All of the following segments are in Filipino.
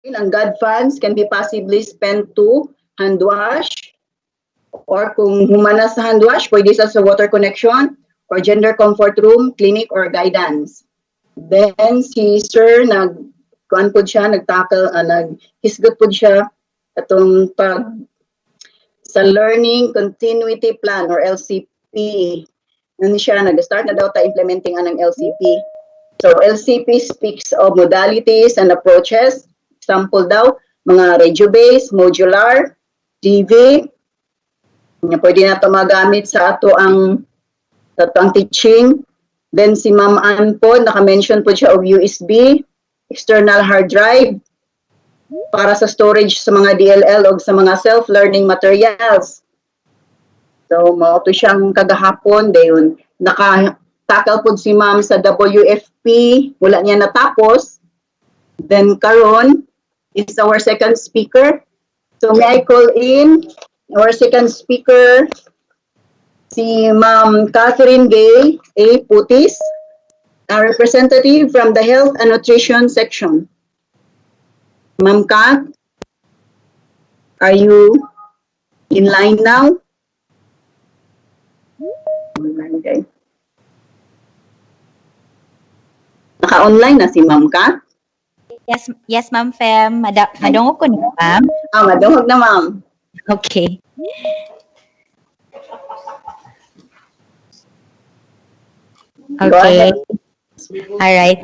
Ang God funds can be possibly spent to hand wash, or kung humana sa hand wash, pwede sa water connection, or gender comfort room, clinic, or guidance. Then si Sir kuan po siya, naghisgot po siya atong sa Learning Continuity Plan or LCP. Nani siya, nag-start na daw ta implementing anang LCP. So LCP speaks of modalities and approaches. Example daw, mga regio-based, modular, DV. Pwede na ito magamit sa ato ang teaching. Then si Ma'am Ann po, naka-mention po siya of USB, external hard drive, para sa storage sa mga DLL o sa mga self-learning materials. So, mauto siyang kagahapon, dayon naka-tackle po si Ma'am sa WFP, wala niya natapos. Then karon is our second speaker. So may I call in our second speaker, si Ma'am Catherine Gay A. Putis, a representative from the Health and Nutrition section. Ma'am Kat, are you in line now? Okay. Naka-online na si Ma'am Kat? Yes, Ma'am Fem. Madungog ko ni Ma'am. Madungog na, Ma'am. Okay. Okay. Alright.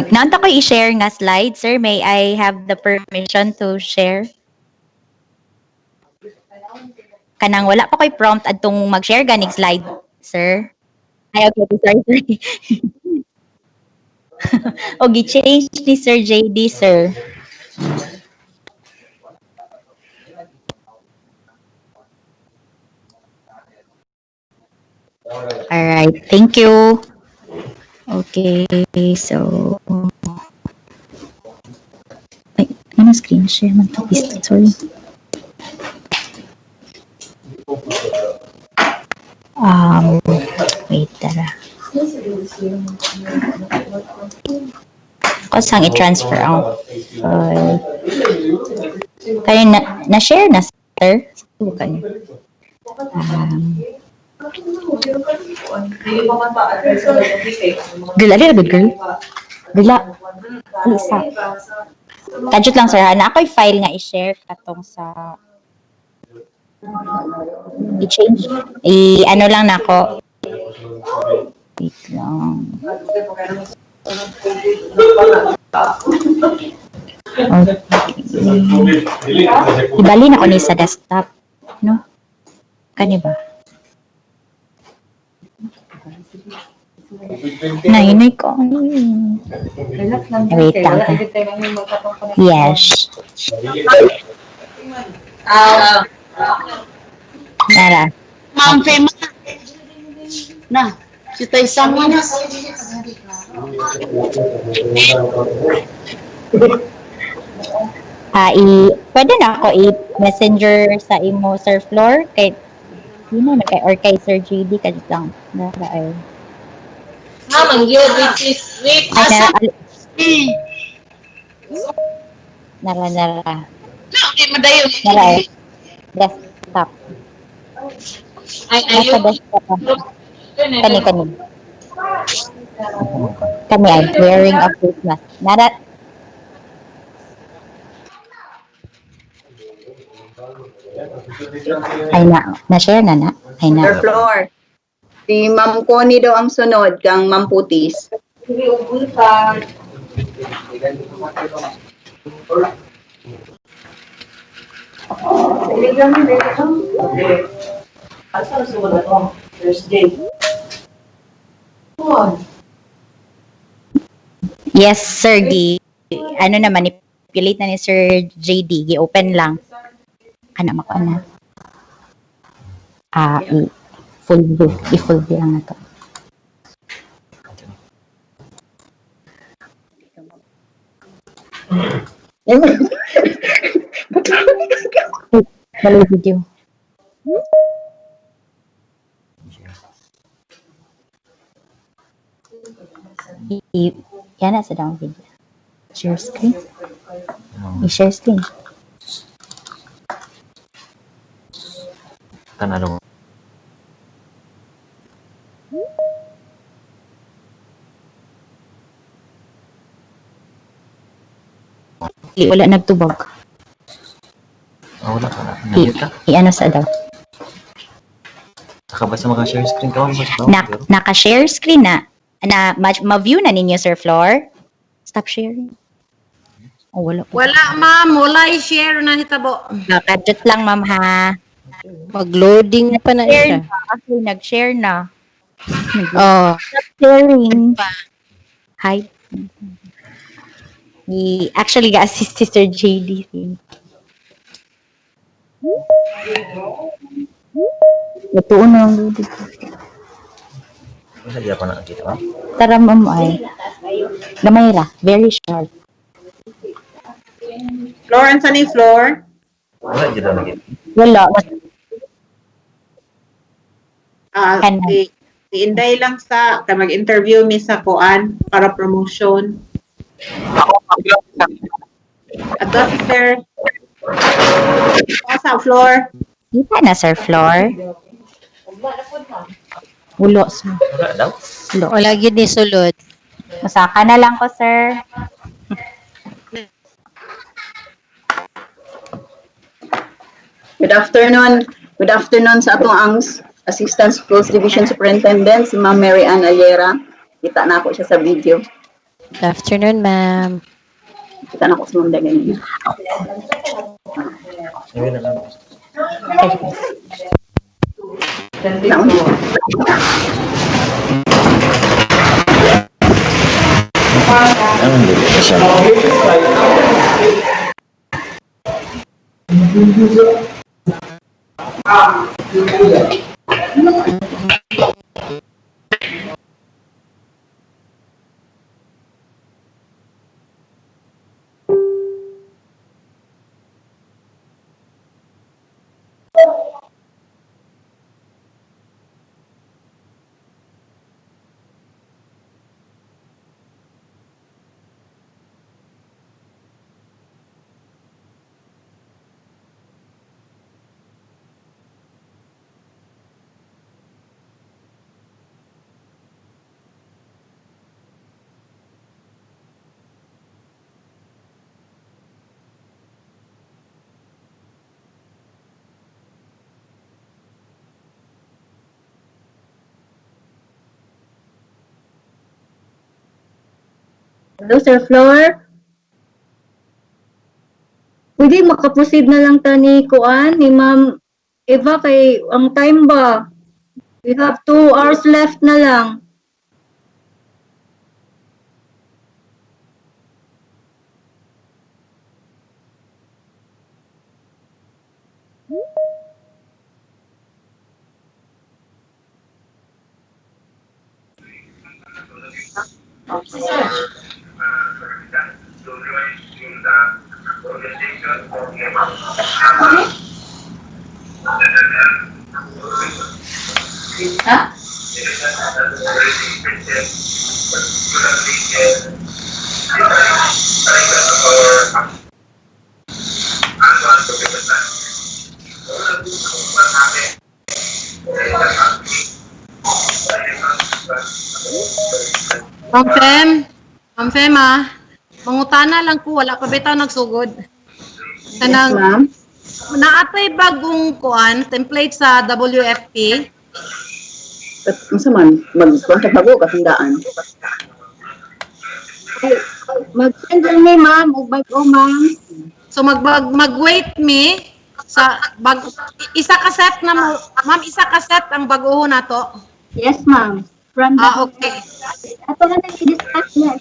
Naunta ko i-share nga slide, sir. May I have the permission to share? Kanang wala pa ko'y prompt adtong mag-share ganing slide, sir. Ay, okay. Sorry. O, gi-change ni Sir JD, sir. Alright, thank you. Okay, so... Ay, ano screen share man to? Sorry. Wait, tara. Ako sang i-transfer ang kayo na-share na, sir? Subukan niyo. Gila, good girl. Gila. Isa. Kadjut lang, sir. Na ako'y file nga i-share katong sa i-change. Ano lang na ako. Wait lang. Okay. Ibali na ko ni sa desktop. No? Kani ba? Nahinay ko. Wait lang. Yes. Nara. Ma'am Fema. Na, si Taysang mo na. Pwede na ako i-messenger sa imo, Sir Flor, kay or kay Sir JD, kadit lang. Nara ay. Ma'am, wait, asa? Nara. Okay, madayo. Nara ay. Desktop. Nasa desktop. Kani. Kami ay wearing a face mask. Nara. Ay na-share na. Ay na. Sir Flor, si Ma'am Connie daw ang sunod, kang Ma'am Putis. Yes, Sir G. Ano na, manipulate na ni Sir JD. Gi-open lang. Kana mako na. I-full view lang na to. Mali video. Yan na sa down video. Share screen. I-share screen. Tanado mo. Wala nagtubog. Wala ka na. Nandito ka. I-ano sa daw. Saka ba sa mga share screen ka? Naka-share screen na. Ma-view na ninyo, Sir Flor. Stop sharing. Oh, wala. Wala, ma'am. Wala i-share na hitabo. Nakadjut lang, ma'am, ha. Mag-loading pa na Share siya. na. Okay, nag-share na. Oh, Stop sharing. Hi. Actually, ga-assist si Sir JD. Ito na ang loading. Wala di pa nakakita ba? Tara, ma'am, ay. Gamay ra. Very short. Floor, ang saan yung floor? Wala di daw nakita. Wala. Ano? I-inday lang sa, mag-interview mi sa kuan para promotion. At sir, sa floor. Kita na, Sir Flor. Ulo, sir. Wala daw. Ulo. wala yun ni sulod. Masaka na lang ko, sir. Good afternoon. Good afternoon sa atong ang Assistant Schools Division Superintendent, si Ma'am Mary Ann Aliera. Kita na ako siya sa video. Good afternoon, ma'am. Kita na ako sa Ma'am Dagan. Sabi na lang. Naon. Ano hindi ko siya? Hello, Sir Flor. Pwede makaproceed na lang ta ni Kuan, ni Ma'am Eva, kay ang time ba? We have 2 hours left na lang. Ma'am Fem, mangutana lang ko, wala pa bitaw nagsugod. Yes, Kanang, ma'am. naatay bagong kuan, template sa WFP. Masa man, mag-contact bago katandaan. Mag-send lang ni ma'am, o bago ma'am. So mag-wait me sa isa ka set na mo, ma'am, isa ka set ang baguho na to. Yes, ma'am. From the Okay. Ato na i-discuss na.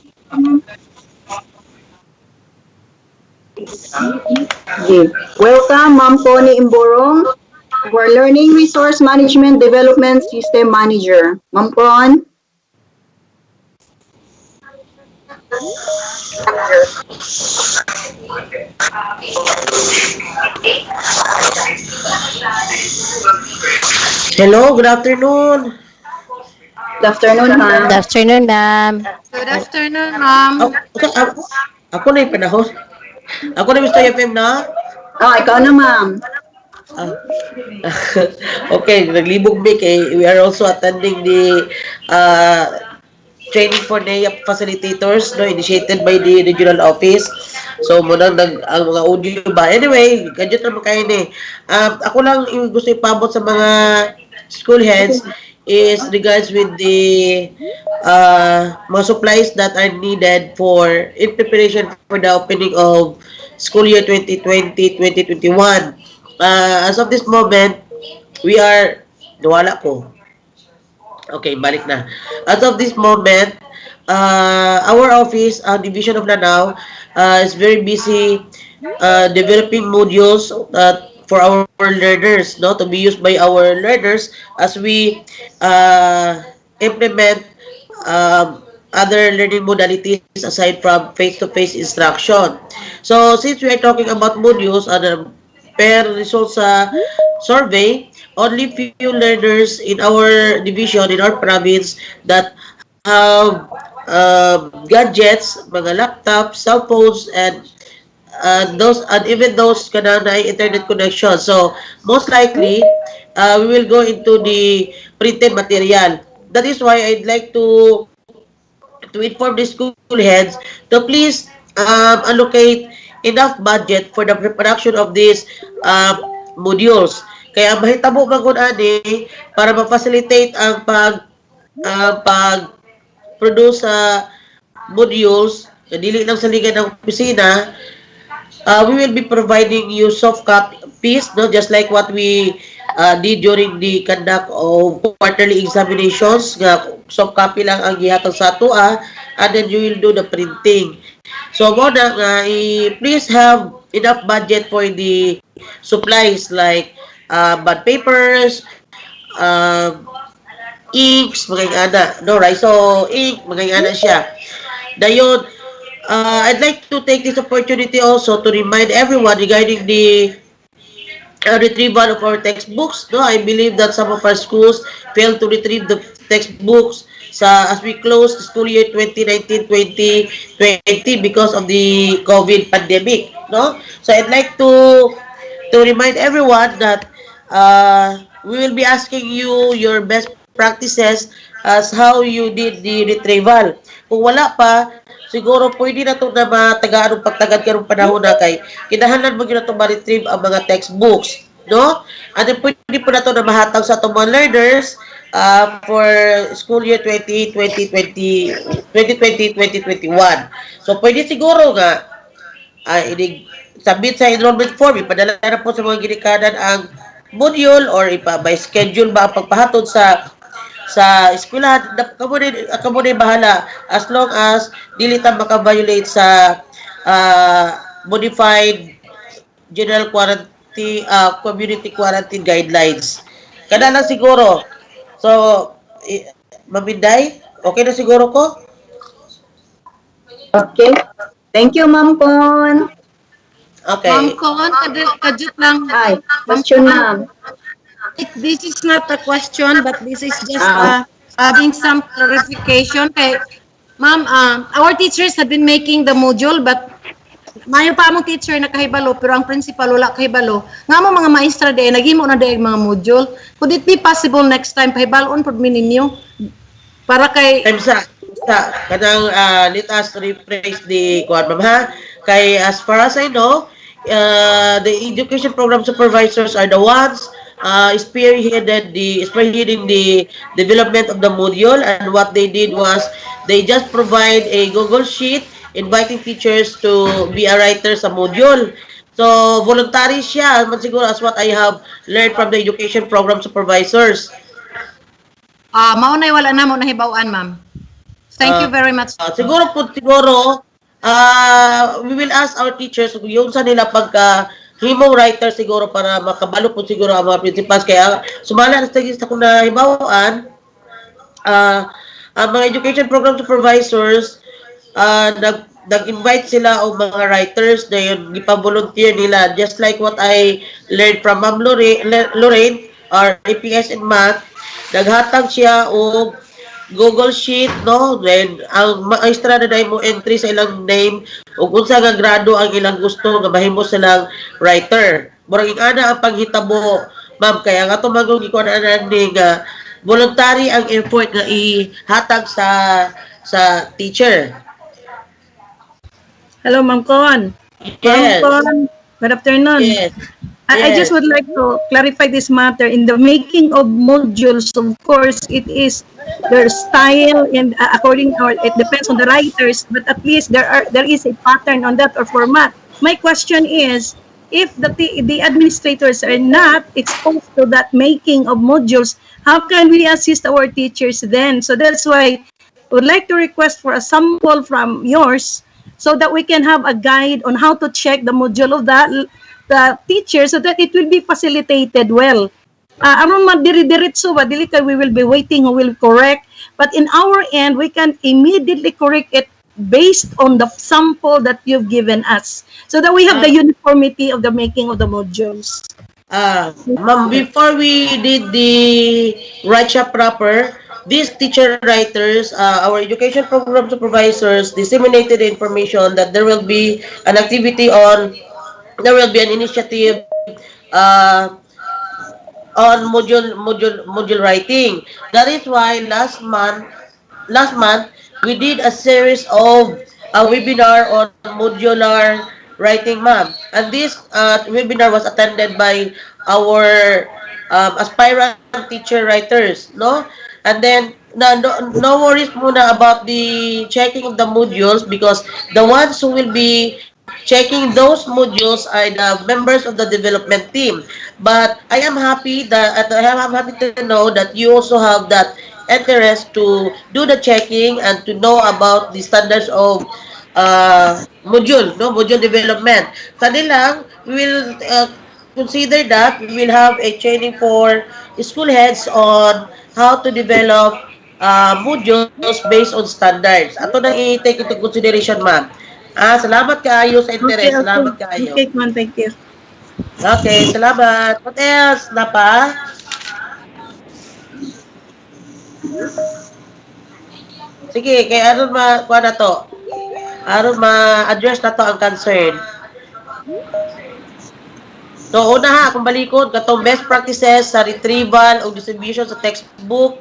Okay. Welcome, Ma'am Connie Imborong, our Learning Resource Management Development System Manager. Ma'am Con. Hello, good afternoon. Good afternoon, ma'am. Good afternoon, ma'am. Good afternoon, ma'am. Okay, Ako na yung panahon. Ako na Mr. FM na. Oh, ikaw na, ma'am. Ah. Okay, naglibog mi kay we are also attending the training for NAIA facilitators no initiated by the regional office. So muna ang mga audio ba. Anyway, gadget naman kayo ni. Ako lang yung gusto ipabot sa mga school heads is regards with the mga supplies that are needed for in preparation for the opening of school year 2020-2021. As of this moment, we are nawala ko. Okay, balik na. As of this moment, our office, division of Lanao, is very busy developing modules for our learners, no, to be used by our learners as we implement other learning modalities aside from face-to-face instruction. So, since we are talking about modules, per results sa survey, only few learners in our division, in our province, that have gadgets, mga laptops, cell phones, and even those kana na internet connection. So, most likely, we will go into the printed material. That is why I'd like to inform the school heads to please allocate enough budget for the production of these modules. Kaya mahitabo magud ani para ma-facilitate ang pag-produce sa modules, dili lang sa ligan ng opisina. We will be providing you soft copies, no, just like what we did during the conduct of quarterly examinations. Soft copy lang ang gihatag sa ato, and then you will do the printing. So, muna nga, please have enough budget for the supplies like bond papers, inks, mga ana, no, right? So, ink, mga ana siya. Dayon, I'd like to take this opportunity also to remind everyone regarding the retrieval of our textbooks. No, I believe that some of our schools failed to retrieve the textbooks as we close the school year 2019-2020 because of the COVID pandemic. No, so I'd like to remind everyone that we will be asking you your best practices as how you did the retrieval. Kung wala pa, siguro pwede na ito na matagaan ng pagtagad karong panahon na kay kinahanglan mo yun na ito ma-retrieve ang mga textbooks, no? And then pwede po na ito na mahatag sa itong mga learners for school year 2020-2021. So pwede siguro nga submit sa enrollment form, ipadala na po sa mga ginikanan ang module or by schedule ba ang pagpahatod sa eskwelahan. Kamo na bahala as long as dili ta maka-violate sa modified general quarantine community quarantine guidelines. Kada lang siguro. So, Maminday, okay na siguro ko? Okay. Thank you, Ma'am Con. Okay. Ma'am Con, kadjut lang. Hi, question, ma'am. This is not a question, but this is just having some clarification. Kay, ma'am, our teachers have been making the module, but mayo pa among teacher na kahibalo, pero ang principal wala kahibalo. Nga mo mga maestra de, naghimo na de mga module. Could it be possible next time, pahibalon po ninyo? Para kay... Kanang let us rephrase the kuwan, ma'am, ha? Kay as far as I know, the education program supervisors are the ones spearheading the development of the module, and what they did was they just provide a Google Sheet inviting teachers to be a writer sa module. So, voluntary siya, man siguro as what I have learned from the education program supervisors. Maunay wala na mo nahibawan, ma'am. Thank you very much. Siguro, we will ask our teachers yung sa nila pagka himo writer siguro para makabalo po siguro ang mga principals. Kaya sumala sa kung nahibawaan, ang mga education program supervisors, nag-invite sila o mga writers na yun, ipa-volunteer nila. Just like what I learned from Ma'am Lorraine, our APS in Math, naghatag siya o Google Sheet, no? Then, ang maestra na dahil mo entry sa ilang name, ug unsa nga grado ang ilang gusto nga mahimo silang writer. Murag ana ang paghitabo, ma'am, kaya nga ito magong ikuan na nga voluntary ang effort nga ihatag sa teacher. Hello, Ma'am Con. Ma'am Yes. Con, good afternoon. Yes. I just would like to clarify this matter. In the making of modules, of course, it is their style and according or it depends on the writers, but at least there is a pattern on that or format. My question is, if the administrators are not exposed to that making of modules, how can we assist our teachers then? So that's why I would like to request for a sample from yours so that we can have a guide on how to check the module of the teacher so that it will be facilitated well. Aron madiri-diretso ba, dili kay we will be waiting who will correct. But in our end, we can immediately correct it based on the sample that you've given us so that we have the uniformity of the making of the modules. Ma'am, before we did the write-up proper, these teacher writers, our education program supervisors disseminated the information that there will be an activity there will be an initiative uh, on module writing. That is why last month we did a series of a webinar on modular writing, ma'am. And this webinar was attended by our aspirant teacher writers, no? And then no worries muna about the checking of the modules because the ones who will be checking those modules are the members of the development team. But I am happy I'm happy to know that you also have that interest to do the checking and to know about the standards of module development. Kanilang, we will consider that we will have a training for school heads on how to develop modules based on standards. Ato nang i-take into consideration, ma'am. Salamat kaayo sa Okay, interes. okay. Salamat kaayo. Okay, Con, thank you. Okay, salamat. What else? Na pa? Sige, kay aron kuha na to. Aron ma-address na to ang concern. So, una ha, kung balikod, katong best practices sa retrieval o distribution sa textbook,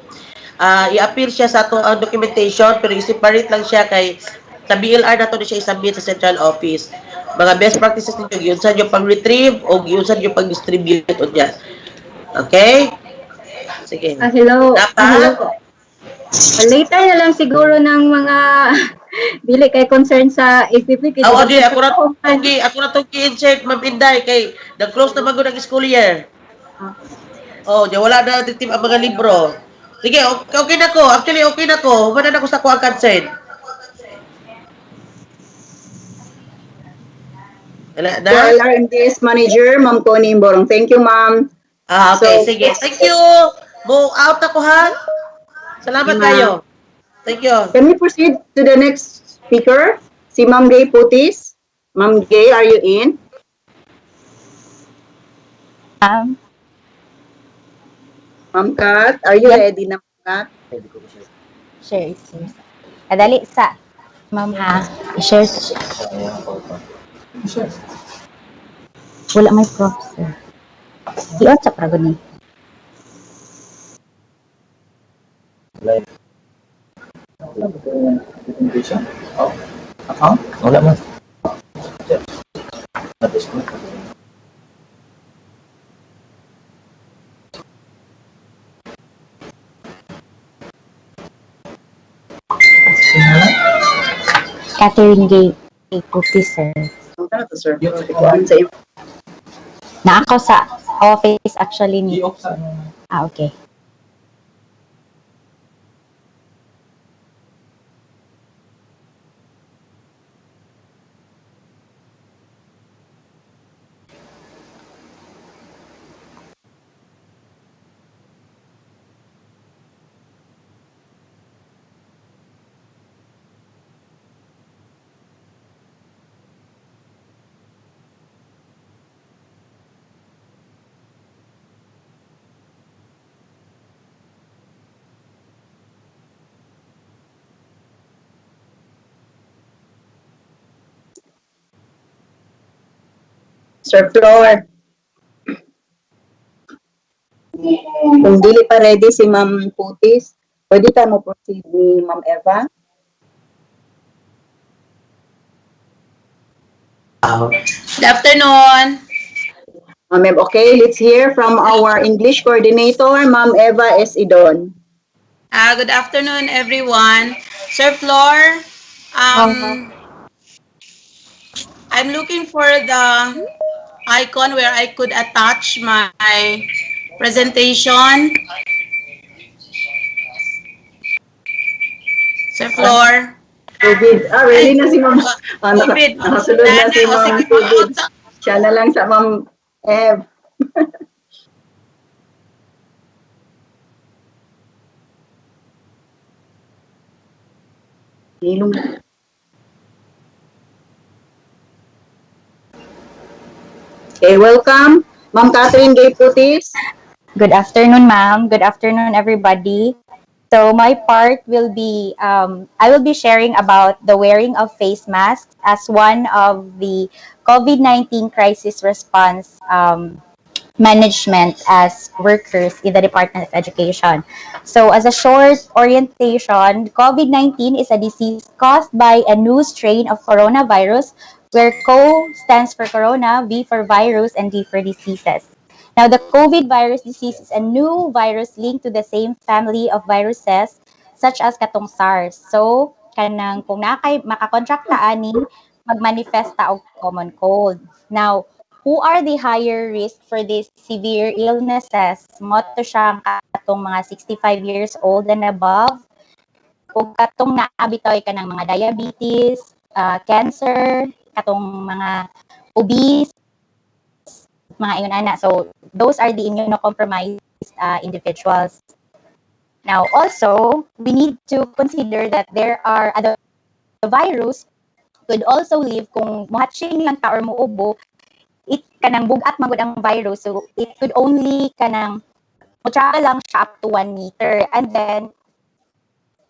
i-appeal siya sa ato ang documentation, pero i-separate lang siya kay sa BLR na to na siya i-submit sa central office. Mga best practices ninyo, yun sa yung pag-retrieve o yun sa yung pag-distribute o dyan. Okay? Sige. Hello. Napa? Hello. Later na lang siguro ng mga dili kay concern sa SPP. Audi, ako na itong i-insert, Ma'am Inday, kay nag-close na magod ang school year. Oh, di wala na titip ang mga libro. Sige, okay na ko. Actually, okay na ko. Humana na ko sa ko ang consent. Wala na? To LRMDS Manager, Ma'am Connie Borong. Thank you, ma'am. Okay, So, sige. Thank you. Mo out ako ha. Salamat Ma'am. kayo. Thank you. Can we proceed to the next speaker? Si Ma'am Gay Putis. Ma'am Gay, are you in? Ma'am Kat, are you ready na, Kat? Share. Kadali sa ma'am ha. I-share sa wala may prof sir. Iyon sa pragon ni. Wala man. Catherine Gay Cookie sir. Sir. Na ako sa office actually ni. Okay. Sir Flor. Kung dili pa ready si Ma'am Putis, pwede tayo mo proceed ni Ma'am Eva. Good afternoon. Ma'am Eva, okay, let's hear from our English coordinator, Ma'am Eva S. Idon. Good afternoon, everyone. Sir Flor, I'm looking for the icon where I could attach my presentation. Sir Flor. Tubig. Ready na si Ma'am. Tubig. Nakasunod na si O, Ma'am sige, Tubig. sa Siya na lang sa Ma'am Ev. Hilong. Okay, welcome. Ma'am Catherine Gay Putis. Good afternoon, ma'am. Good afternoon, everybody. So my part will be, I will be sharing about the wearing of face masks as one of the COVID-19 crisis response management as workers in the Department of Education. So as a short orientation, COVID-19 is a disease caused by a new strain of coronavirus where CO stands for corona, V for virus, and D for diseases. Now, the COVID virus disease is a new virus linked to the same family of viruses such as katong SARS. So, kanang kung makakontract ka ani, magmanifest ta og common cold. Now, who are the higher risk for these severe illnesses? Mo to siya katong mga 65 years old and above, o katong naabitoy ka ng mga diabetes, cancer, katong mga obese, mga iyon ana. So those are the immunocompromised individuals. Now also, we need to consider that there are the virus could also live kung muhatching lang ka or muubo, it kanang bugat magud ang virus. So it could only kanang travel lang siya up to 1 meter, and then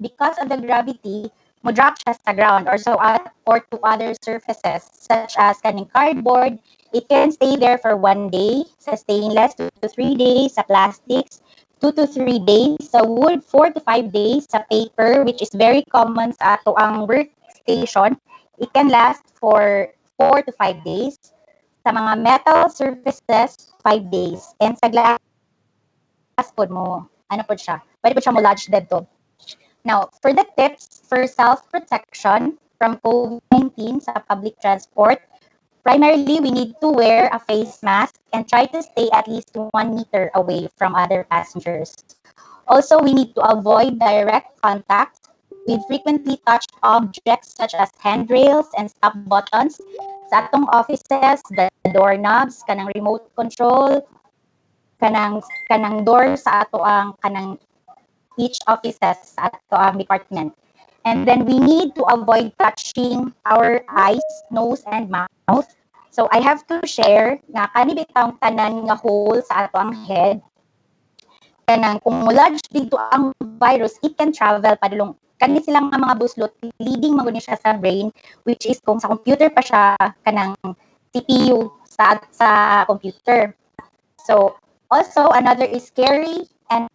because of the gravity, mo drop siya sa ground or to other surfaces such as kaning cardboard. It can stay there for 1 day sa stainless, 2 to 3 days sa plastics, 2 to 3 days sa wood, 4 to 5 days sa paper, which is very common sa ato ang workstation. It can last for 4 to 5 days. Sa mga metal surfaces, 5 days. And sa glass po mo, ano po siya? Pwede po siya mo lodge dito. Now, for the tips for self-protection from COVID-19 sa public transport, primarily, we need to wear a face mask and try to stay at least 1 meter away from other passengers. Also, we need to avoid direct contact with frequently touched objects such as handrails and stop buttons. Sa atong offices, the doorknobs, kanang remote control, kanang door sa ato ang kanang each offices at department. And then we need to avoid touching our eyes, nose, and mouth. So I have to share nga kani bitang tanan nga hole sa ato ang head. Kanang kung mulodge dito ang virus, it can travel padulong. Kani silang mga buslot leading magud siya sa brain, which is kung sa computer pa siya kanang CPU sa computer. So also another is carry and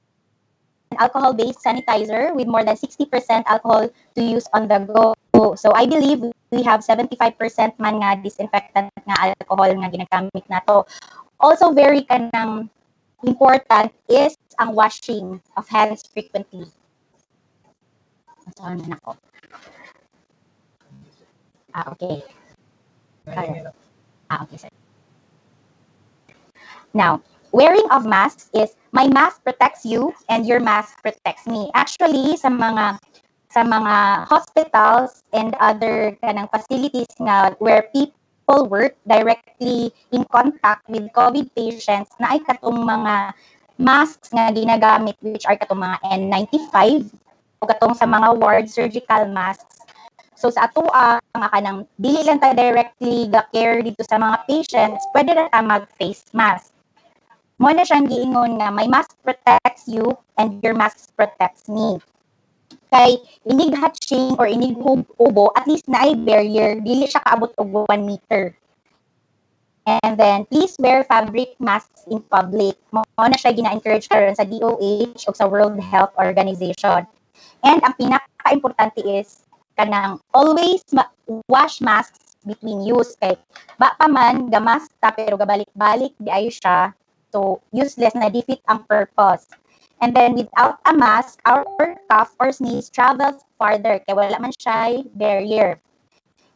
alcohol-based sanitizer with more than 60% alcohol to use on the go. So I believe we have 75% man nga disinfectant nga alcohol nga ginagamit nato. Also very kanang important is ang washing of hands frequently. Saan na ako? Okay. Okay, sir. Now, wearing of masks is my mask protects you and your mask protects me. Actually, sa mga hospitals and other kanang facilities nga where people work directly in contact with COVID patients, na ay katong mga masks nga ginagamit, which are katong mga N95 o katong sa mga ward surgical masks. So sa ato nga kanang dili lang ta directly ga-care dito sa mga patients, pwede na ta mag-face mask. Mo na siyang giingon nga my mask protects you and your mask protects me. Kay inig hatching or inig ubo, at least na ay barrier, dili siya kaabot og 1 meter. And then, please wear fabric masks in public. Mo na siya gina-encourage karon sa DOH o sa World Health Organization. And ang pinaka-importante is kanang always wash masks between use. Kay ba pa man gamas ta pero gabalik-balik di ay siya. So, useless na defeat ang purpose. And then, without a mask, our cough or sneeze travels farther kaya wala man siya barrier.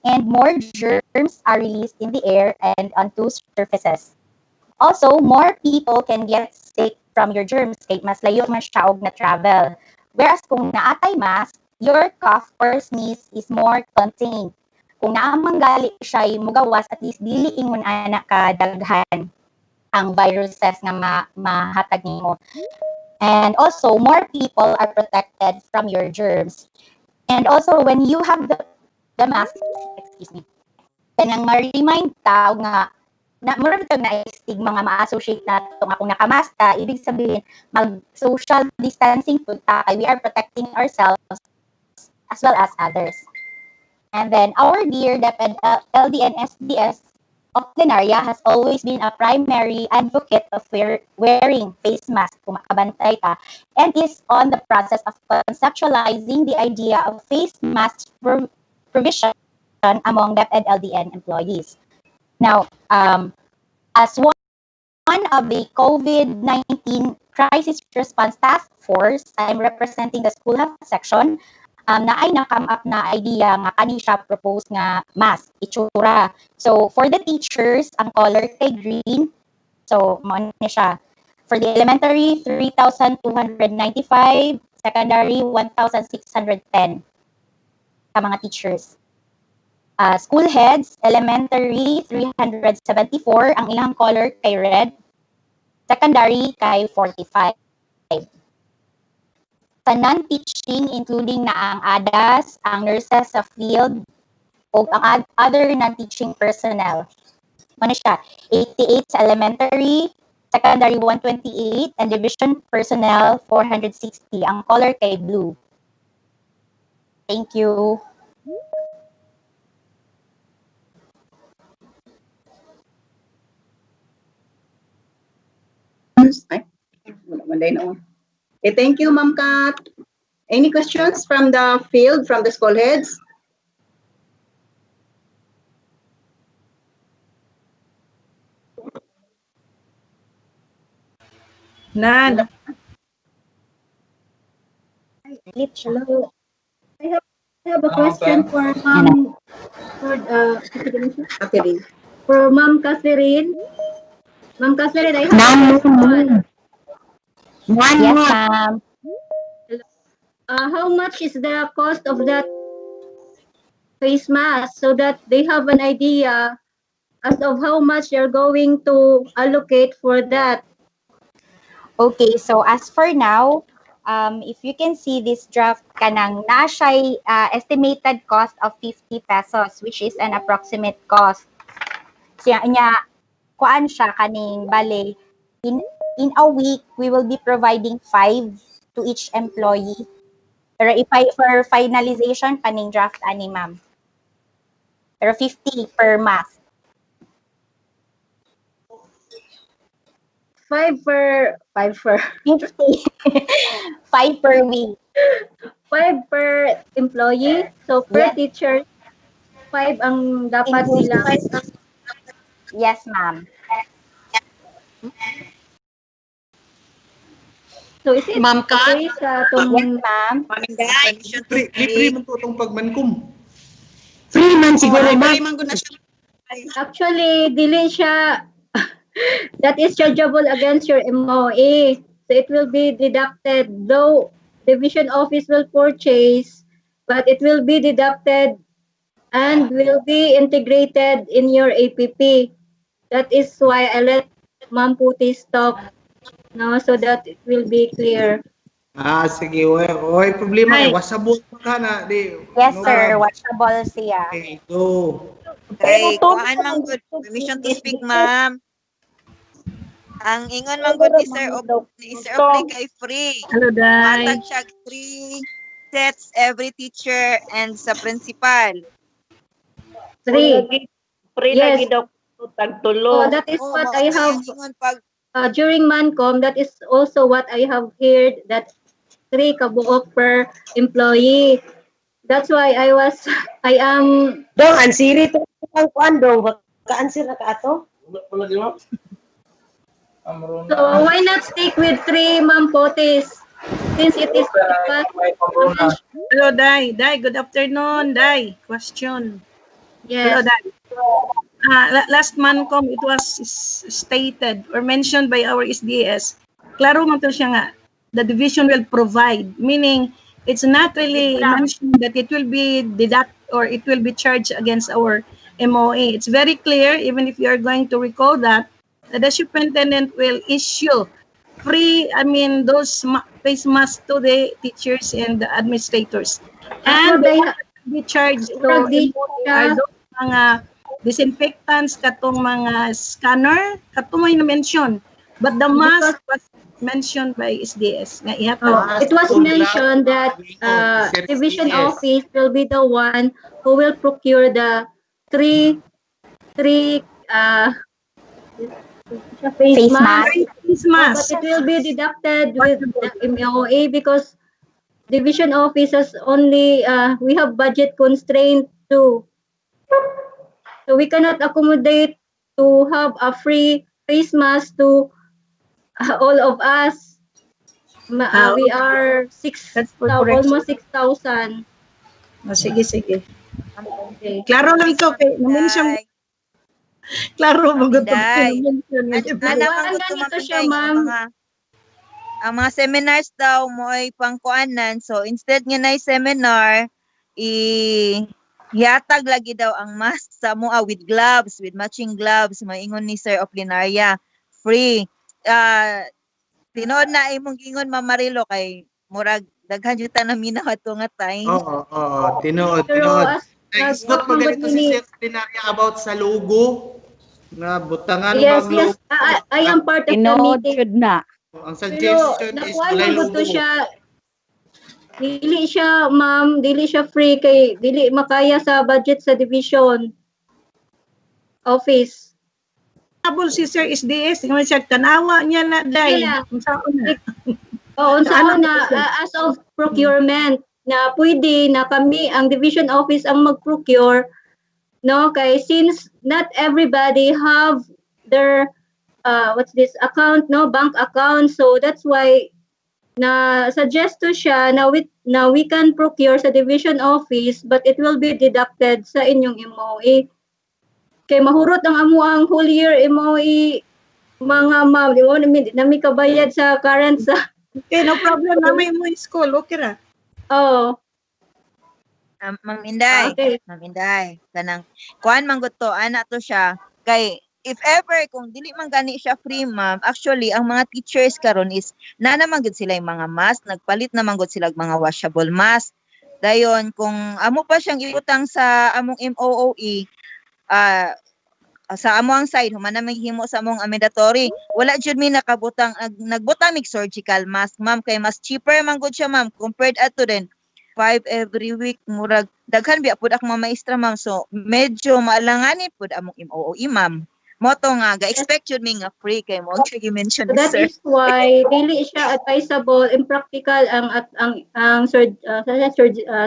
And more germs are released in the air and onto surfaces. Also, more people can get sick from your germs kay mas layo man siya og na travel. Whereas kung naatay mask, your cough or sneeze is more contained. Kung naamanggali siya mugawas, at least dili ingon ana ka daghan ang viruses nga mahatag nimo. And also, more people are protected from your germs. And also, when you have the mask, excuse me, kanang ma-remind tao nga na mura bitaw na stigma nga ma-associate nato nga kung nakamask ka, ibig sabihin mag-social distancing po ta kay we are protecting ourselves as well as others. And then our dear DepEd LD and SDS of Plenaria has always been a primary advocate of wearing face mask kung makabantay ta, and is on the process of conceptualizing the idea of face mask provision among DepEd LDN employees. Now, as one of the COVID-19 Crisis Response Task Force, I'm representing the School Health Section, na ay nakam up na idea nga kani siya propose nga mask, itsura. So, for the teachers, ang color kay green. So, mo ni siya. For the elementary, 3,295. Secondary, 1,610. Sa mga teachers. School heads, elementary, 374. Ang ilang color kay red. Secondary, kay 45. Sa non-teaching, including na ang ADAS, ang nurses sa field, o ang other non-teaching personnel. Ano siya? 88 sa elementary, secondary 128, and division personnel 460. Ang color kay blue. Thank you. Ay, manday na. Okay, thank you, Ma'am Kat. Any questions from the field, from the school heads? None. Hello. I have a question for Catherine. for Ma'am Catherine. Ma'am Catherine, I have a question. Yes, ma'am. How much is the cost of that face mask so that they have an idea as of how much you're going to allocate for that? Okay, so as for now, if you can see this draft, kanang na siya estimated cost of 50 pesos, which is an approximate cost. Siya niya, kuan siya kaning bale, in a week, we will be providing 5 to each employee. Pero for finalization, kaning draft ani ma'am. Pero 50 per mask. 5 per 50. 5 per week. 5 per employee. So per Yes. teacher, 5 ang dapat nila. Yes, ma'am. So is it Ma'am Kat? okay sa tong Yes, ma'am. Libre man to itong pagmankum. Free man siguro, ma'am. actually dili siya that is chargeable against your MOA. So it will be deducted, though division office will purchase, but it will be deducted and will be integrated in your APP. That is why I let Ma'am Putis talk, no, so that it will be clear. Sige, oy problema Ay. eh. Wasabot ka na di. Yes, no sir. problem. Watchable siya. Okay, go. Ay, kuhaan man good. Permission to speak, ma'am. Ang ingon man good ni Sir Opli kay free. Hello, Day. Matag siya 3 sets every teacher and sa principal. 3. Free Yes. lagi daw Oh, that is Oh, what mao I na have yung ingon pag during Mancom. That is also what I have heard, that 3 kabuok per employee. That's why I am, Dong, ansiri to ang kuan dong. Ka-answer na ka ato? so why not stick with 3, Ma'am Potis? Since it was mentioned. Hello, Day. Day, good afternoon, Day. Question. Hello, Yes. Day. Last Mancom, it was stated or mentioned by our SDS. Klaro man to siya nga, the division will provide, meaning it's not really mentioned that it will be deduct or it will be charged against our MOA. It's very clear, even if you are going to recall that the superintendent will issue free, those face masks to the teachers and the administrators. And What the charge to Murag are those mga disinfectants, katong mga scanner, katong may na-mention. But the mask was mentioned by SDS. Nga ihatag. it was mentioned that division office will be the one who will procure the three face Face mask. Face But mask. it will be deducted with the MOA because division office has only we have budget constraint too. So we cannot accommodate to have a free face mask to all of us. We are That's for correction. almost 6,000. Sige, sige. Okay. Klaro lang ito. Na-mention. Day. Klaro mo gusto Day. na-mention. Naman Wala gusto ganito siya, mapinday ma'am. ang mga seminars daw mo ay pangkuanan. So instead nga na seminar, hihatag lagi daw ang mask sa mo with gloves, with matching gloves, maingon ni Sir Oplinaria, free. Tinood na imong gingon Ma'am Marilo kay murag daghan jud ta na minaw ato nga time. Oo, tinood. Pero Nag-spot pa ganito si Sir Pinaria about sa logo. Nga, butangan yes, mag logo. I am part of the Tinood meeting. should na. Ang Pero suggestion is nakuha walay mo logo. to siya. Dili siya, ma'am, dili siya free kay dili makaya sa budget sa division office. Habol si Sir SDS, ngayon siya, tanawa niya na, Day. Yeah. Kung saan na. Unsaon na as of procurement na pwede na kami ang division office ang mag-procure, no, kay since not everybody have their account, no, bank account, so that's why na suggest to siya na we can procure sa division office but it will be deducted sa inyong MOE. Kay mahurot ang amo ang whole year MOE, mga ma'am, di mo nami kabayad sa current sa. Okay, no problem. Namay mo yung school. Okay ra. Oh. Ma'am Inday. Okay. Ma'am Inday, kanang kuan man gud to ana to siya kay if ever kung dili man gani siya free ma'am, actually ang mga teachers karon is na naman gud sila yung mga mask, nagpalit naman gud sila mga washable mask. Dayon kung amo pa siyang iutang sa among MOOE, sa among side human na maghimo sa among mandatory, wala jud mi nakabutang nagbutang mig surgical mask ma'am kay mas cheaper man gud siya ma'am compared ato din 5 every week murag daghan biya pud akong mga maestra ma'am, so medyo maalanganin pud among MOOE ma'am. Moto nga ga-expect jud mi nga free kay mo siya gi-mention So ni that sir. is why dili siya advisable, impractical ang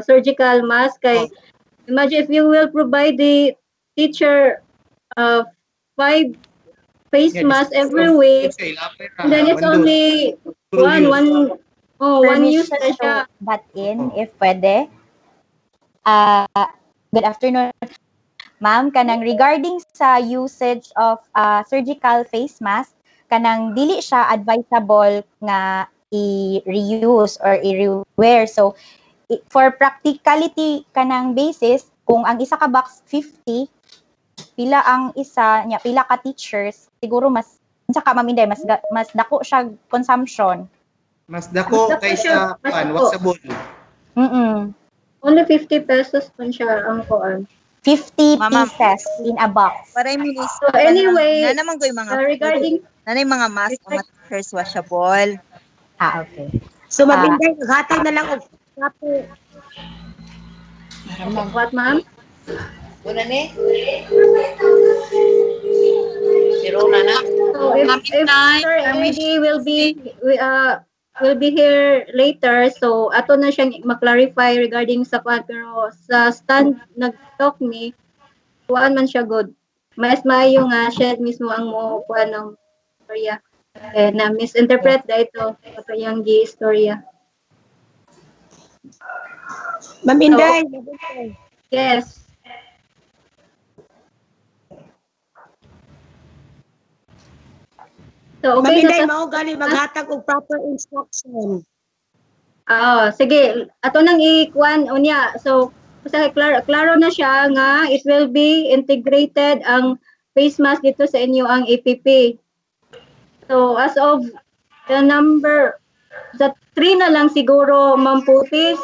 surgical mask kay imagine if you will provide the teacher 5 face mask every week, and then it's only one use na siya. But if pwede. Good afternoon, ma'am. Kanang regarding sa usage of surgical face mask, kanang dili siya advisable nga i-reuse or i-rewear. So, for practicality kanang basis, kung ang isa ka box 50, pila ang isa nya, pila ka teachers, siguro mas saka ma'am Inday, mas dako siya consumption. Mas dako kaysa whatsapp. Only 50 pesos pa siya ang kuan. 50 Ma'am, pieces in a box. Para minis. So anyway, na naman ko yung mga regarding nanay mga mask o mga teachers washable. Okay. So mabinday, naghatag na lang og what, ma'am? Una ni? So if Sir LD will be here later, so ato na siyang ma-clarify regarding sa kwan, pero sa stand nag-talk ni kuan man siya good. Mas maayo nga siya mismo ang mo kuan ng istorya. Na misinterpret da ito ato yang gi-istorya. Ma'am Inday. Yes. So Ma'am okay Inday, na mao gali maghatag og proper instruction. sige, ato nang i-kuan unya. So basta klaro na siya nga it will be integrated ang face mask dito sa inyo ang APP. So as of the number sa 3 na lang siguro, Ma'am Putis.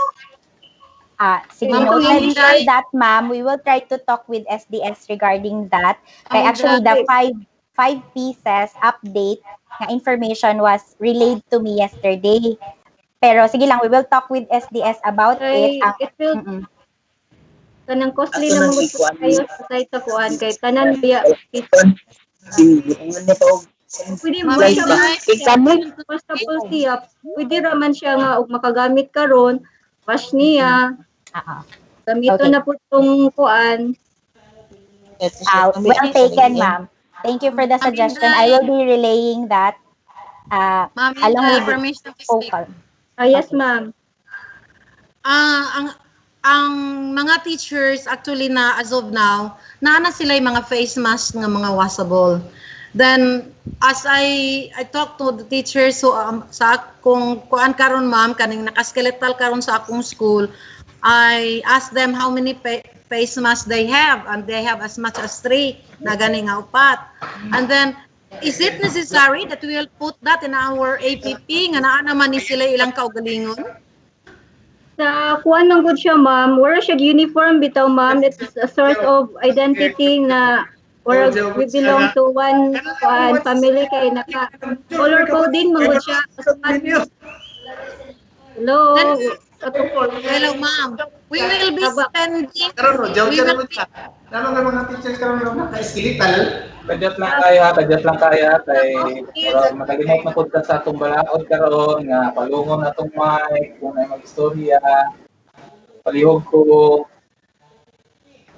Sige, Ma'am noted Inday. for that, ma'am. We will try to talk with SDS regarding that. Kaya actually, the five pieces update na information was relayed to me yesterday. Pero sige lang, we will talk with SDS about it. It will kanang costly na mga kayo sa site sa kuan kay tanan biya. Pwede mo siya basta full siya. Pwede raman siya nga og makagamit karon, wash niya. Gamito na po itong kuan. Well taken, ma'am. Thank you for the suggestion. I will be relaying that along with permission to speak. Yes, ma'am. Ang mga teachers actually na as of now, naana sila yung mga face mask nga mga washable. Then as I talk to the teachers so sa akong kuan karon ma'am kaning nakaskeletal karon sa akong school, I ask them how many face masks they have and they have as much as 3 na gani nga upat. And then is it necessary that we will put that in our APP nga naa naman ni sila ilang kaugalingon? Sa kuan man gud siya, ma'am. Wala siya uniform bitaw, ma'am. It is a source of identity na or we belong to one family kay naka color coding man gud siya. Hello. Hello, ma'am. We will be spending. Naman ng mga teachers karon ng naka-skeletal. Kadiyot lang kaya kay makalimot na pud ka sa atong balaod karon nga palungon atong mic kung ay mag-istorya. Palihog ko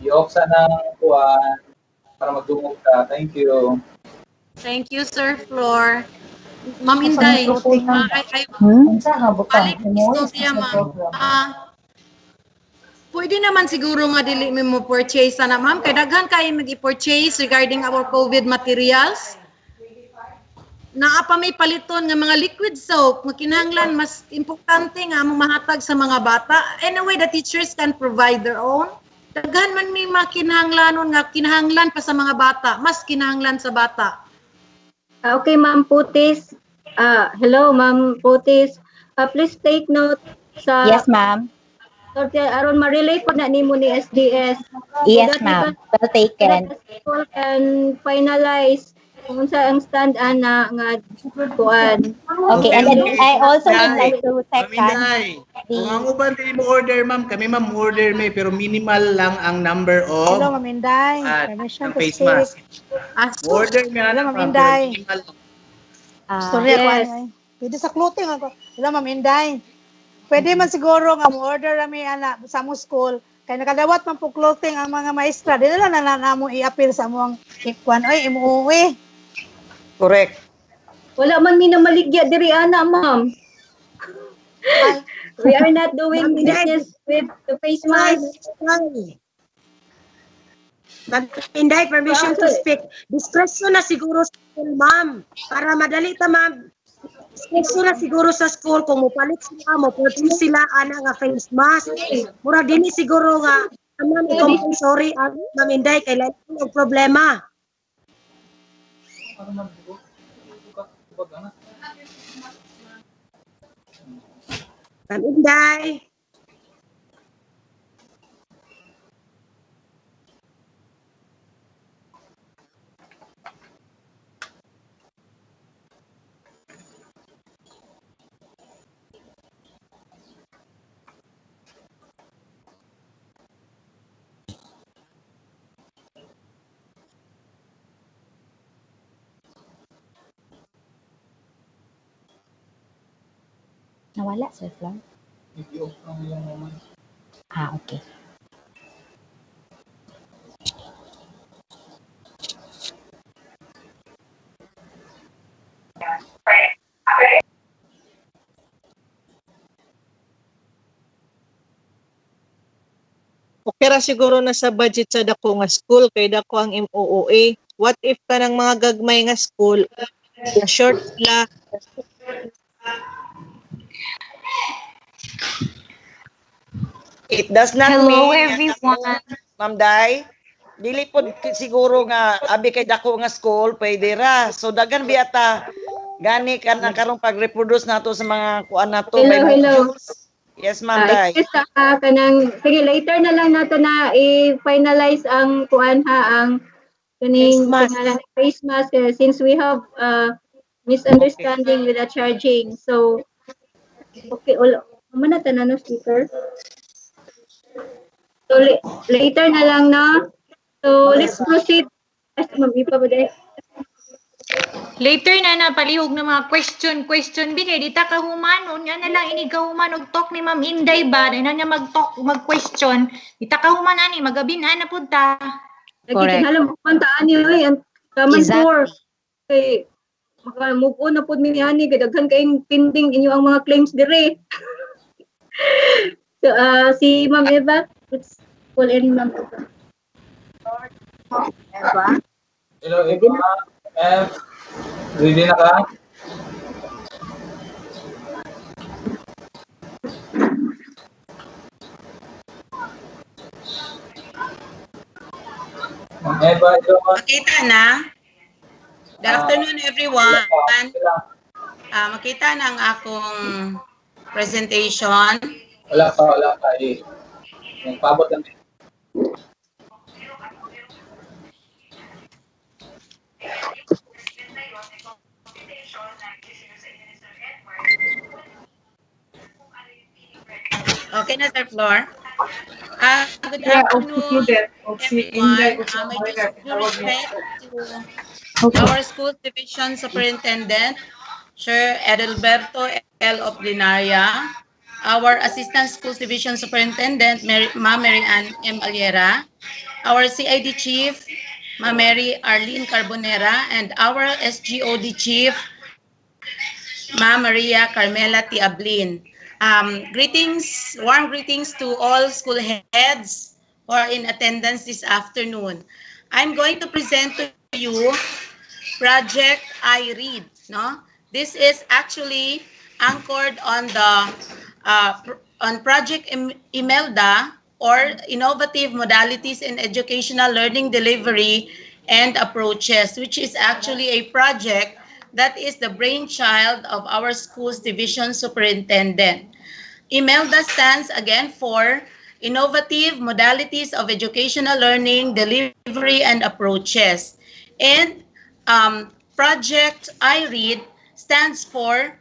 i-off sa ng kuan para magdungog ka. Thank you. Thank you, Sir Flor. Ma'am Inday, pwede naman siguro nga dili mo purchase na ma'am. Kaya daghan kayo mag-i-purchase regarding our COVID materials. Naa pa may paliton nga mga liquid soap nga kinahanglan mas importante nga among mahatag sa mga bata. Anyway, the teachers can provide their own. Daghan man may kinahanglanon nga kinahanglan pa sa mga bata, mas kinahanglan sa bata. Okay, Ma'am Putis. Hello, Ma'am Putis. Please take note sa... Yes, ma'am. So, aron ma-relate po na nimo ni SDS. Yes, ma'am. Well taken. People can finalize kung sa ang stand ana nga kuan. Okay, and then I also would like to second kung ang uban dili mo order, ma'am, kami ma'am order may pero minimal lang ang number of Hello, Ma'am Inday. Permission to face speak. mask. Order nga Hello, lang, Ma'am ma'am, Inday. pero minimal lang. Sorry, Yes. Pwede sa clothing ako. Hello, Ma'am Inday. Pwede man siguro nga mo order kami ana sa mo school. Kay nakadawat man po clothing ang mga maestra. Dili lang na mo i-appeal sa among ikwan. Oy, imuuwi. Correct. Wala man mi na maligya diri ana, ma'am. We are not doing business with the face mask. Ma'am Inday, permission to speak. Discretion na siguro sa school, ma'am. Para madali ta, ma'am. Discretion na siguro sa school kung mupalit sila, mo sila ana nga face mask. Mura dini siguro nga ma'am, compulsory ang Ma'am Inday kay lain ang problema. Ma'am Inday. Nawala, Sir Flor? i-off lang yung naman. Okay. Okay ra siguro na sa budget sa dako nga school kay dako ang MOOA. What if kanang mga gagmay nga school na short sila? It does not Hello, mean everyone. Ma'am Day, dili pod siguro nga abi kay dako nga school pwede ra. So daghan biyata gani kana karong pag-reproduce nato sa mga kuan nato by Hello. modules. Yes, Ma'am Day. Sige, later na lang nato na i-finalize ang kuan ha, ang kuning pangalan face mask since we have misunderstanding with the charging. So, okay, mana tanan no speaker. So, later na lang na. So, let's proceed. Ay, mamipa ba dahil? Later na palihog ng mga question bi kay dita ka humanon nga na lang ini ka human og talk ni Ma'am Inday ba na niya mag-question dita ka human ani magabinan na pud ta. Correct. Halam pantaan ni oy ang kaman for kay maka-move on na pud mi ani kay daghan kayong pending inyo ang mga claims dire. So, si Ma'am Eva, let's call in Ma'am Eva. Hello, Eva. Ready na ka? Ma'am Eva, ito. Makita na? Good afternoon, everyone. Makita na ang akong presentation. Wala pa. Pabot lang. Okay na, Sir Flor. Good afternoon, everyone. May due respect to our school division superintendent, Sir Edelberto L. Oplinaria, our assistant schools division superintendent, Ma'am Mary Ann M. Aliera, our CID chief, Ma'am Mary Arlene Carbonera, and our SGOD chief, Ma'am Maria Carmela Tiablin. Warm greetings to all school heads who are in attendance this afternoon. I'm going to present to you Project I Read. No, this is actually anchored on the on Project Imelda, or Innovative Modalities in Educational Learning Delivery and Approaches, which is actually a project that is the brainchild of our school's division superintendent. Imelda stands again for Innovative Modalities of Educational Learning, Delivery, and Approaches. And Project I Read stands for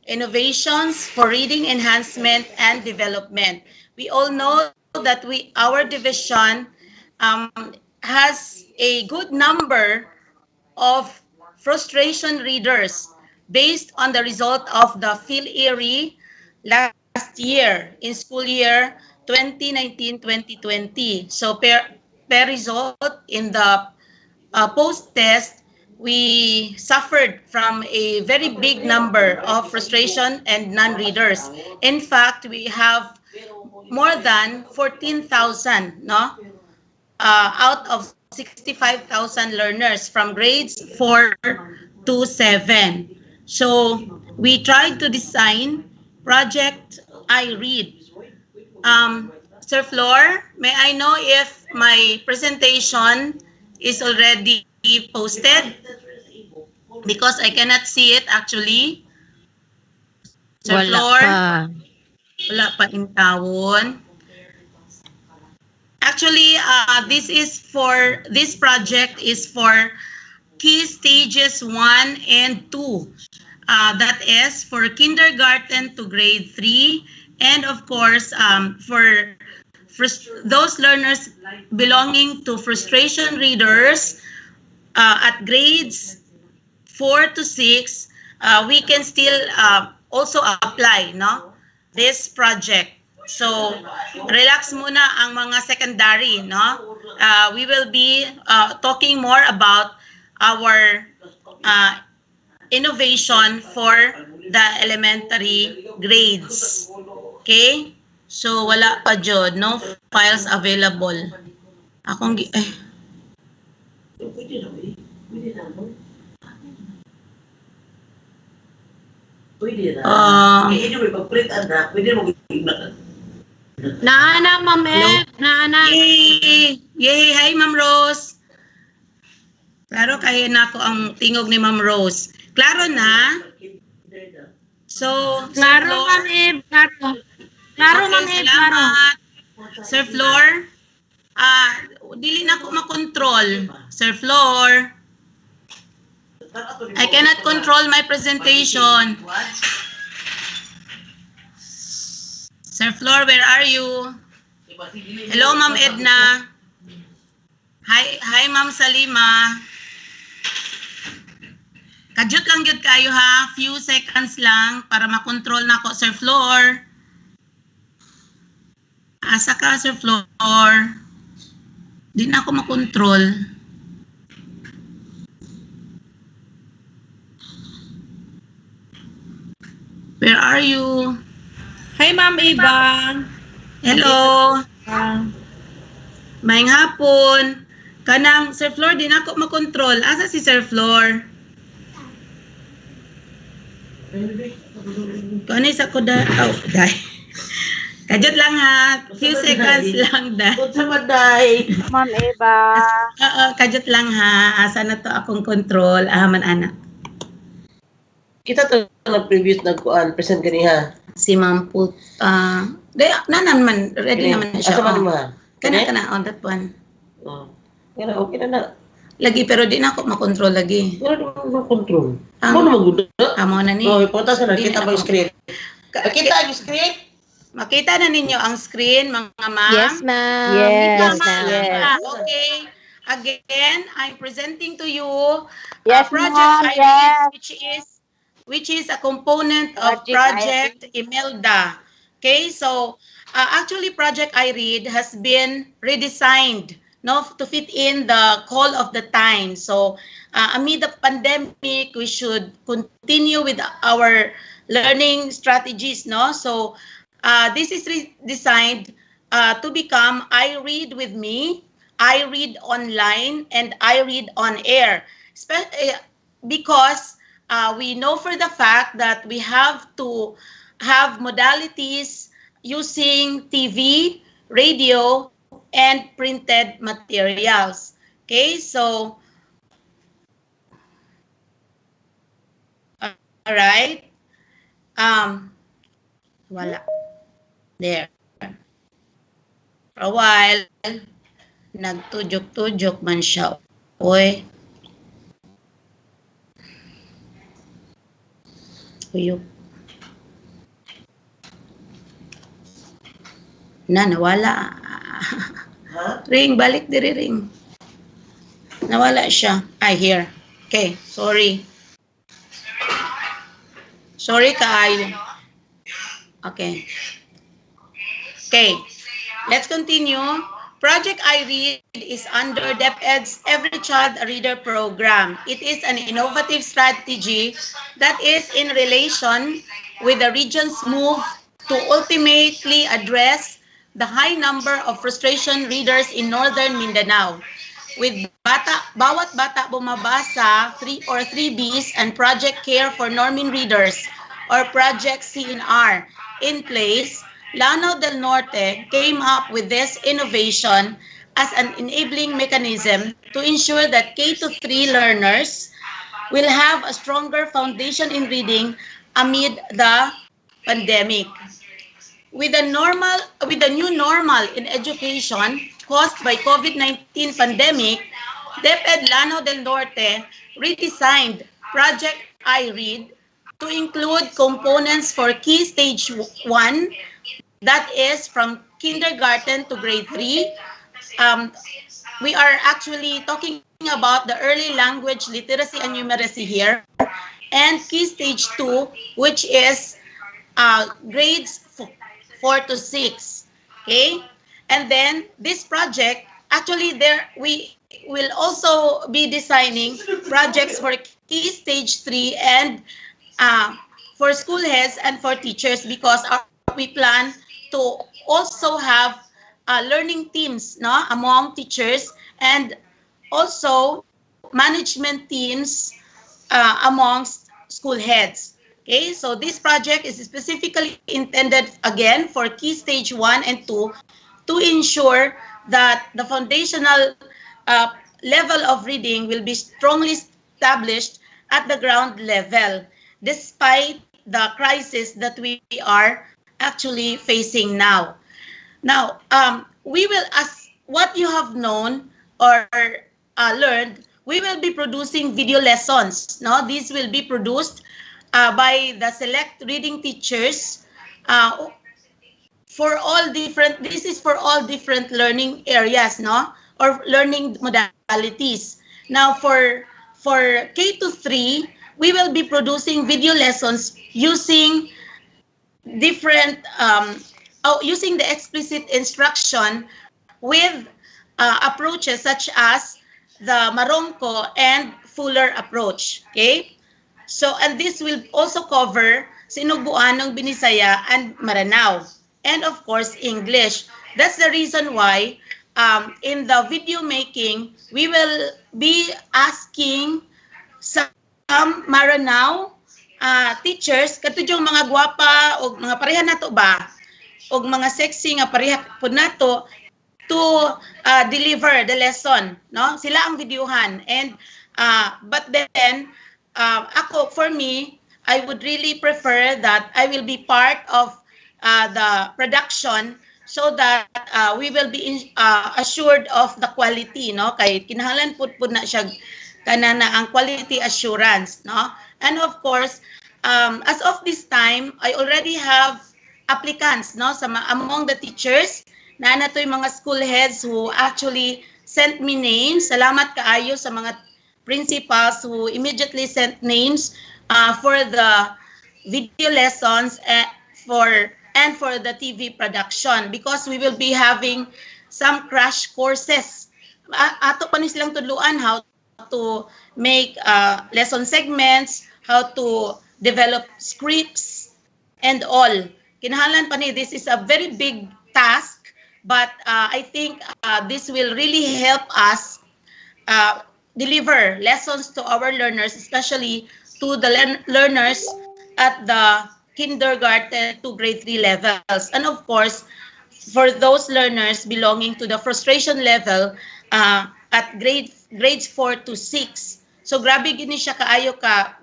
Innovations for Reading Enhancement and Development. We all know that our division has a good number of frustration readers based on the result of the PhilErie last year in school year 2019-2020. So per result in the post-test, we suffered from a very big number of frustration and non-readers. In fact, we have more than 14,000 out of 65,000 learners from grades 4 to 7. So we tried to design Project I Read. Sir Flor, may I know if my presentation is already posted? Because I cannot see it actually. Sir Flor, wala pa in tawon. Actually, this project is for key stages 1 and 2. That is for kindergarten to grade 3, and of course, for those learners belonging to frustration readers at grades 4 to 6, we can still also apply, no? This project. So, relax muna ang mga secondary, no? We will be talking more about our innovation for the elementary grades. Okay? So, wala pa jud, no files available. Akong Pwede na. Eh, anyway, pag-print na, pwede mo gignan. Naana, Ma'am Ed. Naana. Yay! Yay! Hi, Ma'am Rose! Klaro kaya na ko ang tingog ni Ma'am Rose. Klaro na? So, Klaro, Sir Ma'am Flor? Ed. Klaro. Klaro, Okay, Ma'am Ed. Klaro. salamat. Sir Flor? Dili na ko makontrol. Sir Flor? I cannot control my presentation. Sir Flor, where are you? Hello, Ma'am Edna. Hi, Ma'am Salima. Kadyot lang yun kayo ha. Few seconds lang para makontrol na ko, Sir Flor. Asa ka, Sir Flor? Di na ako makontrol. Where are you? Hi, Ma'am Eva. Hello. Maayong hapon. Kanang Sir Flor, di na ako makontrol. Asa si Sir Flor? Kani sa ko da. Oh, dai. Kadyot lang ha. Few seconds lang da. Sa maday. Ma'am Eva. Kadyot lang ha. Asa na to akong control. Man anak. Kita to na previous nagkuan, present ganiha. Si Ma'am Put. Nanan man. Ready naman na siya. Asa man mo? Kana on that one. Kaya okay na. Lagi pero di na ako makontrol lagi. Wala na control. Mo na maguda. Amo na ni. Oh, ipunta sa nakita ba yung screen? Kita ang screen? Makita na ninyo ang screen, mga ma'am? Yes, ma'am. Yes, ma'am. Okay. Again, I'm presenting to you Yes, Project ma'am. Iris, Yes. which is a component of Project Imelda. Okay, so actually Project iRead has been redesigned, no, to fit in the call of the time. So amid the pandemic, we should continue with our learning strategies, no? So this is designed to become I Read with Me, I Read Online, and I Read on Air. Because we know for the fact that we have to have modalities using TV, radio, and printed materials. Okay, so, all right. Wala. There. For a while, nagtudyok-tudyok man siya. Oy. Uyok. Nawala. Ring, balik diri ring. Nawala siya. Here. Okay, sorry. Sorry kaayo. Okay. Okay, let's continue. Project iRead is under DepEd's Every Child a Reader program. It is an innovative strategy that is in relation with the region's move to ultimately address the high number of frustration readers in Northern Mindanao. With bawat bata bumabasa 3 Bs and Project Care for Normin Readers or Project CNR in place, Lanao del Norte came up with this innovation as an enabling mechanism to ensure that K-3 learners will have a stronger foundation in reading amid the pandemic. With the new normal in education caused by COVID-19 pandemic, DepEd Lanao del Norte redesigned Project iRead to include components for Key Stage 1, that is from kindergarten to grade 3. We are actually talking about the early language literacy and numeracy here, and Key Stage 2, which is grades 4 to 6. Okay? And then this project, actually there we will also be designing projects for key stage 3 and for school heads and for teachers, because we plan to also have learning teams, no, among teachers, and also management teams amongst school heads. Okay, so this project is specifically intended again for key stage 1 and 2 to ensure that the foundational level of reading will be strongly established at the ground level, despite the crisis that we are actually facing now. Now, we will, as what you have known or learned, we will be producing video lessons. No, these will be produced by the select reading teachers for all different. This is for all different learning areas, no, or learning modalities. Now, for K to 3, we will be producing video lessons using different using the explicit instruction with approaches such as the Marongko and Fuller approach. Okay? So, and this will also cover Sinubuan ng Binisaya and Maranao. And of course, English. That's the reason why in the video making, we will be asking some Maranao teachers, katong yung mga gwapa o mga pareha nato ba, o mga sexy nga pareha po nato, to deliver the lesson, no? Sila ang videohan. And but then ako, for me, I would really prefer that I will be part of the production so that we will be assured of the quality, no? Kay kinahanglan pud na siya kanana ang quality assurance, no? And of course, as of this time, I already have applicants, no, sa among the teachers na natoy mga school heads who actually sent me names. Salamat kaayo sa mga principals who immediately sent names for the video lessons for the TV production, because we will be having some crash courses. Ato pa ni silang tudluan how to make lesson segments, how to develop scripts, and all. Kinahanglan pa ni, this is a very big task, but I think this will really help us deliver lessons to our learners, especially to the learners at the kindergarten to grade 3 levels. And of course, for those learners belonging to the frustration level at grades 4 to 6. So grabe gini siya kaayo ka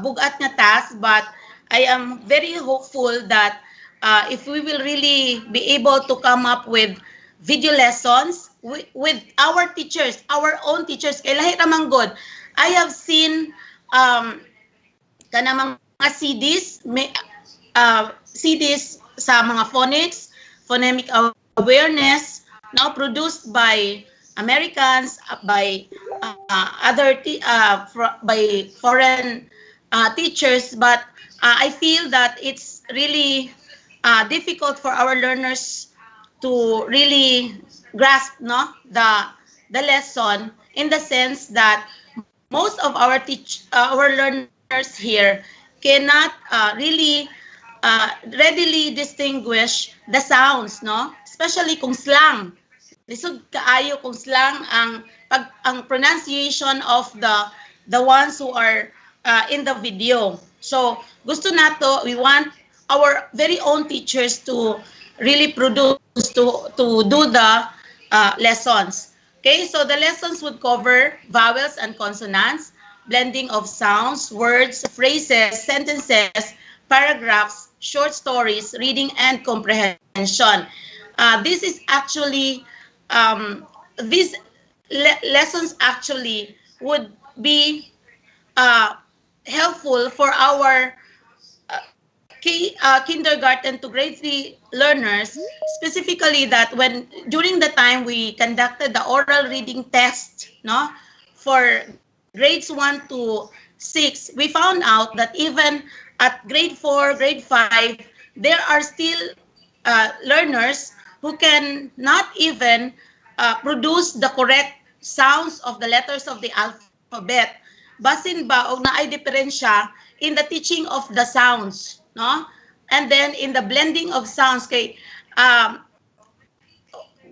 bugat nga task, but I am very hopeful that if we will really be able to come up with video lessons with our teachers, our own teachers, kay lahi ramang good. I have seen kanang mga CDs sa mga phonics, phonemic awareness, now produced by Americans, by by foreign teachers, but I feel that it's really difficult for our learners to really grasp, no, the lesson, in the sense that most of our learners here cannot really readily distinguish the sounds, no, especially kung slang. Lisod kaayo kung slang ang pronunciation of the ones who are in the video. So gusto nato, we want our very own teachers to really produce, to do the lessons. Okay, so the lessons would cover vowels and consonants, blending of sounds, words, phrases, sentences, paragraphs, short stories, reading and comprehension. This is actually these lessons actually would be helpful for our kindergarten to grade 3 learners, specifically that when during the time we conducted the oral reading test, no, for grades 1 to 6, we found out that even at grade 4, grade 5, there are still learners who can not even produce the correct sounds of the letters of the alphabet. Basin ba og naay diferensya in the teaching of the sounds, no? And then in the blending of sounds kay um,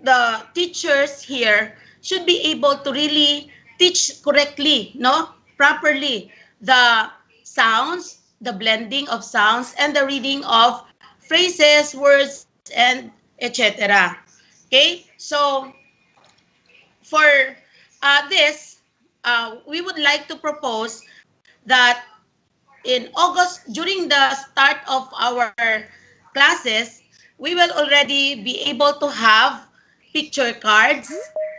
the teachers here should be able to really teach correctly, no? Properly the sounds, the blending of sounds, and the reading of phrases, words, and etc. Okay, so for this, we would like to propose that in August, during the start of our classes, we will already be able to have picture cards,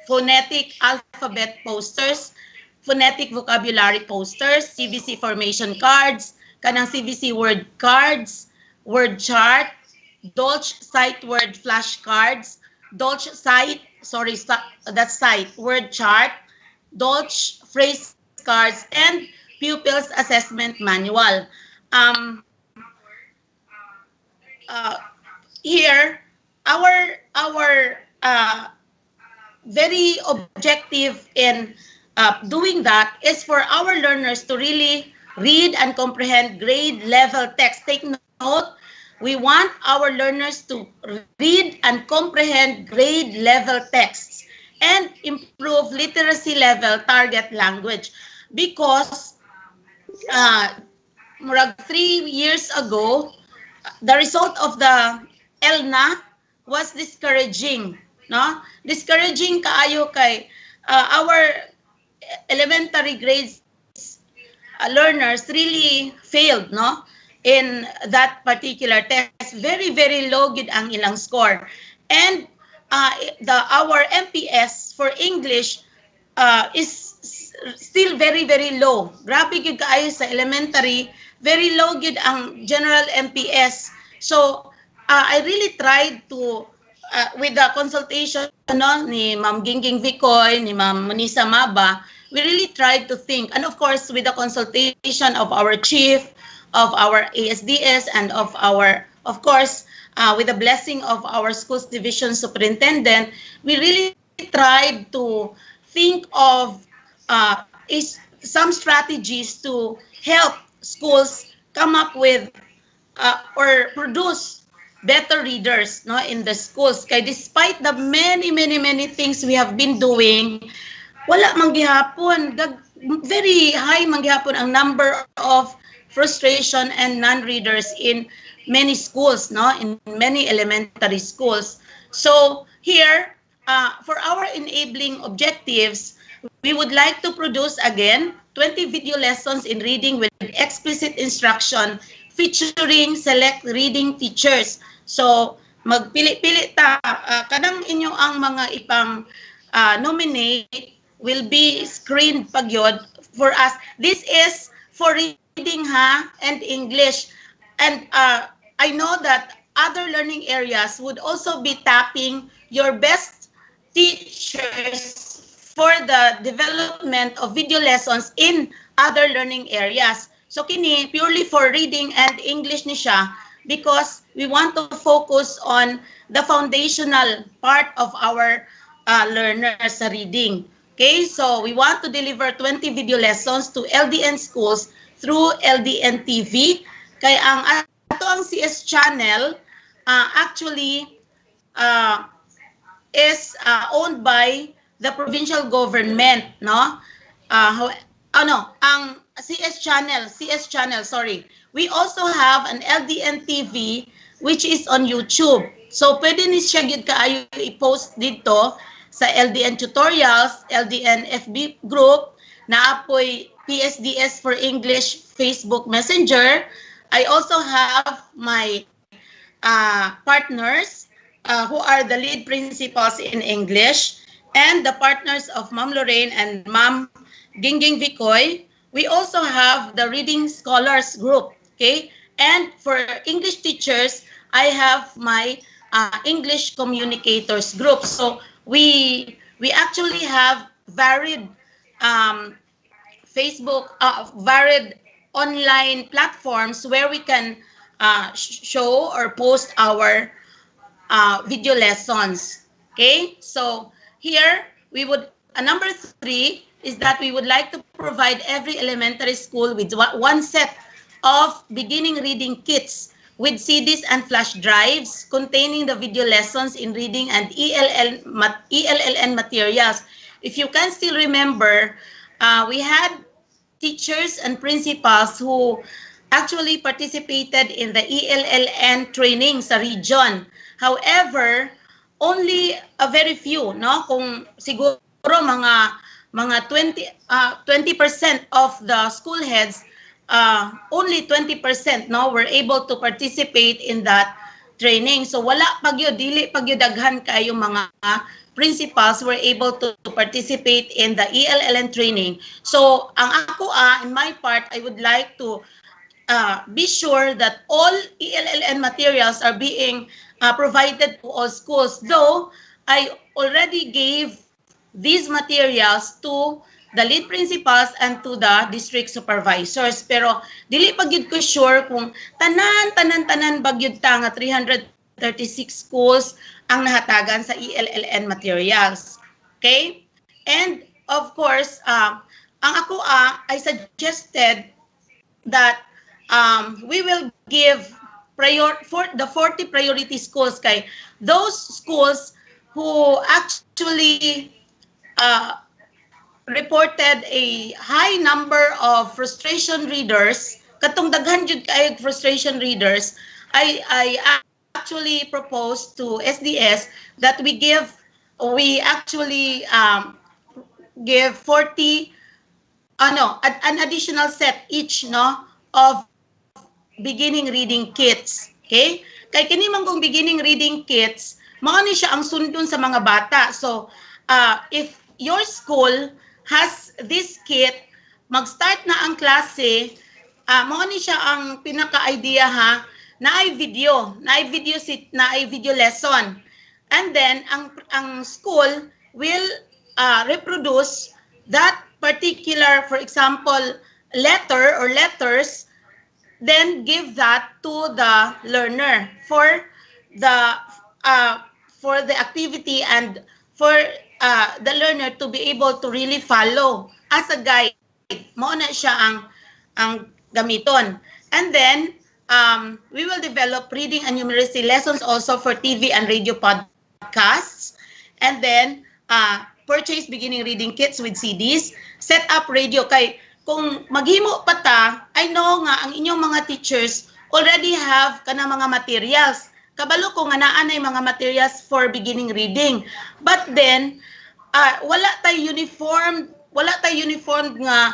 phonetic alphabet posters, phonetic vocabulary posters, CVC formation cards, kanang CVC word cards, word chart, Dolch sight word flashcards, Dolch sight, sorry, that's sight word chart, Dolch phrase cards, and pupils assessment manual. Um, uh, Here, our very objective in doing that is for our learners to really read and comprehend grade level text. Take note, we want our learners to read and comprehend grade level texts and improve literacy level target language because uh, murag 3 years ago, the result of the ELNA was discouraging, no? Discouraging kaayo kay our elementary grades learners really failed, no? In that particular test, very low gid ang ilang score. And our MPS for English is still very low. Grabe gid kaayo sa elementary, very low gid ang general MPS. So I really tried to with the consultation no ni Ma'am Gingging Vicoy, ni Ma'am Monisa Maba, we really tried to think, and of course with the consultation of our chief, of our ASDS, and of course with the blessing of our schools division superintendent, we really tried to think of some strategies to help schools come up with or produce better readers no in the schools. Kay despite the many things we have been doing, wala man gihapon, very high man gihapon ang number of frustration and non-readers in many schools, no, in many elementary schools. So here, for our enabling objectives, we would like to produce again 20 video lessons in reading with explicit instruction featuring select reading teachers. So magpili-pili ta kanang inyo ang mga ipang nominate will be screened pagyod for us. This is for reading ha and English. And I know that other learning areas would also be tapping your best teachers for the development of video lessons in other learning areas. So kini purely for reading and English ni siya because we want to focus on the foundational part of our learners sa reading. Okay, so we want to deliver 20 video lessons to LDN schools through LDN TV. Kaya ato ang CS channel actually is owned by the provincial government, no? Ang CS channel, sorry. We also have an LDN TV which is on YouTube. So pwede ni siya gid kaayo i-post dito sa LDN tutorials, LDN FB group, naapoy PSDS for English Facebook Messenger. I also have my partners who are the lead principals in English and the partners of Ma'am Lorraine and Ma'am Gingging Vicoy. We also have the Reading Scholars group, okay? And for English teachers, I have my English Communicators group. So we actually have varied Facebook, varied online platforms where we can show or post our video lessons. Okay, so here we would, number 3 is that we would like to provide every elementary school with one set of beginning reading kits with CDs and flash drives containing the video lessons in reading and ELLN materials. If you can still remember, we had teachers and principals who actually participated in the ELLN training sa region. However, only a very few, no? Kung siguro mga 20% of the school heads, only 20%, no, were able to participate in that training. So wala pagyo, dili pagyo daghan kayo mga principals were able to participate in the ELLN training. So ang ako in my part, I would like to be sure that all ELLN materials are being provided to all schools. Though I already gave these materials to the lead principals and to the district supervisors. Pero dili pa gyud ko sure kung tanan bagyud ta nga 336 schools ang nahatagan sa ELLN materials. Okay? And of course, ang ako I suggested that we will give for the 40 priority schools kay those schools who actually reported a high number of frustration readers, katong daghan jud kay frustration readers, I actually proposed to SDS that we actually give 40 an additional set each, no, of beginning reading kits. Okay? Kay kini man kung beginning reading kits, mao ni siya ang sundon sa mga bata. So, if your school has this kit, mag-start na ang klase, mao ni siya ang pinaka-idea na ay video lesson. And then ang school will reproduce that particular, for example, letter or letters, then give that to the learner for the activity and for the learner to be able to really follow as a guide. Mao na siya ang gamiton. And then we will develop reading and numeracy lessons also for TV and radio podcasts. And then purchase beginning reading kits with CDs, set up radio kay kung maghimo pa ta, I know nga ang inyong mga teachers already have kana mga materials. Kabalo ko nga naa nay mga materials for beginning reading. But then wala tay uniform nga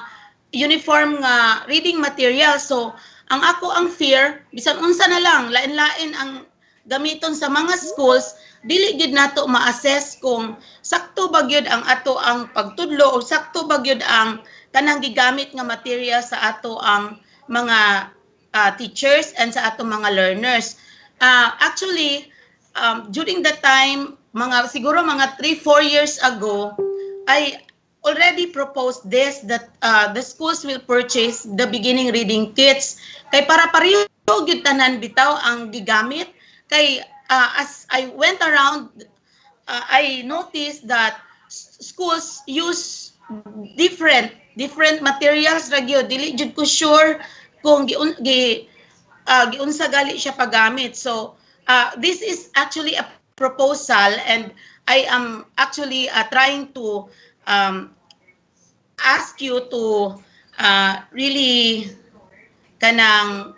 reading material. So ang fear bisan unsa na lang lain-lain ang gamiton sa mga schools, dili gyud nato ma-assess kung sakto ba gyud ang ato ang pagtudlo o sakto ba gyud ang kanang gigamit nga material sa ato ang mga teachers and sa ato mga learners. Actually, during that time, siguro mga 3-4 years ago, I already proposed this, that the schools will purchase the beginning reading kits. Kay para pareho gyud tanan bitaw ang gigamit. Kay as I went around, I noticed that schools use different materials ra gyud. Dili jud ko sure kung giunsa gali siya paggamit. So this is actually a proposal, and I am actually trying to ask you to really kanang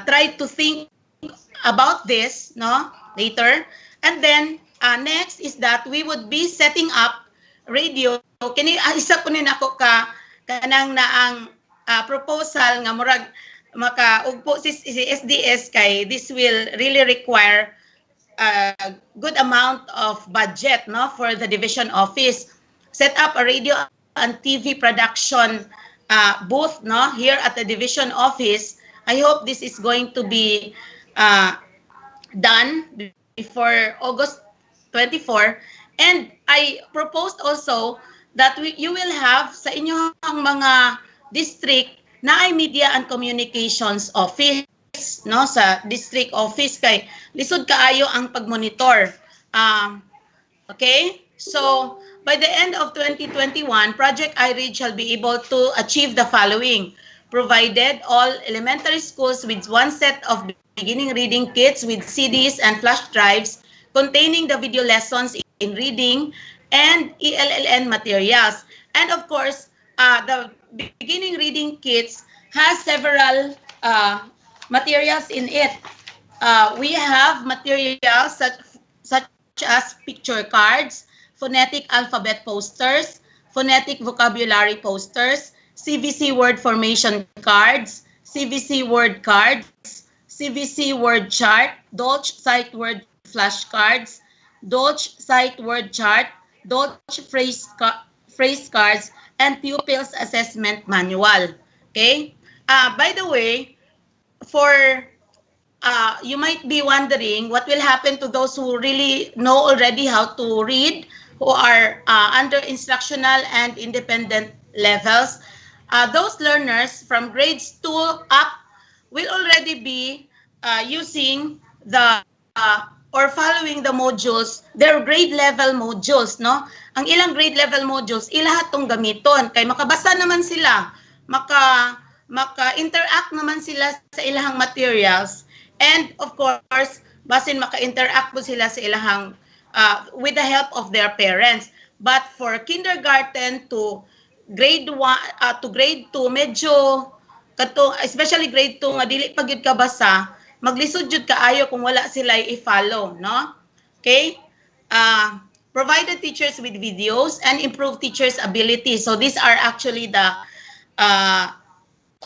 try to think about this, no, later. And then next is that we would be setting up radio. Kini isa ko nin ako kanang naang proposal nga murag makaugpo si SDS kay this will really require a good amount of budget, no, for the division office. Set up a radio and TV production booth, no, here at the division office. I hope this is going to be done before August 24. And I proposed also that you will have sa inyong mga district na ay media and communications office. no sa district office kay lisod kaayo ang pagmonitor. Okay? So, by the end of 2021, Project iRead shall be able to achieve the following. Provided all elementary schools with one set of beginning reading kits with CDs and flash drives containing the video lessons in reading and ELLN materials. And of course, the beginning reading kits has several materials in it. We have materials such as picture cards, phonetic alphabet posters, phonetic vocabulary posters, CVC word formation cards, CVC word cards, CVC word chart, Dolch sight word flashcards, Dolch sight word chart, Dolch phrase cards, and pupils assessment manual. Okay? By the way, for you might be wondering what will happen to those who really know already how to read, who are under instructional and independent levels. Those learners from grades 2 up will already be using the or following the modules, their grade level modules, no? Ang ilang grade level modules, ilahat tong gamiton kay makabasa naman sila, maka-interact naman sila sa ilahang materials, and of course basin maka-interact po sila sa ilahang with the help of their parents. But for kindergarten to grade 1 to grade 2, medyo kato, especially grade 2 nga dili pa gyud kabasa, maglisod jud kaayo kung wala sila i-follow, no? Okay? Provided teachers with videos and improve teachers' ability. So these are actually the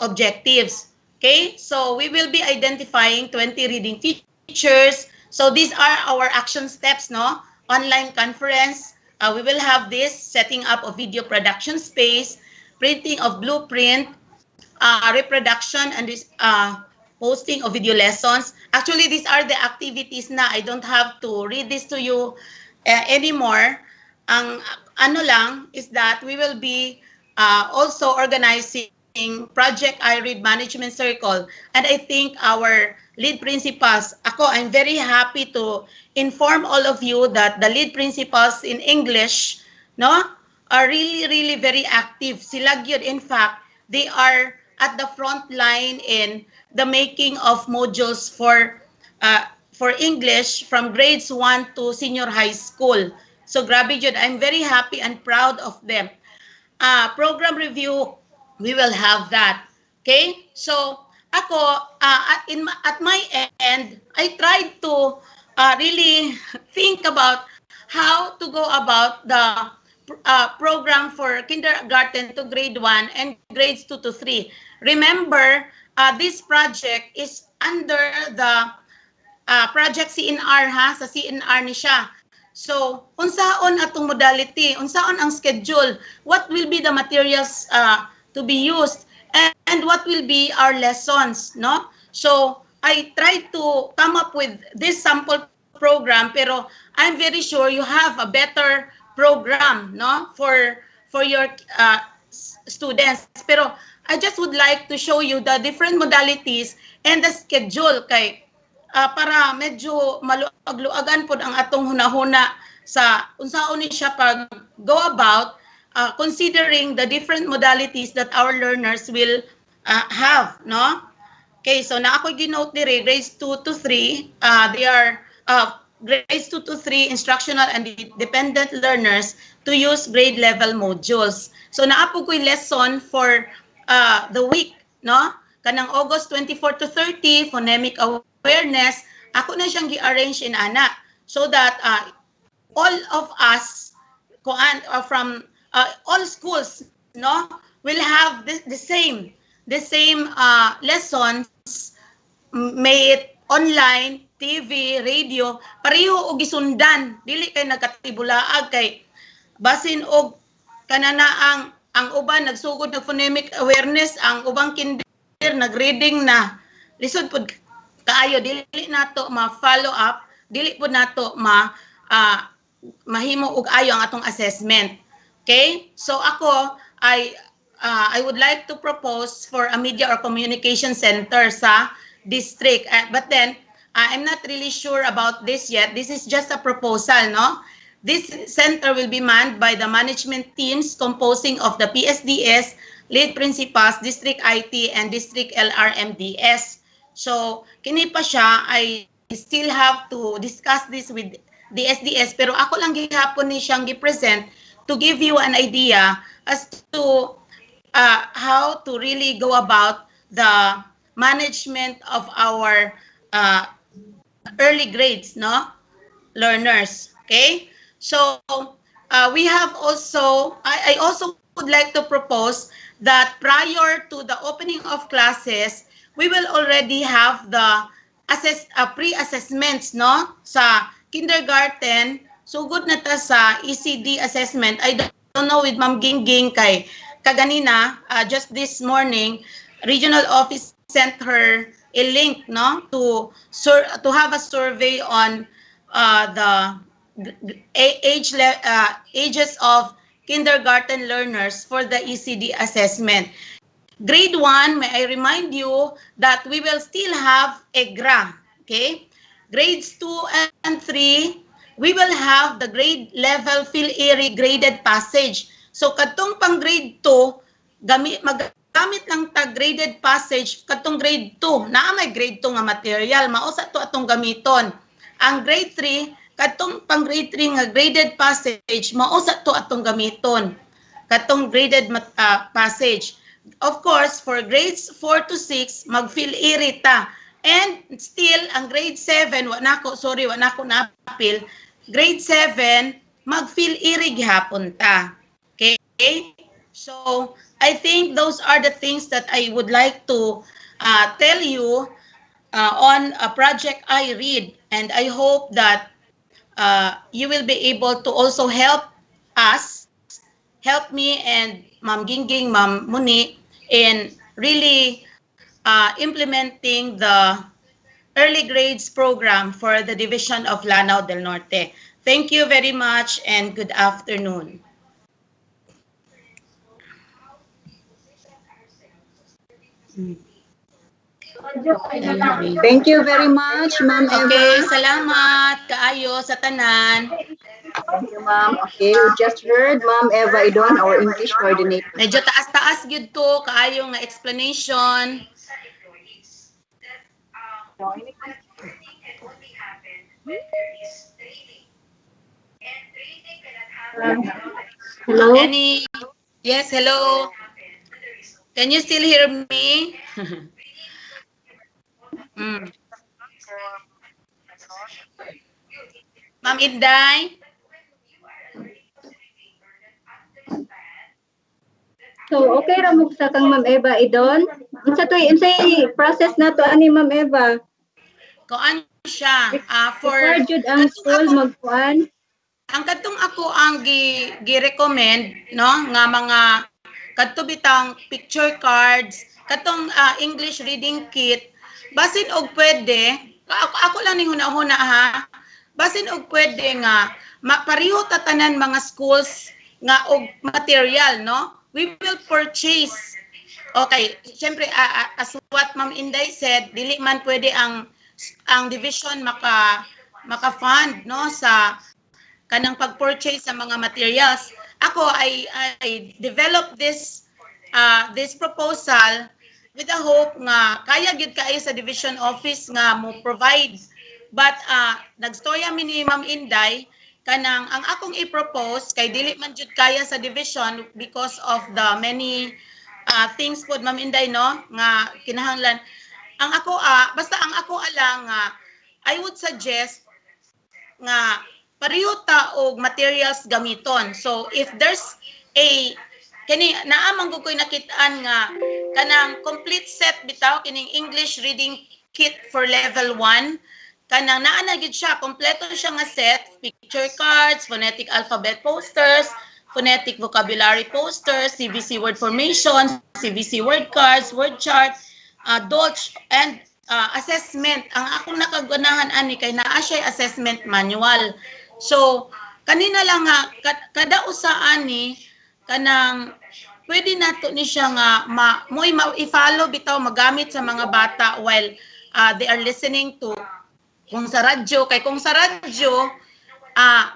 objectives. Okay? So we will be identifying 20 reading teachers. So these are our action steps, no? Online conference. We will have this, setting up a video production space, printing of blueprint, reproduction, and this posting of video lessons. Actually, these are the activities na I don't have to read this to you anymore. Ang ano lang is that we will be also organizing Project iRead Management Circle. And I think our lead principals, I'm very happy to inform all of you that the lead principals in English, no, are really very active. Sila gyud, in fact, they are at the front line in the making of modules for English from grades 1 to senior high school. So grabe jud, I'm very happy and proud of them. Program review, we will have that. Okay? So ako, at my end, I tried to really think about how to go about the program for kindergarten to grade 1 and grades 2 to 3. Remember, this project is under the project CNR, ha? Sa CNR ni siya. So, unsaon atong modality, unsaon ang schedule, what will be the materials to be used, and what will be our lessons, no? So, I tried to come up with this sample program, pero I'm very sure you have a better program, no, for your students. Pero I just would like to show you the different modalities and the schedule kay para medyo maluag-luagan pod ang atong hunahuna sa unsaon ni siya pag go about considering the different modalities that our learners will have, no? Okay, so na ako ginote dire grades 2 to 3, they are grades 2 to 3 instructional and dependent learners to use grade level modules. So naapo ko'y lesson for the week, no? Kanang August 24 to 30, phonemic awareness, ako na siyang gi-arrange in ana so that all of us from all schools, no, will have the same lessons, may it online, TV, radio, pareho og gisundan, dili kay nagkatibulaag kay basin og kanana ang uban nagsugod ng phonemic awareness, ang ubang kinder nag-reading na, lisod pod kaayo, dili nato ma-follow up, dili pod nato mahimo og ayo ang atong assessment. Okay? So ako, I would like to propose for a media or communication center sa district. But then, I'm not really sure about this yet. This is just a proposal, no? This center will be manned by the management teams composing of the PSDS, lead principals, district IT, and district LRMDS. So, kini pa siya, I still have to discuss this with the SDS, pero ako lang gihapon ni siyang gi-present to give you an idea as to how to really go about the management of our early grades, no? Learners, okay? So, we have also, I also would like to propose that prior to the opening of classes, we will already have the pre-assessments, no? Sa kindergarten, so good na ta sa ECD assessment. I don't know with Ma'am Gingging kay kaganina, just this morning, regional office sent her a link, no, to have a survey on the ages of kindergarten learners for the ECD assessment. Grade 1, may I remind you that we will still have EGRA, okay? Grades 2 and 3, we will have the grade level Phil-Erie graded passage. So katong pang grade 2, magamit lang ta graded passage katong grade 2. Naa may grade 2 nga material, mausa to atong gamiton. Ang grade 3, katong pang grade 3 nga graded passage, mausa to atong gamiton. Katong graded passage. Of course, for grades 4 to 6, mag-Phil-Erie ta. And still, ang grade 7, wa nako na-appeal. Grade 7, mag-Phil-Erie gihapon ta. Okay? So, I think those are the things that I would like to tell you on a project I read. And I hope that you will be able to also help us, help me and Ma'am Gingging, Ma'am Muni in really implementing the early grades program for the division of Lanao del Norte. Thank you very much and good afternoon. Thank you very much, Ma'am Eva. Okay, salamat kaayo sa tanan. Thank you, Ma'am. Okay, we just heard Ma'am Eva Idon, our English coordinator. Medyo taas-taas gyud to kaayo nga explanation. Hello? Yes, hello. Can you still hear me? Ma'am Inday? So, okay ra mo sa kang Ma'am Eva Idon? Unsay process na to ani Ma'am Eva? Kuan siya for Required jud ang school magkuan. Ang katong ako ang gi-recommend, no, nga mga kadto bitang picture cards, katong English reading kit, basin og pwede, ako lang ning huna-huna ha. Basin og pwede nga pareho ta tanan mga schools nga og material, no? We will purchase. Okay, syempre as what Ma'am Inday said, dili man pwede ang division maka-fund, no, sa kanang pag-purchase sa mga materials. Ako, I developed this proposal with the hope nga kaya gyud kaayo sa division office nga mo provide. But nagstorya mi ni Ma'am Inday kanang ang akong i-propose kay dili man jud kaya sa division because of the many things pod Ma'am Inday, no, nga kinahanglan. Ang ako basta ang ako lang I would suggest nga pareho ta og materials gamiton. So if there's kani naamang ko'y nakitaan nga kanang complete set bitaw kining English reading kit for level 1, kanang naa na gid siya, kompleto siya nga set, picture cards, phonetic alphabet posters, phonetic vocabulary posters, CVC word formation, CVC word cards, word chart, Dolch, and assessment. Ang akong nakaganahan ani kay naa siya assessment manual. So kanina lang nga kada usa ani kanang pwede nato ni siya nga mo i-follow bitaw magamit sa mga bata while they are listening to kung sa radyo, kay kung sa radyo,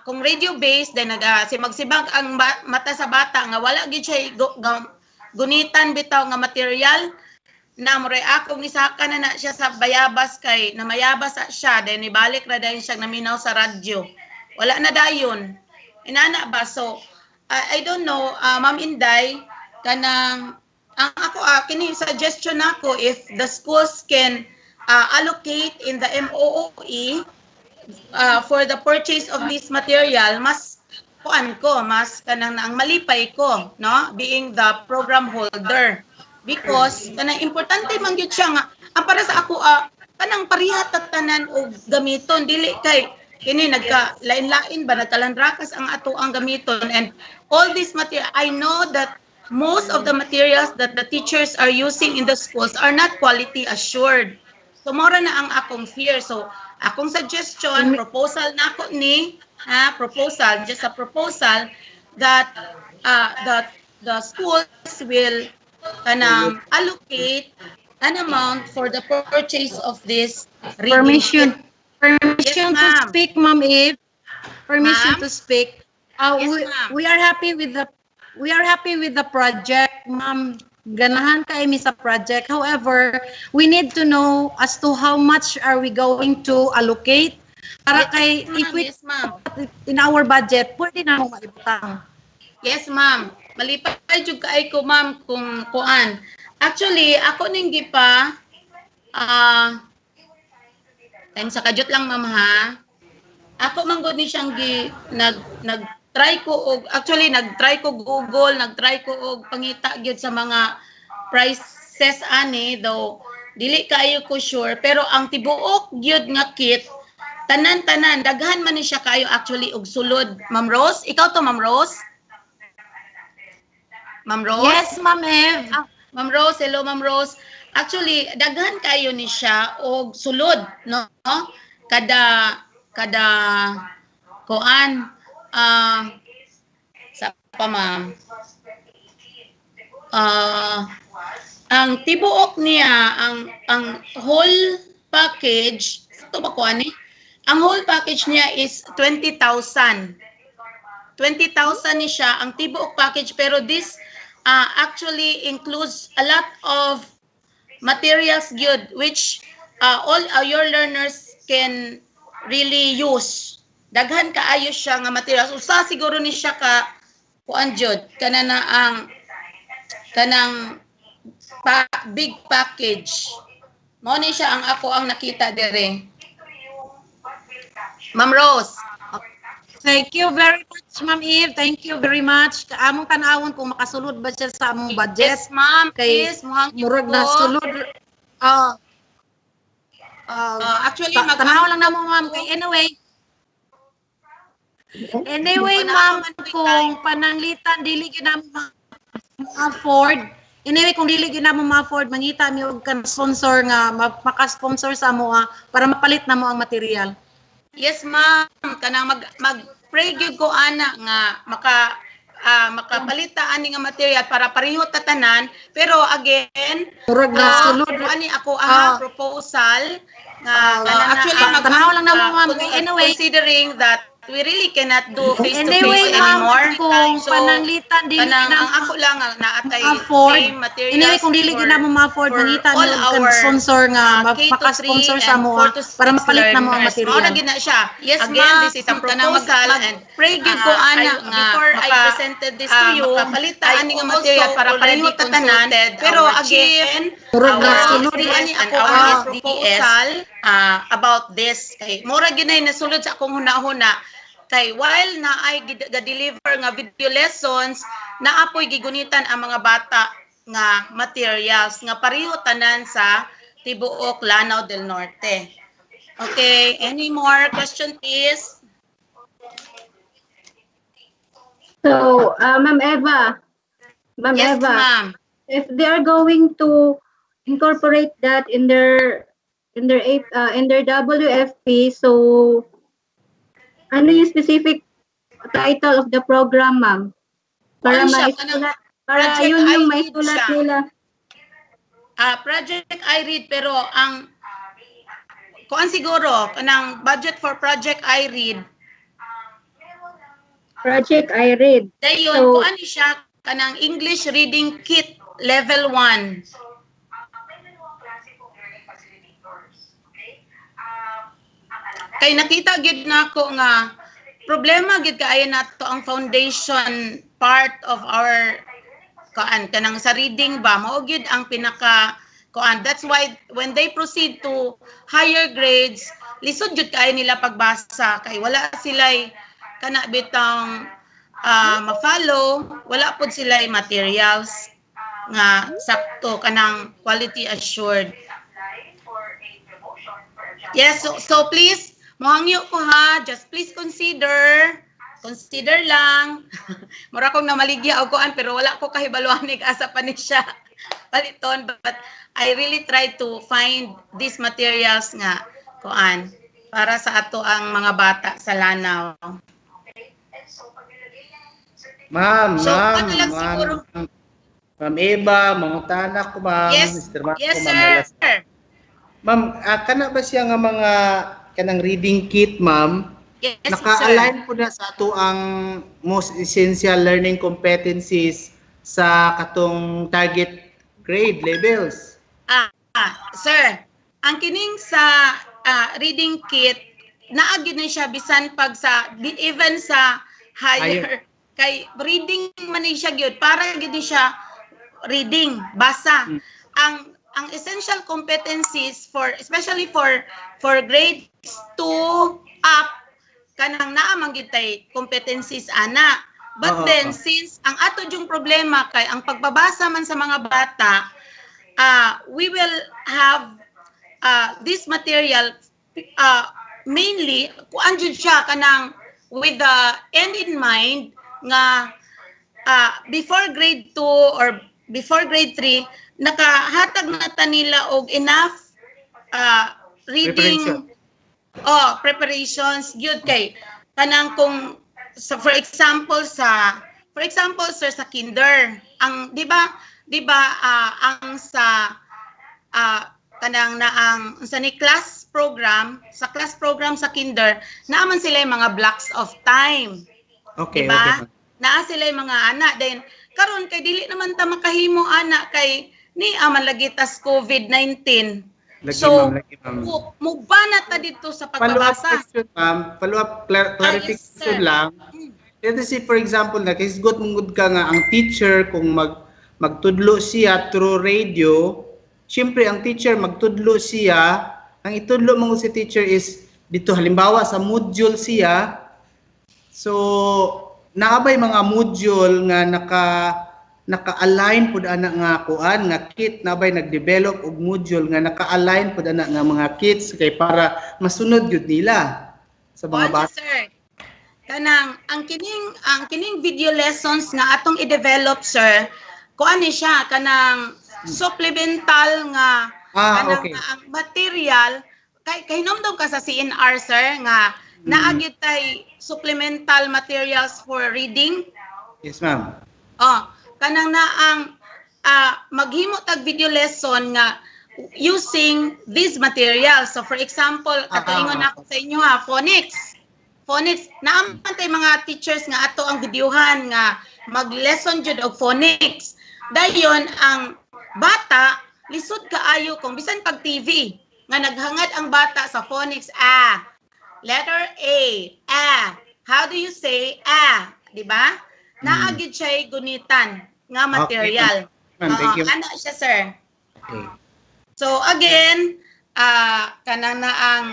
kung radio based then si magsibag ang mata sa bata nga wala gyud siya gunitan bitaw nga material na mo akong nisaka na siya sa bayabas kay na mayabas siya then ibalik ra dayon siya naminaw sa radyo. Wala na dayon. Inana ba so I don't know Ma'am Inday kanang ang ako kini suggestion nako if the schools can allocate in the MOOE for the purchase of this material, mas kuan ko, mas kanang ang malipay ko, no? Being the program holder. Because kanang importante man gyud siya nga ang para sa ako kanang pareha tanan og gamiton dili kay kini nagka lain-lain ba nagkalandrakas ang ato ang gamiton and all this material I know that most of the materials that the teachers are using in the schools are not quality assured. So mora na ang akong fear. So akong suggestion, proposal na ako ni proposal, just a proposal that the schools will allocate an amount for the purchase of this reading kit. Permission Yes, to ma'am. speak, Ma'am Eve. Permission Ma'am? to speak. Yes, ma'am. We are happy with the project, Ma'am. Ganahan kay mi sa project. However, we need to know as to how much are we going to allocate para kay if we Yes, ma'am. in our budget, pwede na mo maibutang. Yes, ma'am. Malipay jud kay ko, ma'am, kung kuan. Actually, ako ning gipa time sa kajut lang, ma'am, ha. Ako man gud ni siyang nag-try ko og actually nag-try ko Google, nag-try ko og pangita gyud sa mga prices ani though dili kayo ko sure pero ang tibuok gyud nga kit tanan-tanan daghan man ni siya kayo actually og sulod. Ma'am Rose, ikaw to Ma'am Rose? Ma'am Rose? Yes, Ma'am Eve. Ma'am Rose, hello Ma'am Rose. Actually, daghan kayo ni siya og sulod, no? Kada kuan sa pa ma'am. Ang tibuok niya ang whole package, ito ba kuan ni? Ang whole package niya is 20,000. 20,000 ni siya ang tibuok package pero this actually includes a lot of materials good which all your learners can really use. Daghan kaayo siya nga materials. Usa siguro ni siya ka kuan jud kanang big package. Mao ni siya ang ako ang nakita dire. Ma'am Rose. Thank you very much, Ma'am Eve. Thank you very much. Kaamong tanawon kung makasulod ba siya sa among budget. Yes, ma'am. Kay Yes, muhang murag na po. sulod. Actually, tanaw lang namo, ma'am. Kay anyway, ma'am, kung pananglitan dili gyud namo afford. Anyway, kung dili gyud namo ma-afford, mangita mi og kan sponsor nga maka-sponsor sa amo para mapalit namo ang material. Yes, ma'am. Kanang mag-pray gyud ko ana nga makapalita ani nga material para pareho tatanan pero again murag na sulod ani ako ang proposal nga actually tanaw lang namo, ma'am. Anyway, considering that we really cannot do face to anyway, face ma'am, anymore. kung pananglitan dili ang na ako lang naatay afford. same materials. Anyway, kung dili gyud namo ma-afford, mangita all mi og our, sponsor nga K to maka-sponsor 3 sa and amo 4 to 6 para mapalit namo ang learners. material. Mao na gid na siya. Yes, Again, ma'am, this is a proposal and pray gyud ko ana nga before I presented this to you, makapalita ani nga material para pareho tatanan. Pero again, murag na sulod ani ako ang proposal about this kay mura ginay nasulod sa akong hunahuna kay while na ay ga-deliver nga video lessons naapoy gigunitan ang mga bata nga materials nga pareho tanan sa tibuok Lanao del Norte. Okay, any more question please? So, Ma'am Eva, Yes, ma'am. if they are going to incorporate that in their WFP, so ano yung specific title of the program, ma'am? Para Ano siya? maisulat, para Project yun yung I-read maisulat siya. nila. Project I read pero ang kuan siguro kanang budget for project I read. Project I read. Dayon So, kuan ni siya kanang English reading kit level 1. Kay nakita gid nako nga problema gid kaayo nato ang foundation part of our kanang sa reading ba mao gid ang pinaka that's why when they proceed to higher grades lisod jud kaayo nila pagbasa kay wala sila'y kana bitang ma-follow, wala pod sila'y materials nga sakto kanang quality assured. Yes, so please mohangyo ko ha, just please consider lang. Mura kong namaligya og kuan pero wala ko kahibaluan asa pa ni siya paliton, but I really try to find these materials nga kuan para sa ato ang mga bata sa Lanao. Ma'am, So, ano lang siguro? Ma'am Eva, mangutana ko ma'am. Yes, Mr. Marco, yes Ma'am sir. Ma'am, kana ba siya nga mga kanang reading kit, ma'am? Yes, naka-align po na sa ato ang most essential learning competencies sa katong target grade levels. Sir, ang kining sa reading kit naagid na siya bisan pag sa even sa higher kay reading man ni siya gyud para gyud siya reading basa. Ang essential competencies for especially for grades 2 up kanang naa man gyud tay competencies ana. But then since ang ato yung problema kay ang pagbabasa man sa mga bata, we will have this material mainly kuan jud siya kanang with the end in mind nga before grade 2 or before grade 3 nakahatag na ta nila og enough reading preparations gyud kay kanang kung for example sir sa kinder ang di ba ang sa kanang na ang sa ni class program sa kinder naaman sila yung mga blocks of time. Okay, diba? okay. Naa sila yung mga anak then karon kay dili naman ta makahimo anak kay ni aman lagi tas COVID-19. So mubana ta dito sa pagbabasa. Follow-up clarification lang. Let's say for example na kisgot mungod ka nga ang teacher kung magtudlo siya through radio, syempre ang teacher magtudlo siya, ang itudlo mo si teacher is dito halimbawa sa module siya. So naabay mga module nga naka-align pud ana nga kuan nga kit nabay nag-develop og module nga naka-align pud ana nga mga kits kay para masunod gyud nila sa mga bata. Sir. Kanang ang kining video lessons nga atong i-develop sir, kuan ni siya kanang supplemental nga kanang ang material kay hinumdum ka sa CNR sir nga naagid tay supplemental materials for reading. Yes ma'am. Kanang na ang maghimo tag video lesson nga using these materials. So for example, katuingon ako sa inyo phonics. Naaman tay mga teachers nga ato ang videohan nga mag-lesson jud og phonics. Dayon ang bata lisod kaayo kung bisan pag TV nga naghangad ang bata sa phonics letter A. How do you say di ba? Naagid siya gunitan nga material. Thank you. Ano siya sir? Okay. So again, kanang na ang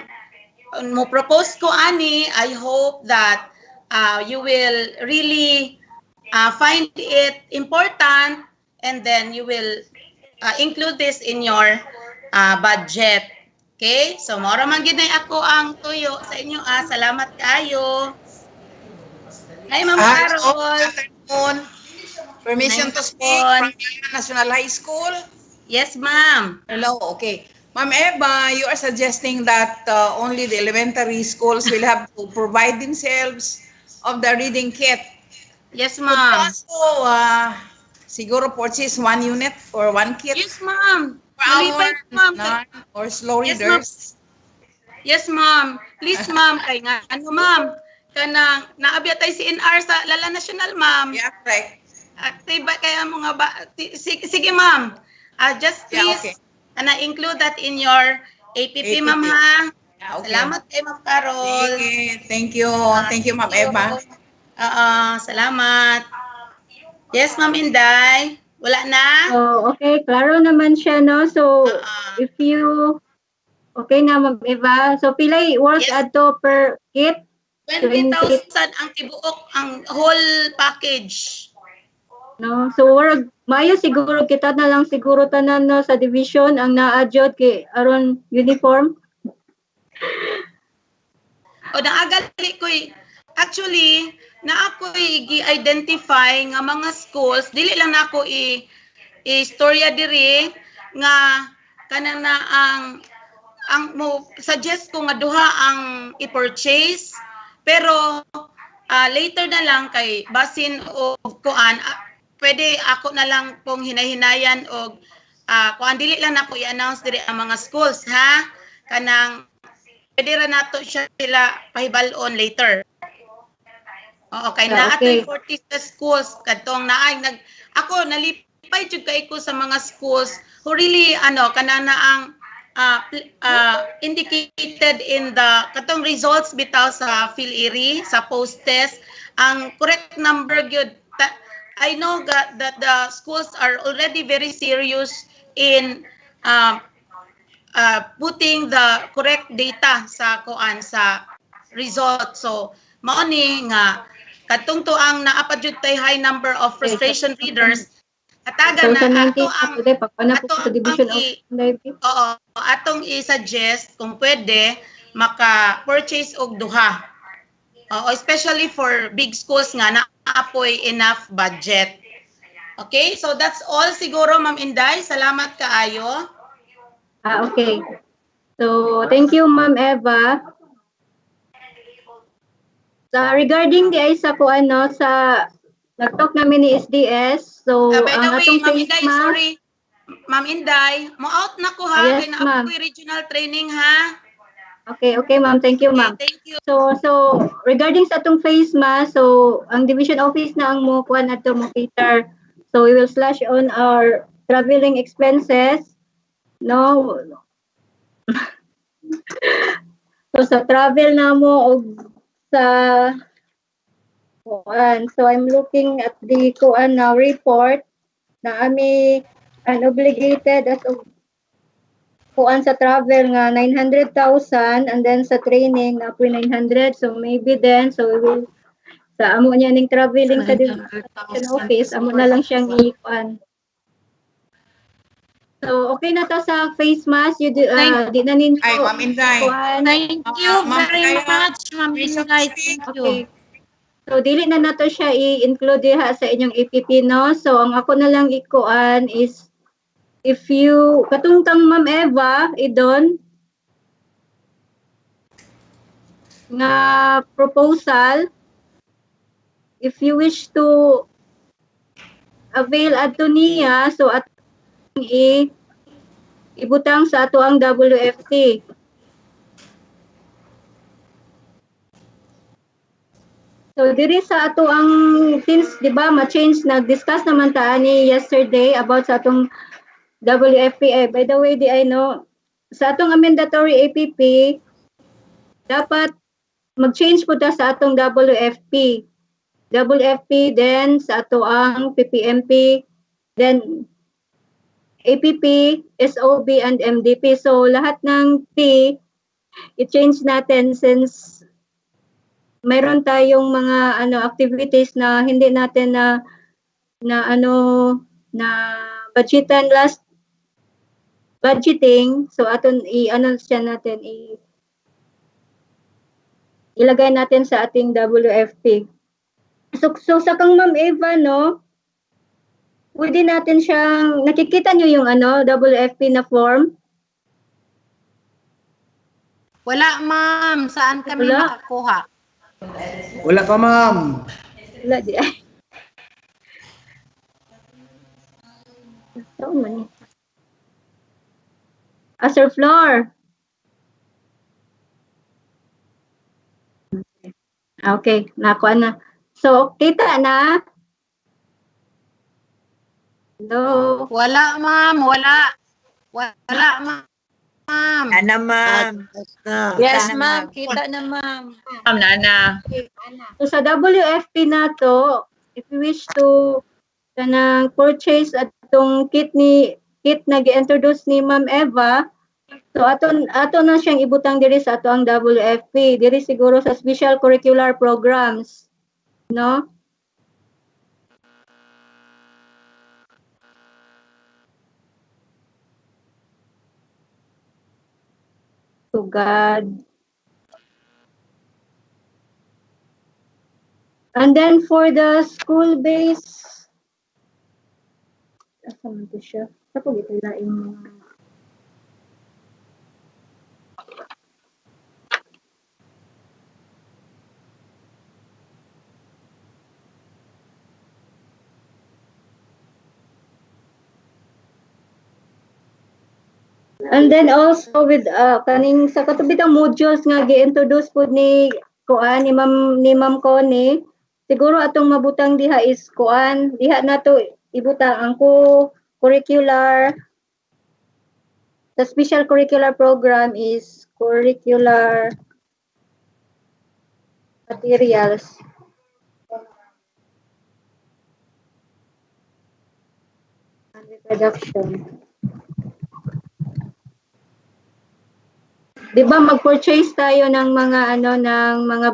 mo propose ko ani, I hope that you will really find it important and then you will include this in your budget. Okay? So mora man gid ako ang tuyo sa inyo. Salamat kayo. Hi Ma'am Carol. Permission to speak from National High School? Yes, ma'am. Hello, okay. Ma'am Eva, you are suggesting that only the elementary schools will have to provide themselves of the reading kit. Yes, ma'am. Also, siguro purchase 1 unit or 1 kit? Yes, ma'am. Per hour, or slow readers? Yes, ma'am. Please, ma'am. Kay nga, ano, ma'am? Kanang, naabya tayo si NR sa Lala National, ma'am. Yeah, correct. Aktiba kaya mga ba... Sige, ma'am. Just Yeah, please, okay. include that in your APP, ma'am, APP. ha? Yeah, okay. Salamat kay Ma'am Carol. Sige, thank you. Thank you, Ma'am Thank you. Eva. Salamat. Yes, Ma'am Inday. Wala na? So, okay, klaro naman siya, no? So, if you, okay na, Ma'am Eva. So, pilay work Yes. adto per kit? 20,000 ang tibuok, ang whole package. No? So, mayo siguro, kita na lang siguro tanan, no, sa division, ang na-adjust kay aron uniform. O naagali ko actually na ako i-identify nga mga schools dili lang na ako istorya diri nga kanang na ang mo suggest ko nga duha ang i-purchase pero later na lang kay basin o kuan pwede ako na lang pong hinahinayan og kuan dili lang nako i-announce diri ang mga schools ha kanang pwede ra nato siya sila pahibalon later. Oo, kay naa Okay. 40 sa schools kadtong naay ako nalipay jud kay ko sa mga schools who really kanana ang indicated in the katong results bitaw sa PhilErie sa post test ang correct number gyud. I know that the schools are already very serious in putting the correct data sa kuan sa result. So mao ni nga kadtong to ang naapa jud tay high number of frustration readers kataga na ato atong i-suggest kung pwede maka-purchase og duha. Especially for big schools nga naapoy enough budget. Okay, so that's all siguro Ma'am Inday. Salamat kaayo. Okay. So, thank you, Ma'am Eva. Regarding di ay sa ko sa nag-talk namin ni SDS. So, By the ang way, atong Ma'am face Inday, mask. sorry. Ma'am Inday, mo-out na ko ha. Yes, Kaya na ma'am. ako regional training ha. Okay, ma'am. Thank you, ma'am. Thank you. So regarding sa atong face mask, so ang division office na ang mo kuan ato mo cater. So we will slash on our traveling expenses. No. So sa travel na mo og sa kuan. So I'm looking at the kuan now report na ami unobligated as of kuan sa travel nga 900,000 and then sa training na po 900 so maybe then so we will sa amo niya ning traveling sa division office amo na lang siyang i-kuan. So okay na to sa face mask you di na ninyo Ay, Ma'am Inday. Thank you very much, Ma'am Inday. Thank you. So dili na nato siya i-include diha sa inyong APP no. So ang ako na lang ikuan is if you katungtang Ma'am Eva idon nga proposal if you wish to avail adto niya so at ibutang sa ato ang WFT. So diri sa ato ang since di ba ma-change nag-discuss naman ta ani yesterday about sa atong WFP. By the way, di I know sa atong mandatory APP dapat mag-change po ta sa atong WFP. WFP then sa ato ang PPMP then APP, SOB and MDP. So lahat ng P i-change natin since mayroon tayong mga activities na hindi natin na budgetan last budgeting so aton i-announce siya natin ilagay natin sa ating WFP. So sa kang Ma'am Eva no pwede natin siyang nakikita niyo yung WFP na form? Wala, ma'am. Saan kami makakuha? Wala pa, ma'am. Wala di ay. So man. Sir Flor. Okay, nakuha na. So, kita na? Hello? Wala, ma'am. Wala. Wala, ma'am. Ana, ma'am. Yes, Ana, ma'am. Kita na, ma'am. Ma'am Nana. So, sa WFP na to, if you wish to kanang purchase atong kit na gi-introduce ni Ma'am Eva, so ato na siyang ibutang diri sa ato ang WFP, diri siguro sa special curricular programs, no? To God. And then for the school-based, asa man to siya? Sa po gito laing And then also with kaning sa katubitang modules nga gi-introduce pud ni kuan ni Ma'am Connie, siguro atong mabutang diha is kuan, diha nato ibutang ang curricular, the special curricular program is curricular materials. And reproduction. Di ba mag-purchase tayo ng mga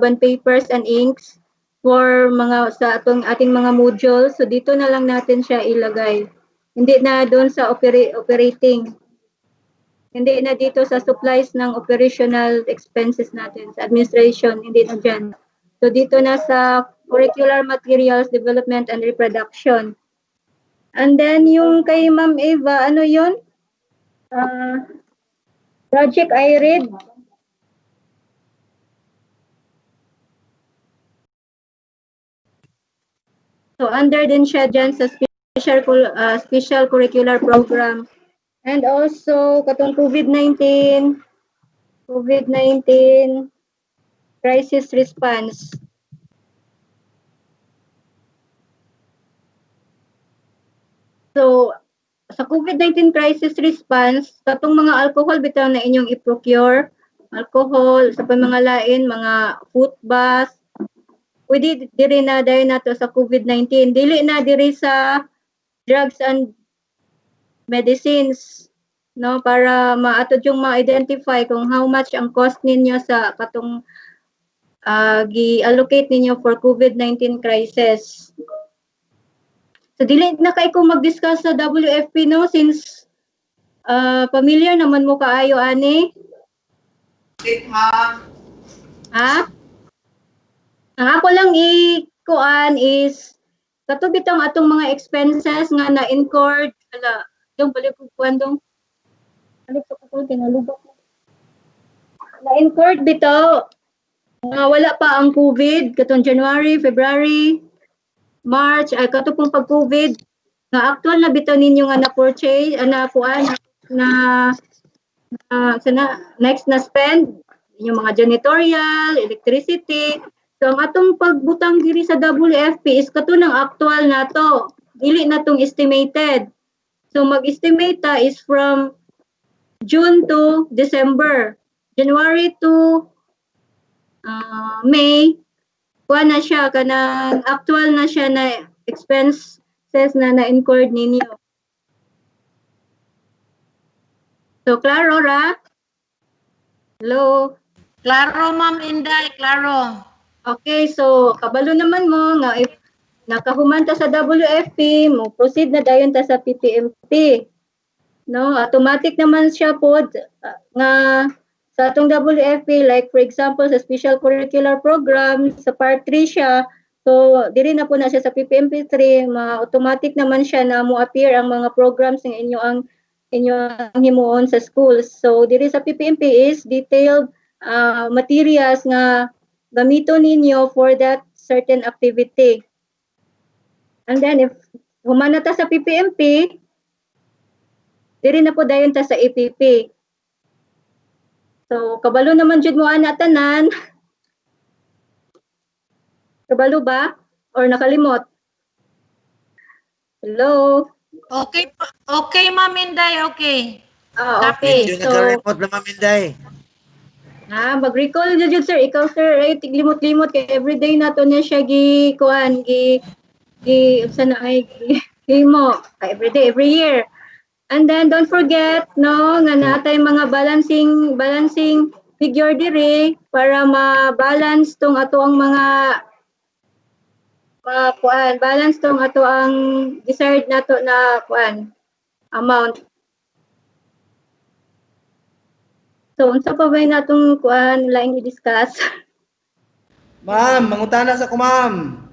bond papers and inks for mga sa ating mga modules. So dito na lang natin siya ilagay. Hindi na doon sa operating. Hindi na dito sa supplies ng operational expenses natin, sa administration, hindi na dyan. So dito na sa curricular materials development and reproduction. And then yung kay Ma'am Eva, ano yun? Project I read. So under din siya dyan sa special curricular program. And also katong COVID-19 crisis response. So sa COVID-19 crisis response, katong mga alcohol bitaw na inyong i-procure, alcohol, sa mga lain, mga foot bath, pwede diri na dahil nato sa COVID-19. Dili na diri sa drugs and medicines, no, para maatod yung ma-identify kung how much ang cost ninyo sa katong gi-allocate ninyo for COVID-19 crisis. So dili na kay ko mag-discuss sa WFP, no, since familiar naman mo kaayo ani. Ha? Ang ako lang i-kuan is katubit ang atong mga expenses nga na-incurred. Ala, yung balik ko kuan dong. Balik ko ko tinalubak ko. Na-incurred bitaw nga wala pa ang COVID katong January, February, March ay kato pong pag-COVID nga actual na bitaw ninyo nga na-purchase na kuan na next na spend yung mga janitorial, electricity. So ang atong pagbutang diri sa WFP is kato ng actual nato. Dili na tong estimated. So mag-estimate ta is from June to December. January to May, kuha na siya, kanang actual na siya na expenses na na-incurred ninyo. So, klaro ra? Hello? Klaro, Ma'am Inday. Klaro. Okay, so kabalo naman mo nga if nakahuman ta sa WFP, mo proceed na dayon ta sa PPMP. No, automatic naman siya pod nga sa atong WFP, like for example sa special curricular program sa part 3 siya, so diri na po na siya sa PPMP3, automatic naman siya na mo appear ang mga programs ng inyo ang himuon sa schools. So diri sa PPMP is detailed materials nga gamiton ninyo for that certain activity. And then if humana ta sa PPMP, diri na po dayon ta sa APP. So kabalo naman jud mo ana tanan. Kabalo ba? Or nakalimot? Hello? Okay, okay, Ma'am Inday, okay. Okay. Medyo So, nagkalimot na Maminday. mag-recall dyan, sir. Ikaw, sir, ay tiglimot-limot kay everyday na to na siya kuan, sana ay mo. Everyday, every year. And then, don't forget, no, nga natay mga balancing figure diri para ma-balance tong ato ang mga kuan, balance tong ato ang desired nato na kuan, amount. So, unsa pa ba natong kuan laing i-discuss? Ma'am, mangutana sa ko, ma'am.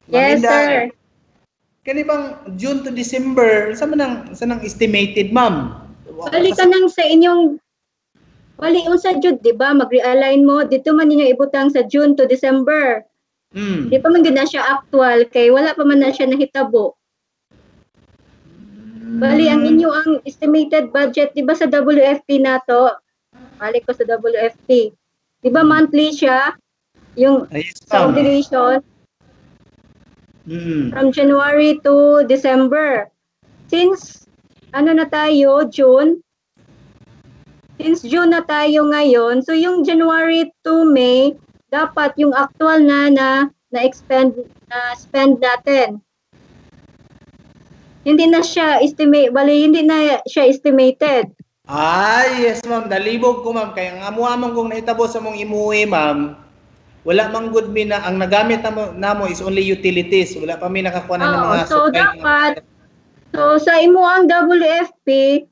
Yes, sir. Kani bang June to December, sa nang estimated, ma'am? Bali ka nang sa inyong wali unsa jud, di ba? Mag-realign mo dito man ninyo ibutang sa June to December. Di pa man gid na siya actual kay wala pa man na siya nahitabo. Bali ang inyo ang estimated budget di ba sa WFP nato? Balik ko sa WFP. Di ba monthly siya? Yung sa obligation from January to December. Since ano na tayo, June. Since June na tayo ngayon, so yung January to May, dapat yung actual na spend natin. Hindi na siya hindi na siya estimated. Yes, ma'am. Dalibog ko, ma'am. Kaya nga among kung nahitabo sa mong imuwi, ma'am, wala mang good me na ang nagamit namo is only utilities. Wala pa mi nakakuha na ng mga So dapat, so sa imo ang WFP,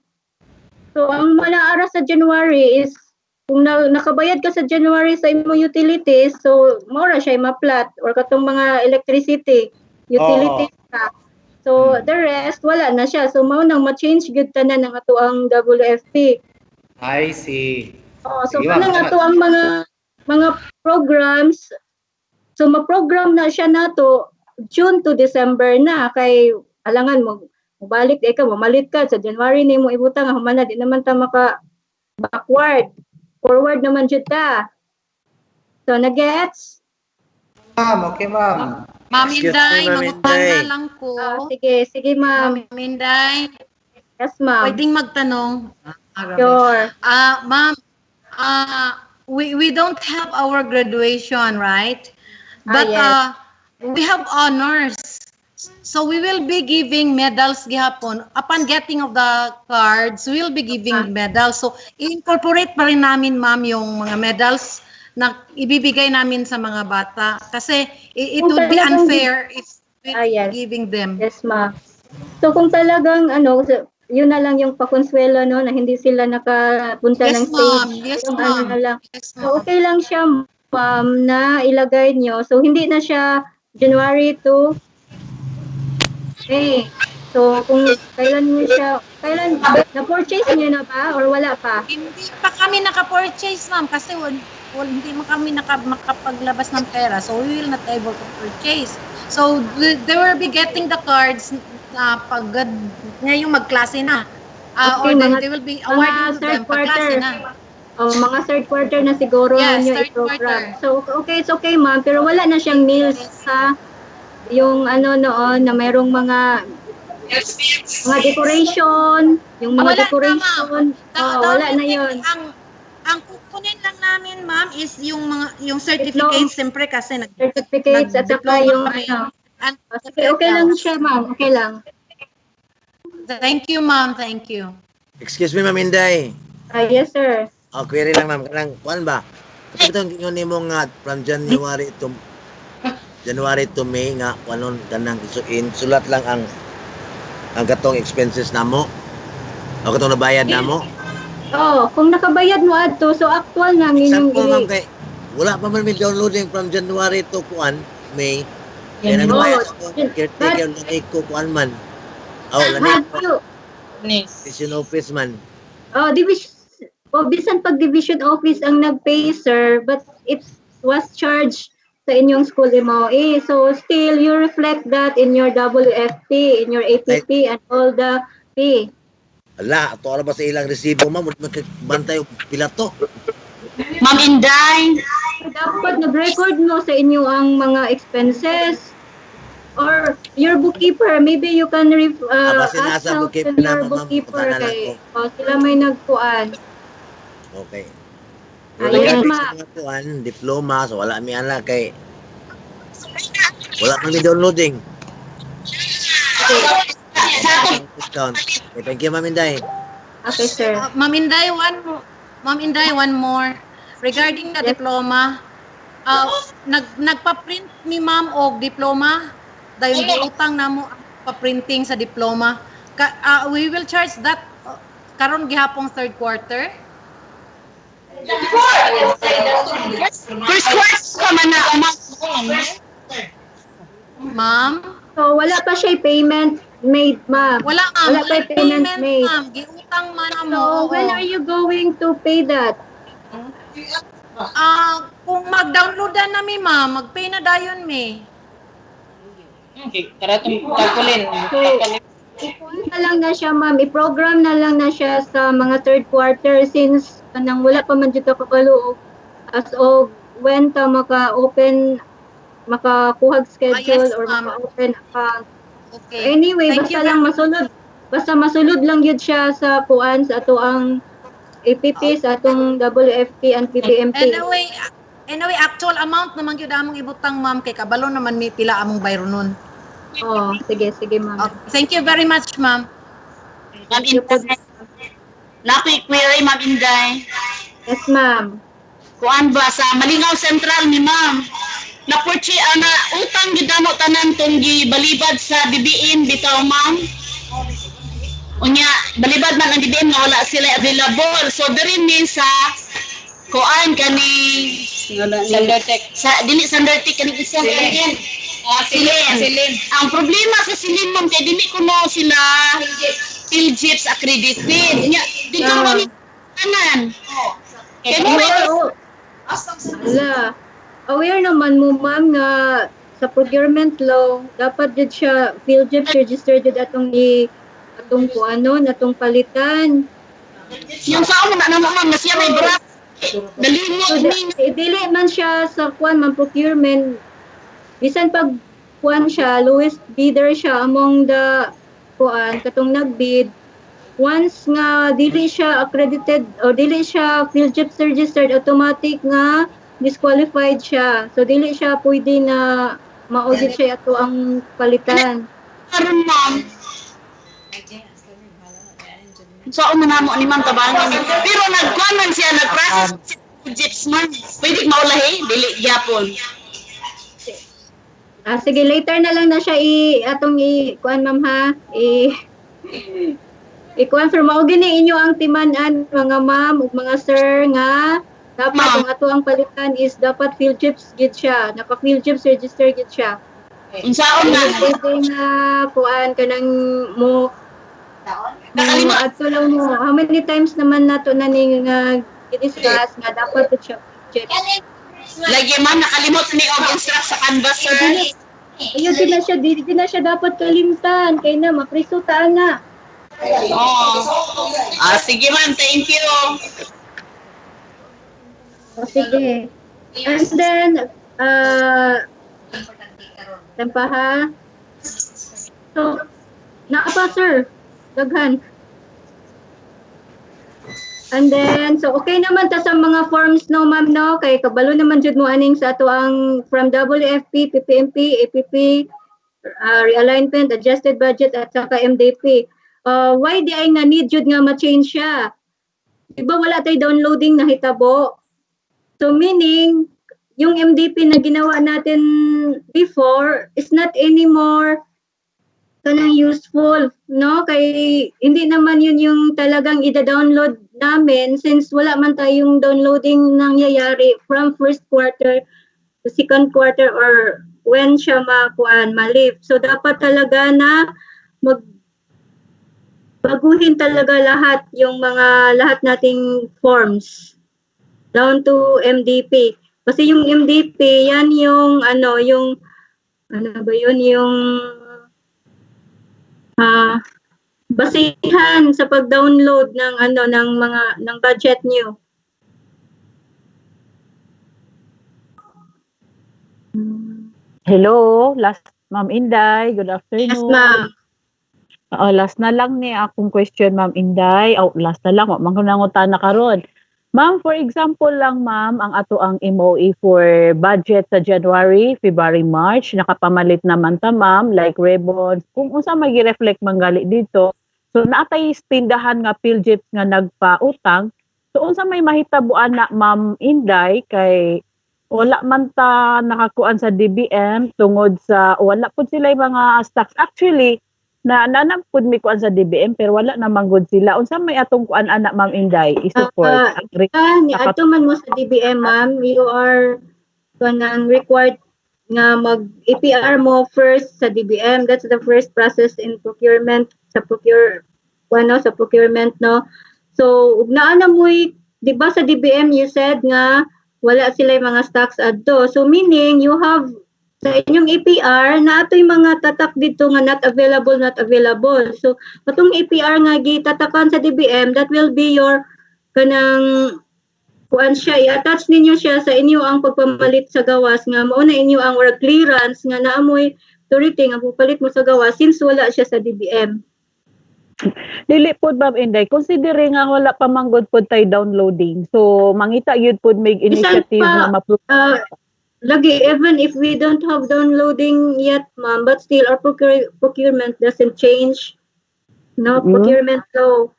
so ang malaara sa January is kung nakabayad ka sa January sa imo utilities, so mora siya ma-flat or katong mga electricity, utilities tax. So the rest wala na siya. So mao nang ma-change gyud tanan ng ato ang WFP. I see. So kanang ato ang mga programs, so ma-program na siya nato June to December na kay alangan mo mabalik di ka mamalit ka sa January ni mo ibutang humana di naman ta maka backward, forward naman jud ta. So nagets? Ma'am, okay, ma'am. Ma'am Inday, mangutana lang ko. Sige ma'am. Ma'am Inday. Yes, ma'am. Pwedeng magtanong. Sure. Ma'am, we don't have our graduation, right? But yes. We have honors. So we will be giving medals gihapon. Upon getting of the cards, we will be giving medals. So incorporate pa rin namin, ma'am, yung mga medals na ibibigay namin sa mga bata. Kasi it would be unfair if we're giving them. Yes, ma'am. So kung talagang yun na lang yung pakonsuelo no na hindi sila nakapunta ng stage. Yes, Ano ma'am. na lang. So okay lang siya, ma'am, na ilagay nyo. So hindi na siya January to May. So kung kailan na-purchase nyo na ba or wala pa? Hindi pa kami naka-purchase, ma'am, kasi hindi mo kami makapaglabas ng pera. So we will not able to purchase. So they will be getting the cards pag ngayong magklase na. Or they will be awarding to them pag klase na. Mga third quarter na siguro ninyo i-program. So okay, it's okay, ma'am, pero wala na siyang meals sa yung noon na mayroong mga decoration, yung mga decoration. Wala na yun. Ang kukunin lang namin, ma'am, is yung certificates, siyempre kasi certificates at saka yung okay lang siya, ma'am. Okay lang. Thank you, ma'am. Thank you. Excuse me, Ma'am Inday. Yes, sir. Query lang, ma'am. Kuan ba? Kasi itong mo nga from January to May nga kanon kanang sulat lang ang katong expenses namo. O katong nabayad namo. Kung nakabayad mo adto, so actual na inyong ma'am, kay wala pa man may downloading from January to May. Kaya nagbayad ako, caretaker lang ko kuan man. Division office man. Bisan pag division office ang nag-pay, sir, but it was charged sa inyong school MOE. So still, you reflect that in your WFP, in your APP, and all the fee. Ala, ato ba sa ilang resibo, ma'am? Bantay pila to. Ma'am Inday. dapat nag-record mo sa inyo ang mga expenses. Or your bookkeeper, maybe you can Basi ask nasa help bookkeeper to na, your ma'am. bookkeeper Punta na lang ko. kay sila may nagkuan. Okay. Ah, Pero yes, regarding ma. sa mga kuan, diploma, so wala mi ana kay wala man mi downloading. Discount. Okay, thank you, Ma'am Inday. Okay, sir. Ma'am Inday, one more. Regarding the diploma, nagpa-print ni ma'am og diploma dahil giutang namo ang pa-printing sa diploma. We will charge that karon gihapong third quarter. First class ka man na, Ma'am? So, wala pa siya payment made, ma'am. Wala, ma'am. Wala pa payment made. Ma'am. Giutang man So, mo. when are you going to pay that? Kung mag-downloadan na mi, ma'am, mag-pay na dayon mi. Okay, karatong kalkulin. Ikuha na lang na siya, ma'am. I-program na lang na siya sa mga third quarter since kanang wala pa man dito kapaluog. As of when ta maka-open, makakuhag schedule or maka-open account. Okay. Anyway, Thank basta you lang masulod. Basta masulod lang yun siya sa kuan sa ato ang APP sa atong WFP and PPMP. Anyway, actual amount naman gyud among ibutang, ma'am, kay kabalo naman mi pila among bayro nun. Oh, sige, ma'am. Okay. Thank you very much, ma'am. Ma'am Inday. Nakoy query, Ma'am Inday. Yes, ma'am. Kuan ba sa Malingaw Central ni ma'am? Na-purchase ana utang gid namo tanan tong gibalibad sa DBM bitaw, ma'am. Unya balibad man ang DBM nga wala sila available. So diri ni sa kuan kani Sandertech. Sa dili Sandertech kani isa kanyan. Silin. Ang problema sa Silin, ma'am, kay dili ko no sila PhilJips accredited. Nya dito kami tanan. Aware naman mo, ma'am, nga sa procurement law, dapat jud siya PhilJips registered jud atong atong palitan. Yung sa na naman, ma'am, na siya may bra. Dalimot ni. Dili man siya sa kuan man procurement. Bisan pag kuan siya, lowest bidder siya among the kuan katong nagbid. Once nga dili siya accredited o dili siya PhilJips registered, automatic nga disqualified siya. So dili siya pwede na ma-audit siya ato ang palitan. Karon, ma'am. So namo ni ma'am tabangan. Pero nagkuan siya, nag-process PhilJips, ma'am. Pwede maulahi, dili gyapon. Sige, later na lang na siya kuan, ma'am, ha. I-confirm mo gini inyo ang timanan, mga ma'am ug mga sir, nga dapat ang ato ang palitan is dapat PhilJips gid siya, naka PhilJips register gid siya. Unsaon na pwede nga kuan kanang mo adto lang mo. How many times naman nato na ning i-discuss nga dapat gid siya PhilJips. Lagi man nakalimot ni og instruct sa canvas, sir. Ayun di na siya dapat kalimtan kay na maprisutaan na. Sige ma'am, thank you. Sige. And then, ha? So, naapa, sir. Daghan. And then, so okay naman ta sa mga forms, no, ma'am, no? Kay kabalo naman jud mo aning sa ato ang from WFP, PPMP, APP, realignment, adjusted budget, at saka MDP. Why di ay nga need jud nga ma-change siya? Diba wala tayo downloading na hitabo? So meaning, yung MDP na ginawa natin before is not anymore kanang useful, no? Kay hindi naman yun yung talagang ida-download namin since wala man tayong downloading nangyayari from first quarter to second quarter or when siya ma-lift. So dapat talaga na baguhin talaga lahat lahat nating forms down to MDP. Kasi yung MDP, yan yung basihan sa pag-download ng budget niyo. Hello, Ma'am Inday, good Yes, afternoon. ma'am. Last na lang ni akong question, Ma'am Inday. Last na lang, mangunangutan na karon. Ma'am, for example lang, ma'am, ang ato ang MOE for budget sa January, February, March, nakapamalit naman ta, ma'am, like ribbons, kung unsa may reflect manggali dito. So, naatay tindahan nga PhilJeps nga nagpautang. So, unsa may mahitabuan na, Ma'am Inday, kay wala man ta nakakuan sa DBM tungod sa wala pud sila yung mga stocks. Actually, nanapod mi kuan sa DBM pero wala naman gud sila. Unsa may atong kuan anak Ma'am Inday i-support? Ni ato man mo sa DBM, ma'am, you are kanang required nga mag APR mo first sa DBM. That's the first process in procurement sa procurement, no. So ug naa na mo'y, di ba sa DBM you said nga wala sila yung mga stocks adto. So meaning you have sa inyong APR na ato'y mga tatak dito nga not available. So katong APR nga gitatakan sa DBM, that will be your kanang kuan siya, i-attach ninyo siya sa inyo ang pagpamalit sa gawas nga mao na inyo ang work clearance nga naamoy authority nga pupalit mo sa gawas since wala siya sa DBM. Dili pod Ma'am Inday, considering nga wala pa manggod pod tay downloading. So mangita gyud pod make initiative nga lagi, even if we don't have downloading yet, ma'am, but still our procurement doesn't change. No, procurement law.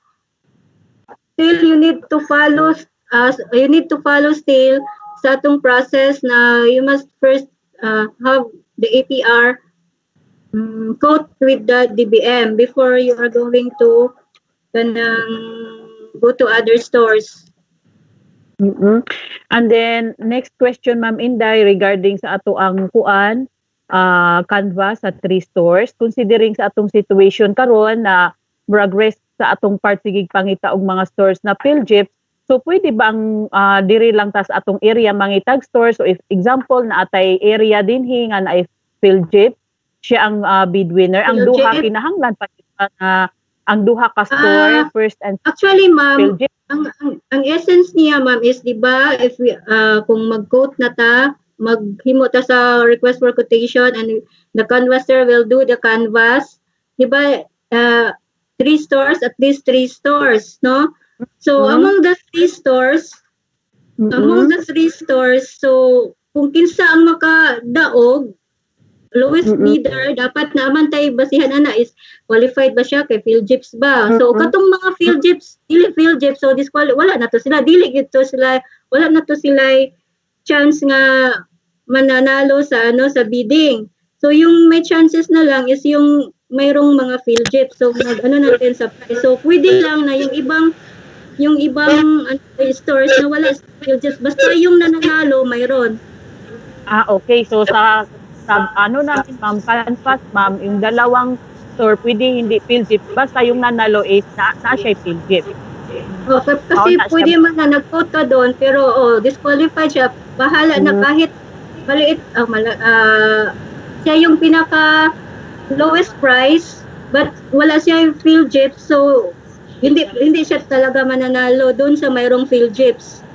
Still, you need to follow still sa atong process na you must first have the APR quote with the DBM before you are going to go to other stores. And then next question Ma'am Inday regarding sa ato ang kuan canvas sa 3 stores, considering sa atong situation karon na progress sa atong part sigig pangita og mga stores na PhilJeps. So pwede ba ang diri lang tas atong area mangitag stores? So if example na atay area dinhi nga na PhilJeps, siya ang bid winner. Ang duha kinahanglan pa ang duha ka store first and actually ma'am, ang essence niya ma'am is di ba if we kung mag-quote na ta, maghimo ta sa request for quotation and the canvasser will do the canvas, di ba 3 stores, at least 3 stores, no? So among the 3 stores, so kung kinsa ang makadaog, lowest bidder, dapat naman tayo basihan ana is qualified ba siya kay PhilJeps ba. So katong mga PhilJeps, dili PhilJeps, so wala na to sila, wala na to sila chance nga mananalo sa sa bidding. So yung may chances na lang is yung mayroong mga PhilJeps. So natin sa price. So pwede lang na yung ibang stores na wala sa PhilJeps, basta yung nananalo mayroon. Okay. So sa namin ma'am, canvas ma'am, yung dalawang store pwede hindi PhilJeps, basta yung nanalo is na siya PhilJeps. Kasi pwede man na nag-quote ka doon pero disqualified siya, bahala na kahit maliit, siya yung pinaka lowest price but wala siya yung PhilJeps, so hindi siya talaga mananalo doon sa mayroong PhilJeps.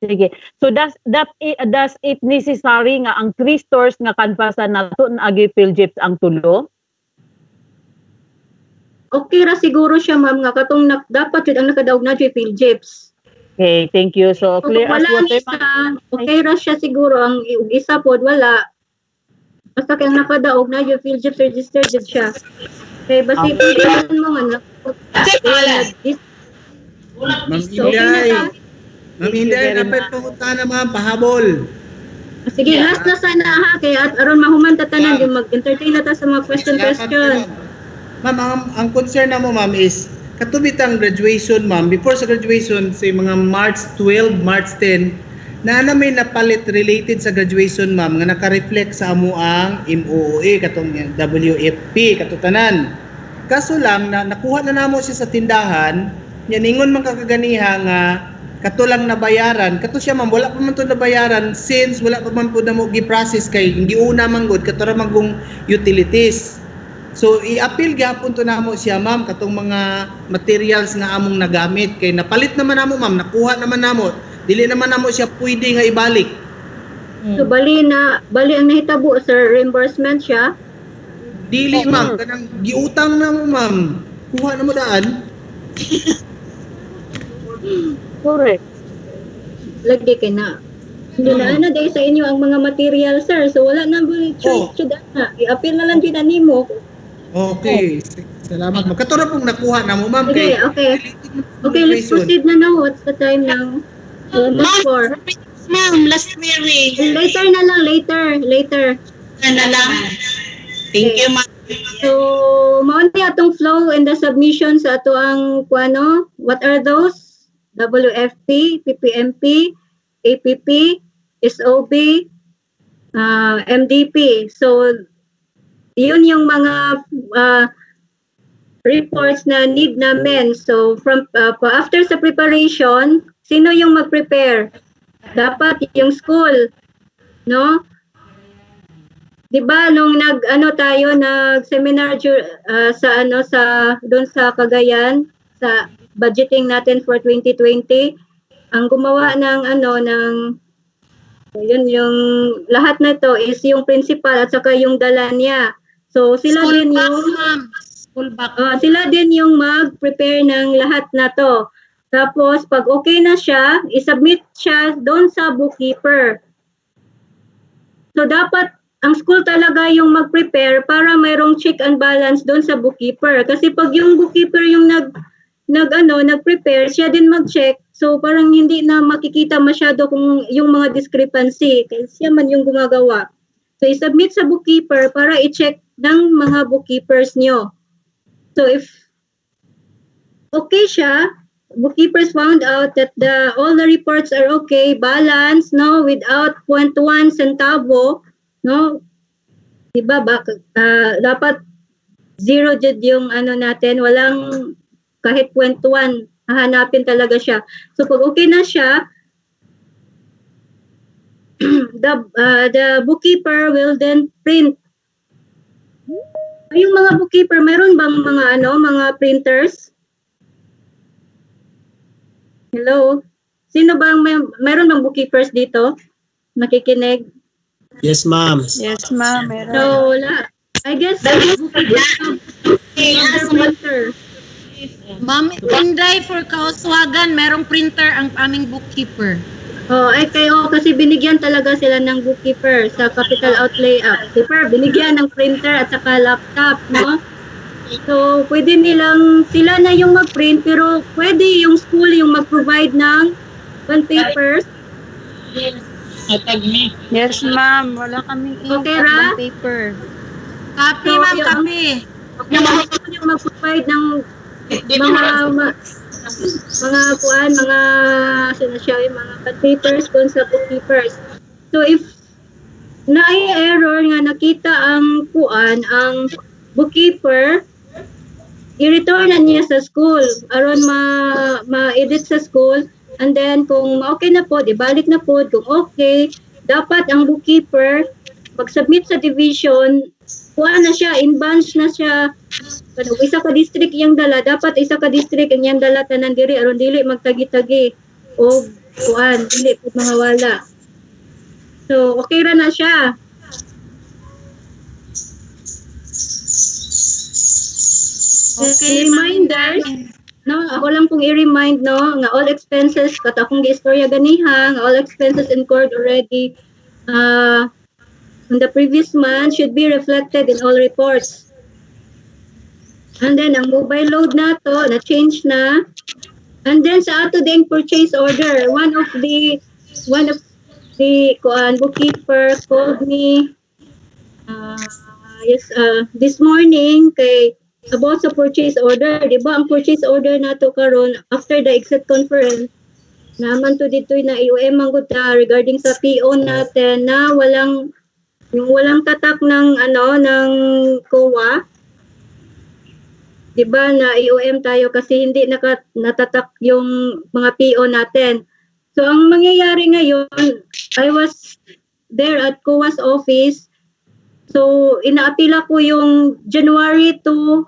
Sige. So does it necessary nga ang 3 stores nga canvasan nato na agi PhilJeps ang tulo? Okay ra siguro siya ma'am nga katong dapat jud ang nakadaog na jud PhilJeps. Okay, thank you. So clear as water. Okay ra siya siguro, ang isa pod wala. Basta kay nakadaog na jud PhilJeps registered jud siya. Okay, basta ipilihan mo nga Ma'am Inday, dapat pangutan na ma'am, pahabol. Sige, last na sana ha, kaya aron mahuman ta tanan yung mag-entertain na ta sa mga question. Ma'am, ang concern na mo ma'am is, katubit ang graduation ma'am, before sa graduation, say mga March 12, March 10, na may napalit related sa graduation ma'am, nga naka-reflect sa amo ang MOOE, katong WFP, katutanan. Kaso lang, nakuha na namo siya sa tindahan, yan ingon man kakaganiha nga, kato lang nabayaran, kato siya ma'am, wala pa man to nabayaran since wala pa man po na mo gi-process kay hindi una manggod kato ra magong utilities. So i-appeal gyapon to namo siya ma'am katong mga materials nga among nagamit kay napalit naman namo ma'am, nakuha naman namo, dili naman namo siya pwede nga ibalik. So bali ang nahitabo sir, reimbursement siya. Dili ma'am, kanang giutang na mo ma'am. Kuha na mo daan. Correct. Lagi kay na. Hindi na ano dahil sa inyo ang mga material sir. So wala na mo choice na. I-appeal na lang din nimo. Okay. Salamat ma'am. Kato na pong nakuha na mo ma'am. Okay, okay. Okay, let's proceed na now. What's the time now? Almost 4. Ma'am, last query. Later na lang, later. Na lang. Thank you, ma'am. So, mao ni atong flow and the submission sa ato ang kuano. What are those? WFP, PPMP, APP, SOB, MDP. So, yun yung mga reports na need namin. So, from after sa preparation, sino yung mag-prepare? Dapat yung school, no? 'Di ba nung nag-seminar sa doon sa Cagayan sa budgeting natin for 2020, ang gumawa ng yun yung lahat na to is yung principal at saka yung dala niya. So sila School din box, yung ma'am. School box. sila din yung mag-prepare ng lahat na to. Tapos pag okay na siya, i-submit siya doon sa bookkeeper. So dapat ang school talaga yung mag-prepare para mayroong check and balance doon sa bookkeeper. Kasi pag yung bookkeeper yung nag-prepare, siya din mag-check. So parang hindi na makikita masyado kung yung mga discrepancy. Kasi siya man yung gumagawa. So i-submit sa bookkeeper para i-check ng mga bookkeepers nyo. So if okay siya, bookkeepers found out that all the reports are okay, balance, no, without 0.1 centavo, no? Diba dapat zero jud yung natin, walang kahit 0.1, hahanapin talaga siya. So pag okay na siya, the bookkeeper will then print. Yung mga bookkeeper, meron bang mga printers? Hello? Sino bang meron bang bookkeepers dito? Nakikinig? Yes, ma'am. Yes, ma'am. Meron. So, wala. I guess bookkeepers have printer. Ma'am, Inday for Kauswagan, merong printer ang aming bookkeeper. Kasi binigyan talaga sila ng bookkeeper sa capital outlay. Bookkeeper, binigyan ng printer at saka laptop, no? So, pwede sila na yung mag-print, pero pwede yung school yung mag-provide ng papers. Yes, ma'am. Wala kaming Okay, Ra? paper. Copy, ma'am, copy. Yung mag-provide ng mga papers kung sa bookkeepers. So, if na-error nga nakita ang bookkeeper, i-return na niya sa school aron ma-edit sa school, and then kung okay na po, ibalik na po. Kung okay, dapat ang bookkeeper pag-submit sa division, kuha na siya, in bunch na siya. Isa ka district yung dala, dapat isa ka district ang yung dala tanan diri aron dili magtagi-tagi o dili po mga wala. So okay ra na siya. Okay, reminders, no, ako lang pong i-remind, no, nga all expenses, kata akong gi-istorya ganiha, nga all expenses incurred already on the previous month should be reflected in all reports. And then, ang mobile load na to, na-change na. And then, sa ato ding purchase order, one of the bookkeeper called me this morning about sa purchase order. Diba ang purchase order nato karon after the exit conference, naman to dito na IOM ang guta regarding sa PO natin na walang tatak ng COA. Diba na IOM tayo kasi hindi natatak yung mga PO natin. So ang mangyayari ngayon, I was there at COA's office. So inaapila ko yung January to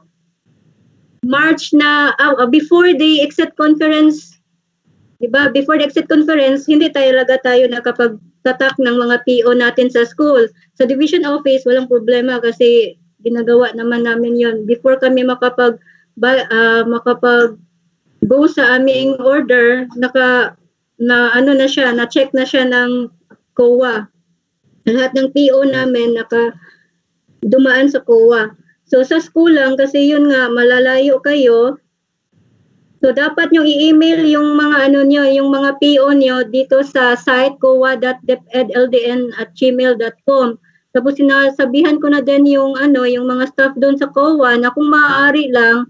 March na before the exit conference. Diba? Before the exit conference, hindi talaga tayo pagtatak ng mga PO natin sa school. Sa division office, walang problema kasi ginagawa naman namin yon before kami makapag go sa aming order, na check na siya ng COA. Lahat ng PO namin dumaan sa COA. So sa school lang, kasi yun nga, malalayo kayo, so dapat nyo i-email yung mga yung mga PO nyo dito sa site coa.depedldn@gmail.com. Tapos sinasabihan ko na din yung mga staff doon sa COA na kung maaari lang,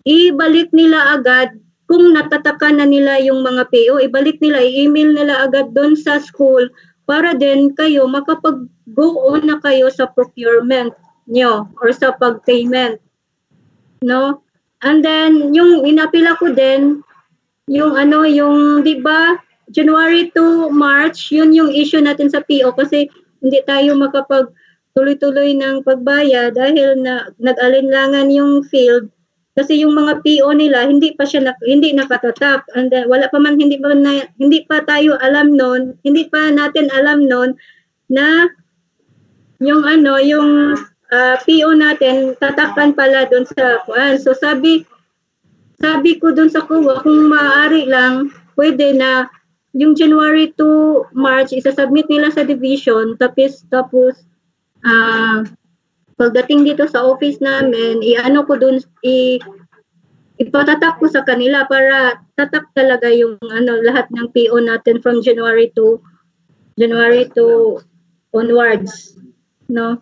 ibalik nila agad kung natataka na nila yung mga PO, ibalik nila, i-email nila agad doon sa school para din kayo makapag-go on na kayo sa procurement nyo or sa pag-payment. No? And then, yung inapila ko din, yung di ba, January to March, yun yung issue natin sa PO kasi hindi tayo makapag-tuloy-tuloy ng pagbaya dahil nag-alinlangan yung field. Kasi yung mga PO nila hindi nakatatak, and then hindi pa natin alam noon na yung PO natin tatakan pala doon sa kuan. So sabi ko doon sa kuwa, kung maaari lang pwede na yung January to March isasubmit nila sa division, tapos pagdating dito sa office namin, ipatatak ko sa kanila para tatak talaga yung lahat ng PO natin from January to onwards, no?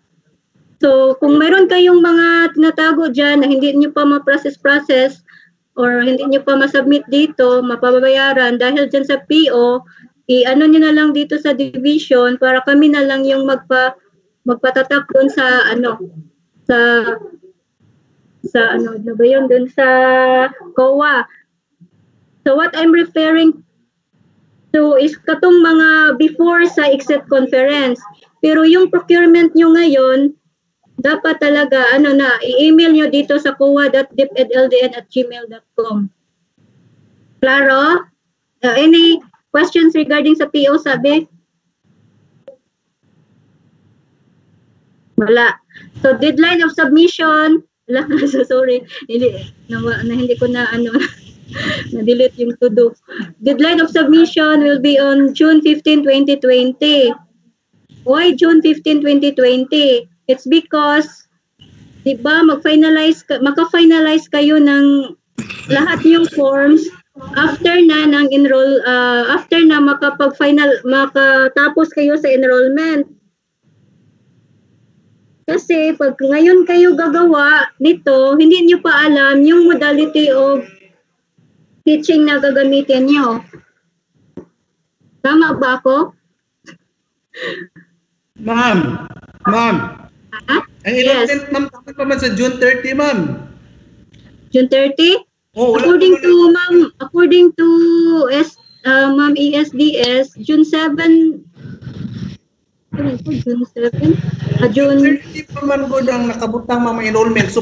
So, kung meron kayong mga tinatago dyan na hindi nyo pa ma-process or hindi nyo pa ma-submit dito, mapabayaran dahil dyan sa PO, nyo na lang dito sa division para kami na lang yung magpatatak doon sa doon sa COA. So what I'm referring to is katong mga before sa exit conference. Pero yung procurement nyo ngayon, dapat talaga i-email nyo dito sa coa.depedldn@gmail.com. Claro? Any questions regarding sa PO, sabi? Wala. So deadline of submission, so sorry, hindi ko na na-delete yung to do. Deadline of submission will be on June 15, 2020. Why June 15, 2020? It's because, di ba, maka-finalize kayo ng lahat yung forms after na makatapos kayo sa enrollment. Kasi pag ngayon kayo gagawa nito, hindi nyo pa alam yung modality of teaching na gagamitin nyo. Tama ba ako? Ma'am. Ang enrollment, ma'am, dapat pa man sa June 30, ma'am. June 30? Oh, according to Ma'am ESDS, June 7. June 7? June 30 pa man ko ang nakabutang mga enrollment. So,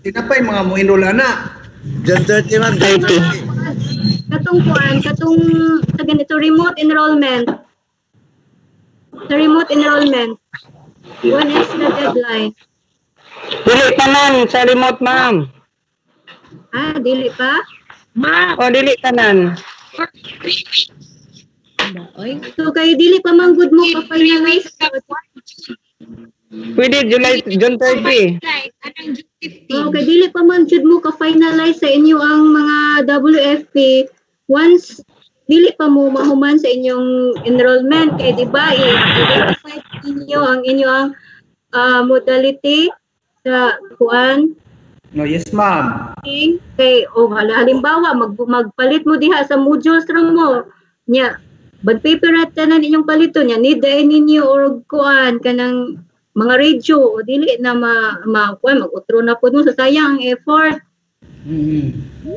tinapay mga mo enroll na. June 30, ma'am. 30. Katong sa ganito, remote enrollment. Sa remote enrollment, when is the deadline? Dili pa man sa remote, ma'am. Dili pa? Dili tanan. So kayo dili pa man good mo pa-finalize. Pwede June 30. Okay, dili pa man jud mo ka-finalize sa inyo ang mga WFP once dili pa mo mahuman sa inyong enrollment. Kaya di ba, i-identify ninyo ang inyong modality sa kuan. No, yes, ma'am. Kay halimbawa magpalit mo diha sa modules ram mo. Nya, bad paper at tanan inyong palito nya, need ninyo or kuan kanang mga radio o dili na mag-utro na po mo sa sayang ang effort.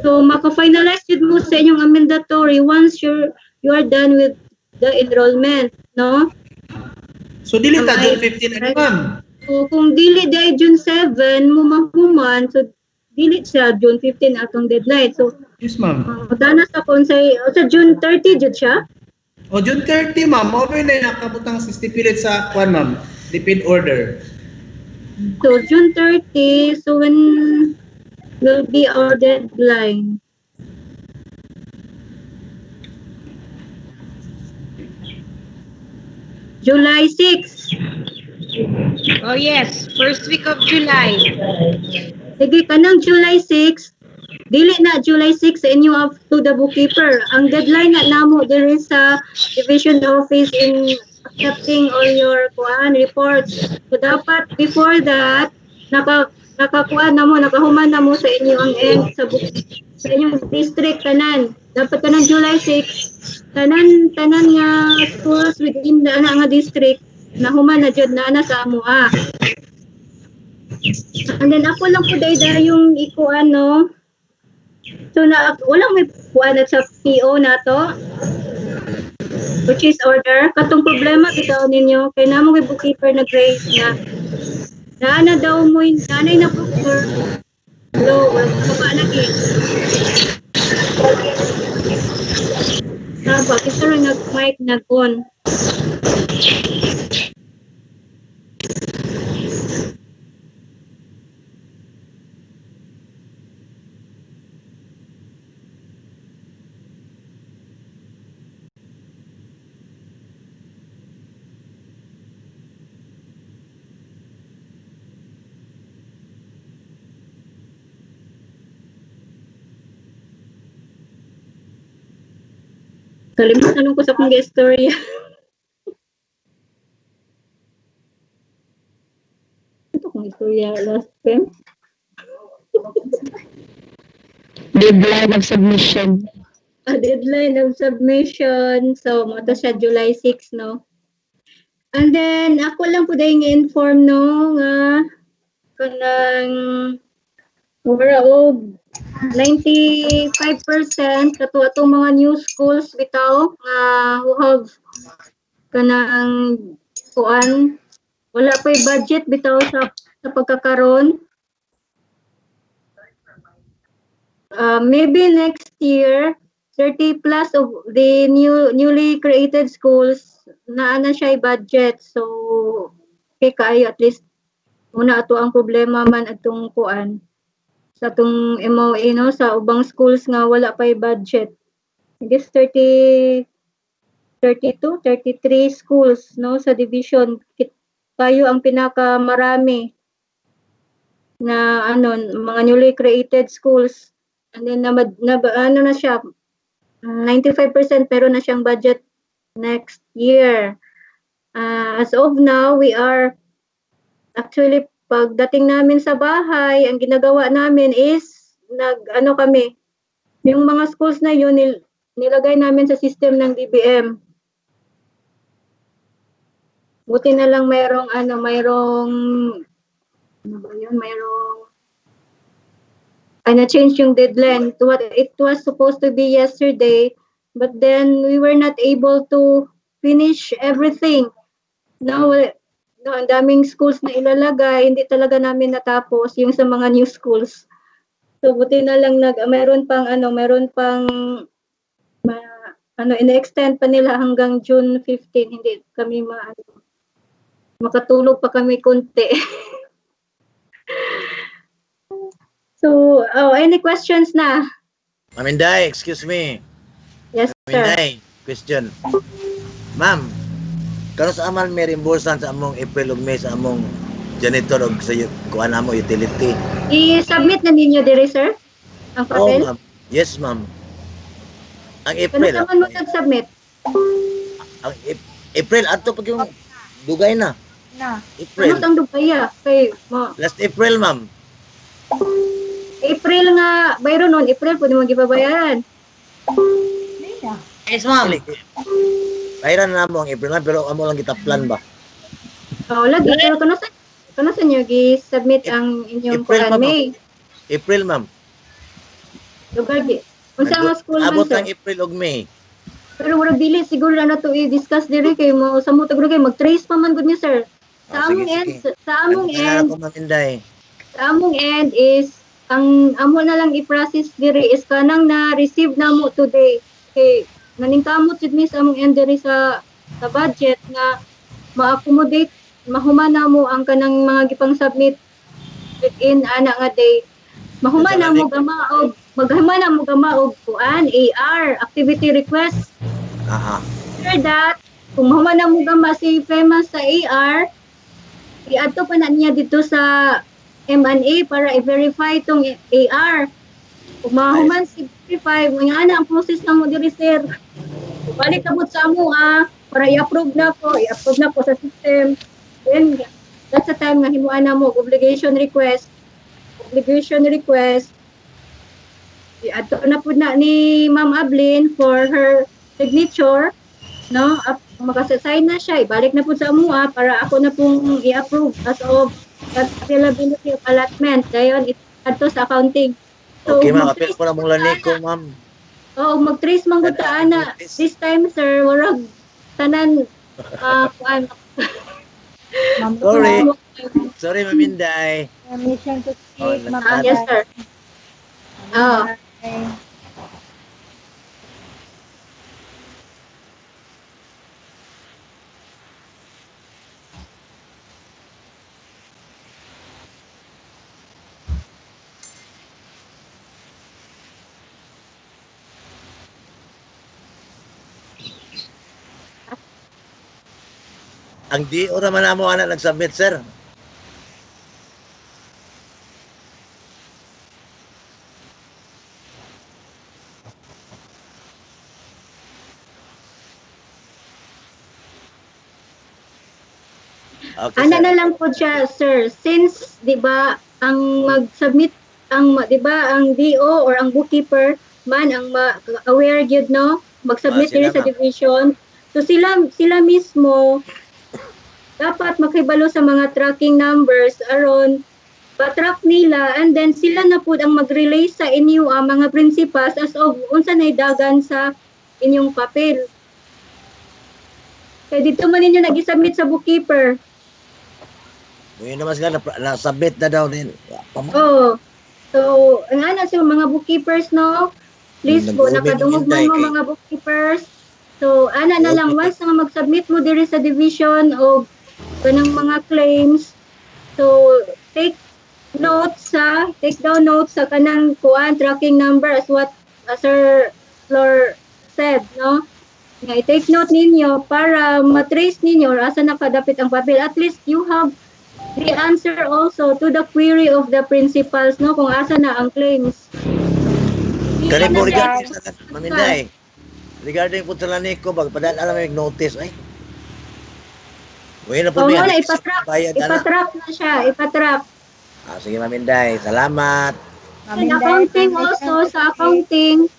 So maka-finalize yun mo sa inyong amendatory once you are done with the enrollment, no? So dili ta June 15 ma'am. So kung dili day June 7 mo mahuman, so dili siya June 15 atong deadline. So yes, ma'am. Danas sa June 30 jud siya. O June 30 ma'am, over na nakabutang 60 pilit sa kwan ma'am, depend order. So June 30, so when will be our deadline? July 6. Oh yes, first week of July. Sige, kanang July 6, dili na July 6 sa inyo up to the bookkeeper. Ang deadline na namo diri sa division office in accepting all your reports. So dapat before that nakakuha na mo, nakahuman na mo sa inyo ang end sa sa inyong district tanan. Dapat kanang July 6 tanan nga schools within the nga district nahuman na jud na sa amoa. And then ako lang po dayda yung ikuan no. So na walang may kuan at sa PO nato. Which is order. Katong problema bitaw ninyo kay namo may bookkeeper na grace na naana daw mo nanay na bookkeeper. Hello, wala pa lagi. Tama, kita rin nag-mic nag-on. Kalimutan ko sa akong istorya. Ito kong istorya last time. Deadline of submission. A deadline of submission. So, mo to siya July 6, no? And then, ako lang po dahil inform no, nga, kanang, overall, 95% kato atong mga new schools bitaw nga who have kanang kuan wala pa'y budget bitaw sa pagkakaroon. Maybe next year 30 plus of the newly created schools naa na siya budget, so okay kaayo at least una ato ang problema man atong kuan sa atong MOA no sa ubang schools nga wala pa'y budget. I guess 32, 33 schools no sa division tayo ang pinaka marami na mga newly created schools, and then ano na siya 95% pero na siyang budget next year. As of now we are actually pagdating namin sa bahay, ang ginagawa namin is kami, yung mga schools na yun nilagay namin sa system ng DBM. Buti na lang mayroong na-change yung deadline to what it was supposed to be yesterday, but then we were not able to finish everything. No, ang daming schools na ilalagay, hindi talaga namin natapos yung sa mga new schools. So buti na lang mayroon pang in-extend pa nila hanggang June 15, hindi kami makatulog pa kami konti. So, any questions na? Ma'am Inday, excuse me. Yes, Ma'am sir. Inday, question. Ma'am, kano sa aman may reimbursan sa among April ug May sa among janitor ug sa kuan amo utility? I-submit na ninyo dire, sir? Ang Oh, papel? ma'am. Yes, ma'am. Ang Kano April. naman mo nag-submit? Ang April adto pag yung dugay na. Na. April. Ano tang dugaya? Kay mo. Last April, ma'am. April nga, bayro noon, April pwede mo gibabayaran. Yes, ma'am. Bayaran na mo ang April na pero amo lang gitaplan ba? Lagi pero kano sa inyo gi-submit ang inyong April, ma'am. May? April, ma'am. Lugar di. Unsa nga school man, Abot sir? ng April ug May. Pero wala dili siguro na to i-discuss dire kay mo sa mo tagro kay mag-trace pa man gud ni sir. Sa among end, sa among end, Ko, Ma'am Inday. sa among end is ang amo na lang i-process dire is kanang na receive na mo today. Kay naningkamot jud mi sa among end diri sa budget nga ma-accommodate mahumana mo ang kanang mga gipang submit within ana nga day. Mahumana mo gama og maghumana mo gama og kuan AR activity request. After that, kung mahumana mo gama si FEMA sa AR, i-adto pa na niya dito sa M&A para i-verify tong AR. Kung mahuman si verify, mga ana ang process na mo diri sir. Balik abot sa amo para i-approve na ko sa system. Then that's the time nga himuan na mo obligation request. I-adto na pud na ni Ma'am Ablin for her signature, no? Makasasign na siya, ibalik na po sa amo para ako na pong i-approve as of availability of allotment. Dayon adto sa accounting. So, Okay, ma'am. Apil ko na mong laniko, ma'am. Oo, mag-trace man gud ta ana. This time sir, warag tanan kuan. Sorry. Sorry, Ma'am Inday. Permission to Oh, speak, Ma'am Yes sir. Ang DO naman na mo anak nag-submit, sir. Okay, Ana sir. na lang po siya, sir. Since, di ba, ang mag-submit, di ba, ang DO or ang bookkeeper man ang aware gyud no, mag-submit Sila, diri sa ma'am. division. So sila mismo dapat makibalo sa mga tracking numbers aron pa-track nila and then sila na pud ang mag-relay sa inyo ang mga principals as of unsa nay dagan sa inyong papel. Kaya dito man ninyo nag-submit sa bookkeeper. Ngayon naman sila, na-submit na daw din. Oh. So, ang ana sa mga bookkeepers no, please po nakadungog man mo mga bookkeepers. So, ana na lang once nga mag-submit mo diri sa division o kanang mga claims. So, take down notes sa kanang kuan tracking number as what Sir Flor said, no? Nga i-take note ninyo para matrace ninyo or asa nakadapit ang papel. At least you have the answer also to the query of the principals, no? Kung asa na ang claims. Kani po regarding sa Ma'am Inday. Regarding po sa laniko, bagpadaan alam may notice ay. Ngayon na po Oo may na, ipatrack na siya, ipatrack. Sige, Ma'am Inday. Salamat. And accounting also, sa accounting,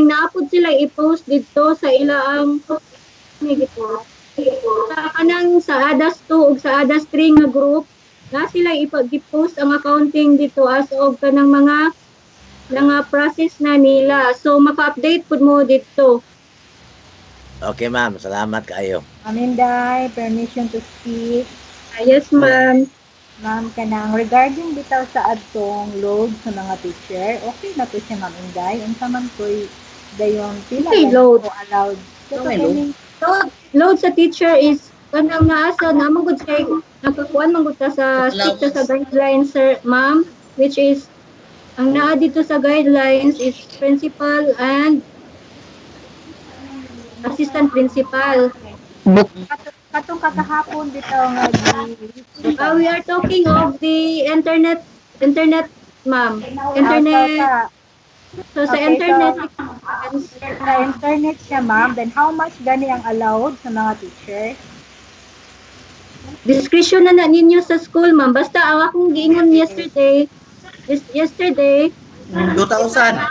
naapod sila i-post dito sa ilaang sa kanang sa ADAS 2 ug sa ADAS 3 nga group, na sila ipag-post ang accounting dito as of kanang mga process na nila. So, maka-update pud mo dito. Okay, ma'am. Salamat kayo. Ma'am Inday, permission to speak. Yes, ma'am. Ma'am, kanang regarding bitaw sa adtong load sa mga teacher, okay na to siya, Ma'am Inday. Unsa man ko'y dayon pila Okay, load. allowed. Load sa teacher is kanang naasa na magud say nakakuan man gud ta sa stick sa guidelines, sir, ma'am, which is ang naa dito sa guidelines is principal and assistant principal. Katong kakahapon bitaw nga We are talking of the internet, ma'am. Internet. So sa internet, sa internet siya, ma'am, then how much gani ang allowed sa mga teacher? discretion na ninyo sa school, ma'am. Basta ang akong giingon yesterday, 2,000.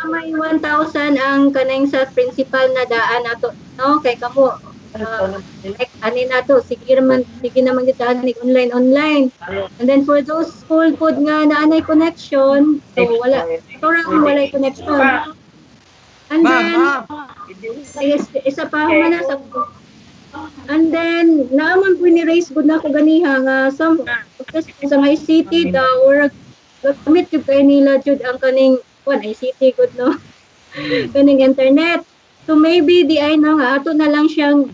May 1,000 ang kanang sa principal na daan ato, no? Kay kamo ani na to, sige naman gitaan ni online. And then for those school pod nga naanay connection, so walay connection. And then isa pa man sa and then naaman po ni-raise good na ko ganiha nga some sa mga ICT daw or gamit jud kay nila jud ang kaning ICT good no kaning internet. So maybe di ay no nga ato na lang siyang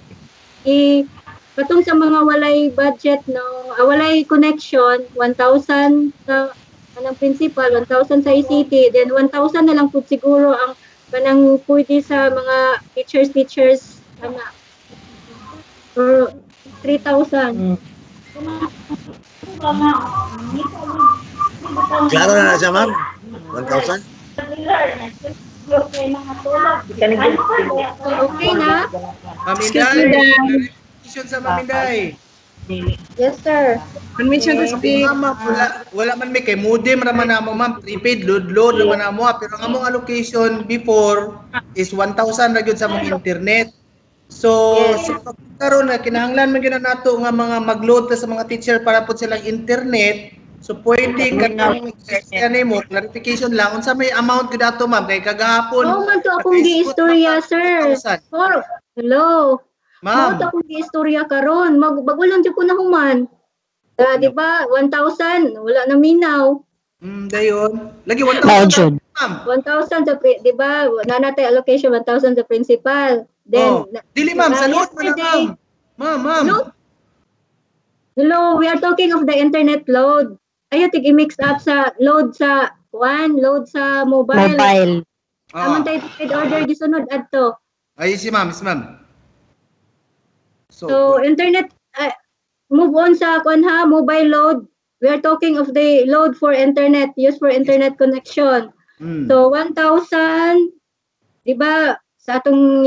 katong sa mga walay budget no, walay connection 1,000 sa kanang principal, 1,000 sa ICT, then 1,000 na lang pud siguro ang kanang pwede sa mga teachers ana or 3,000. Klaro na siya, ma'am? 1,000? Okay na? Maminday, clarification sa Maminday. Yes, sir. Permission to speak. Ma'am, wala man may kay modem raman namo ma'am, prepaid load raman namo pero ang among allocation before is 1,000 ra gyud sa among internet. So sa pagkaroon na kinahanglan man gyud nato nga mga mag-load ta sa mga teacher para pud silang internet. So pwede kanang nimo clarification lang unsa may amount gyud ato ma'am kay kagahapon. Oh, man to akong giistorya, sir. Hello. Ma'am. Mao to akong giistorya karon. Bago lang jud ko na human. Di ba? 1,000 wala na minaw. Dayon. Lagi 1,000 ma'am. 1,000 sa di ba? Nanatay allocation 1,000 sa principal. Then dili ma'am, sa load man na, ma'am. Ma'am. Hello, we are talking of the internet load. Ayo tig i-mix up sa load sa load sa mobile. Amon tayo paid order gisunod adto. Ay si ma'am, So internet move on sa mobile load. We are talking of the load for internet, use for internet connection. So 1,000 di ba sa atong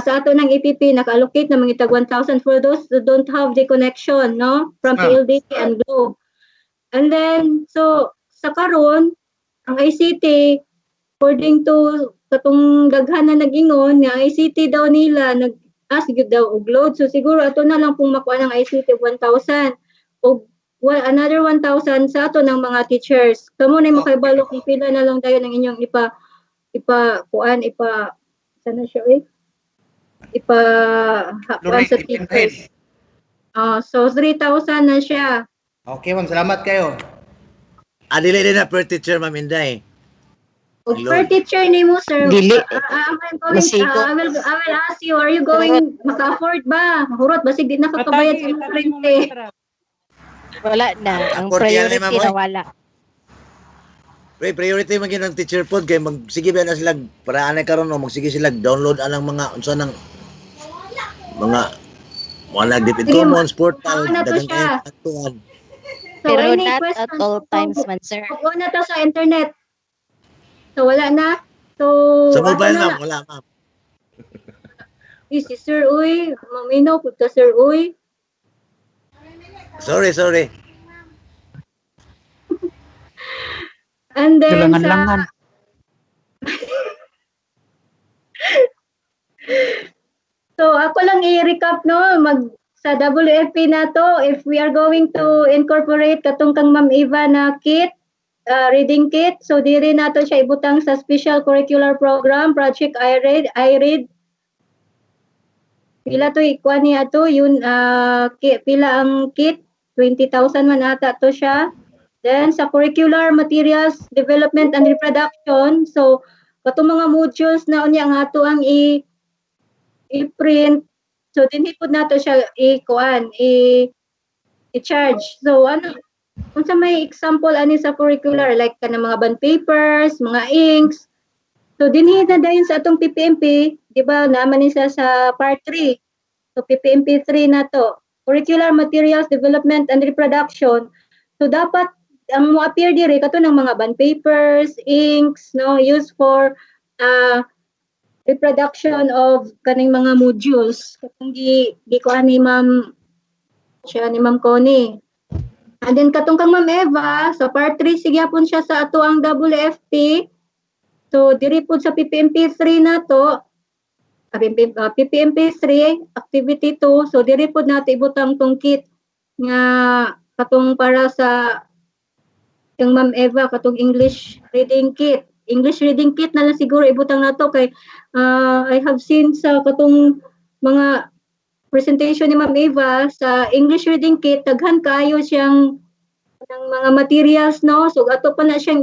sa ato ng EPP naka-allocate na mga tag 1,000 for those who don't have the connection no from PLDT and Globe. And then so sa karon ang ICT according to katong daghan na nag-ingon nga ICT daw nila nag-ask gyud daw og load. So siguro ato na lang pong makuha ng ICT 1,000 o another 1,000 sa ato ng mga teachers. Kamo na makahibalo kung pila na lang dayon ang inyong sana siya sa teachers. So 3,000 na siya. Okay ma'am, salamat kayo. Dili din na per teacher, ma'am Inday. Per teacher ni mo, sir. Dili. I will ask you, are you going, maka-afford ba? Mahurot, basig di na kakabayad sa mga rente. Wala na. Ang priority na wala. Priority man ng teacher pod kay magsige ba na sila para anay karon o magsige sila download anang mga unsa nang mga wala dipit commons portal daghang kay atuan. Pero not at all times man, sir. Kung na to sa internet. So wala na. So sa mobile ma'am, wala ma'am. Si Sir Uy, maminaw pud ta Sir Uy. Sorry. And then Langan. So ako lang i-recap no, sa WFP na to, if we are going to incorporate katong kang Ma'am Eva na kit, reading kit, so diri nato siya ibutang sa special curricular program, Project I-read. Pila to ikuan niya to, yun, pila ang kit, 20,000 man ata to siya. Then sa curricular materials development and reproduction, so katong mga modules na unya nga ato ang i-print. So dinhi pud nato siya i-charge. So unsa may example ani sa curricular like kanang mga bond papers, mga inks. So dinhi na dayon sa atong PPMP, di ba? Naman ni sa part 3. So PPMP 3 na to. Curricular materials development and reproduction. So dapat ang mo appear diri kato ng mga bond papers, inks, no, used for reproduction of kaning mga modules. Katong gikuha ni Ma'am Connie. And then katong kang Ma'am Eva, sa part 3 sigyapon siya sa ato ang WFP. So diri pud sa PPMP 3 na to, PPMP 3 activity 2. So diri pud nato ibutang tong kit nga katong para sa yung Ma'am Eva katong English reading kit na lang siguro ibutang nato kay I have seen sa katong mga presentation ni Ma'am Eva sa English reading kit daghan kaayo siyang ng mga materials no, so ato pa na siyang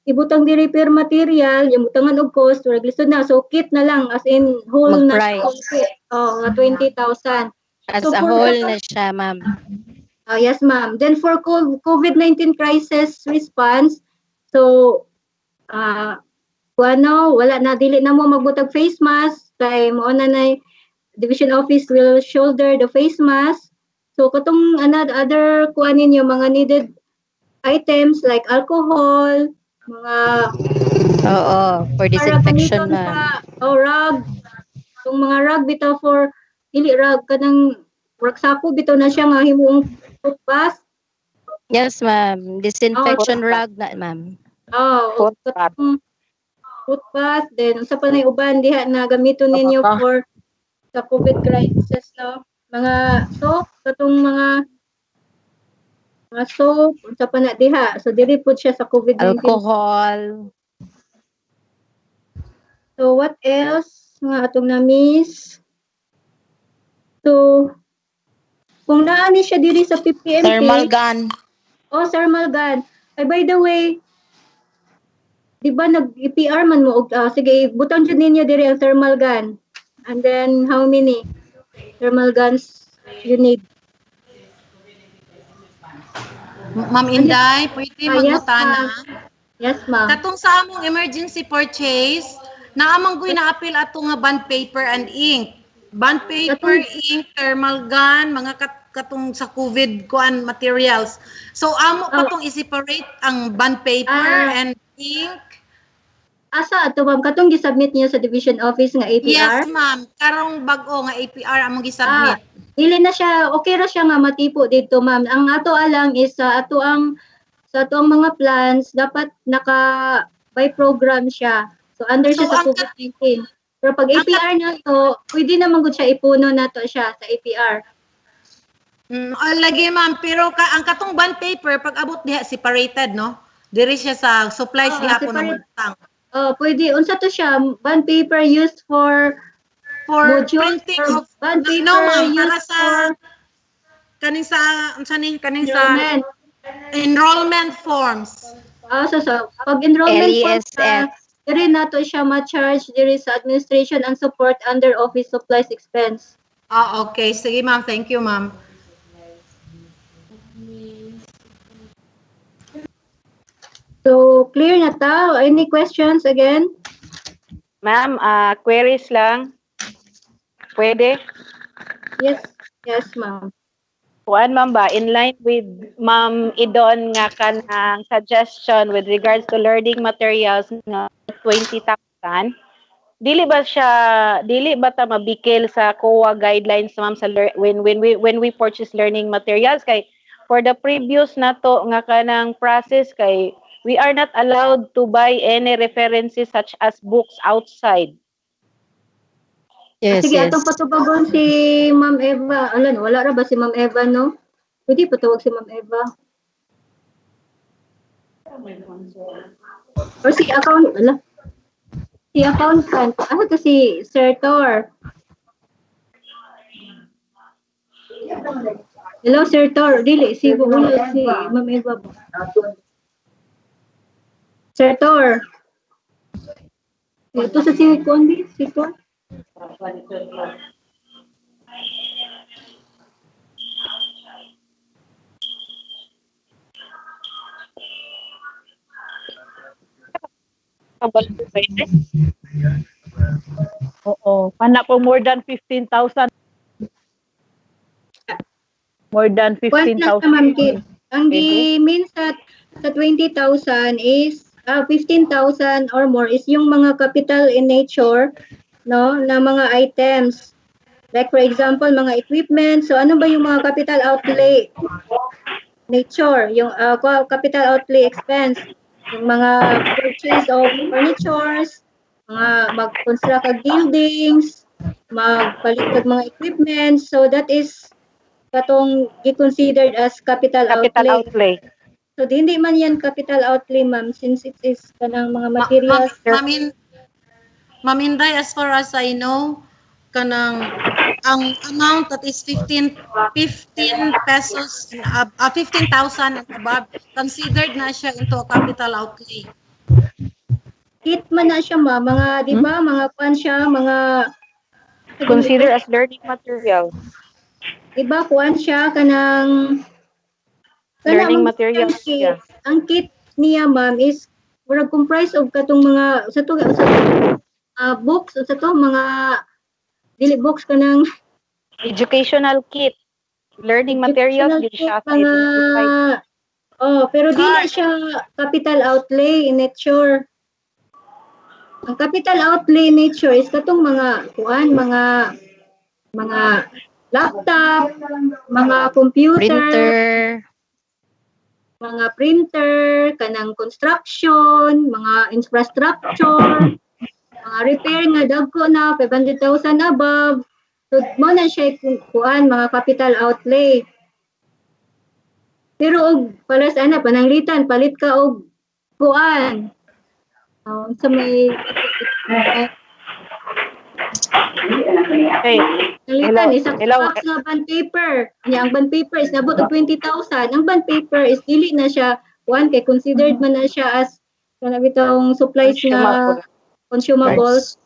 ibutang di repair material, yung butangan og cost, or lisod na. So, kit na lang, as in, whole na Mag-price. whole kit. Nga 20,000. As So, a for whole na siya, ma'am. yes, ma'am. Then, for COVID-19 crisis response, so, wala na, dili na mo magbutag face mask, kay mo na division office will shoulder the face mask. So, katong other kuanin yung mga needed items like alcohol, mga Oo, for disinfection, ma'am. rug, yung mga rug bitaw for dili rug kanang rug sako bitaw na siya nga himuong toothpaste. Yes, ma'am. Disinfection rug na, ma'am. Toothpaste, then sa panay uban diha na gamiton ninyo for sa COVID crisis, no? Mga soap, katong mga soap, unsa pa na diha. So, dili po siya sa COVID-19. Alcohol. So, what else? Mga atong na-miss. So, kung naani siya diri sa PPMP. Thermal gun. Oh, thermal gun. Ay, by the way, di ba nag-EPR man mo? Sige, butang dyan ninyo diri ang thermal gun. And then, how many thermal guns you need? Ma'am Inday, pwede magmutana. Yes, ma'am. Katong sa among emergency purchase, naamang ko'y na-appeal ato nga bond paper and ink. Bond paper, ink, thermal gun, mga katong sa COVID kuan materials. So amo katong i-separate ang bond paper and ink. Asa ato ma'am katong gi-submit niyo sa division office nga APR? Yes, ma'am. Karong bag-o nga APR among gi-submit. Dili na siya, okay ra siya nga matipo dito, ma'am. Ang ato alang is sa ato ang mga plans dapat by program siya. So under siya sa COVID-19. Pero pag APR na to, pwede naman gud siya ipuno na to siya sa APR. Lagi ma'am, pero ang katong bond paper pag abot diha separated, no? Diri siya sa supplies diha po na mutang. Pwede unsa to siya, bond paper used for printing of bond paper no ma'am, para used sa kaning sa enrollment. Enrollment forms. So pag enrollment forms, LESF. diri nato siya ma-charge diri sa administration and support under office supplies expense. Okay. Sige ma'am, thank you ma'am. So, clear na ta? Any questions again? Ma'am, queries lang. Pwede? Yes, ma'am. Kuan ma'am ba, in line with Ma'am Idon nga kanang suggestion with regards to learning materials nga 20,000, dili ba ta mabikil sa COA guidelines ma'am sa when we purchase learning materials kay for the previous nato nga kanang process kay we are not allowed to buy any references such as books outside. Yes, Sige, atong patubagon si Ma'am Eva. Wala ra ba si Ma'am Eva, no? Pwede patawag si Ma'am Eva. Or si accountant. To si Sir Tor. Hello, Sir Tor. Dili, si Ma'am Eva ba? Sir Tor. Ito sa si Kondi, si Tor. Oo, kana po more than 15,000. More than 15,000. Ang mean sa 20,000 is 15,000 or more is yung mga capital in nature, no, na mga items. Like for example, mga equipment. So ano ba yung mga capital outlay? Nature, yung capital outlay expense, yung mga purchase of furnitures, mga mag-construct of buildings, magpalit ng mga equipment. So that is katong i-considered as capital outlay. So hindi man yan capital outlay, ma'am, since it is kanang mga materials. Ma'am Inday, as far as I know, kanang ang amount that is 15 pesos, 15,000 and above, considered na siya into a capital outlay. kit man na siya ma, mga di ba, mga kuan siya, mga Consider as learning material. di ba kuan siya kanang Learning mag materials siya. ang kit niya ma'am is murag comprise of katong mga sa to books sa to mga dili books kanang Educational kit. Learning materials educational din kit, siya mga identified. pero dili siya capital outlay in nature. Ang capital outlay in nature is katong mga kuan, mga laptop, mga computer, Printer. mga printer, kanang construction, mga infrastructure, mga repair nga dagko na 500,000 above. So mo na siya kuan mga capital outlay. Pero og para sa ana pananglitan palit ka og kuan. Sa may Hey, Nalitan, isang box nga bond paper. Ang bond paper is nabot og 20,000. Ang bond paper is dili na siya kuan kay considered man na siya as kana bitong supplies nga consumables.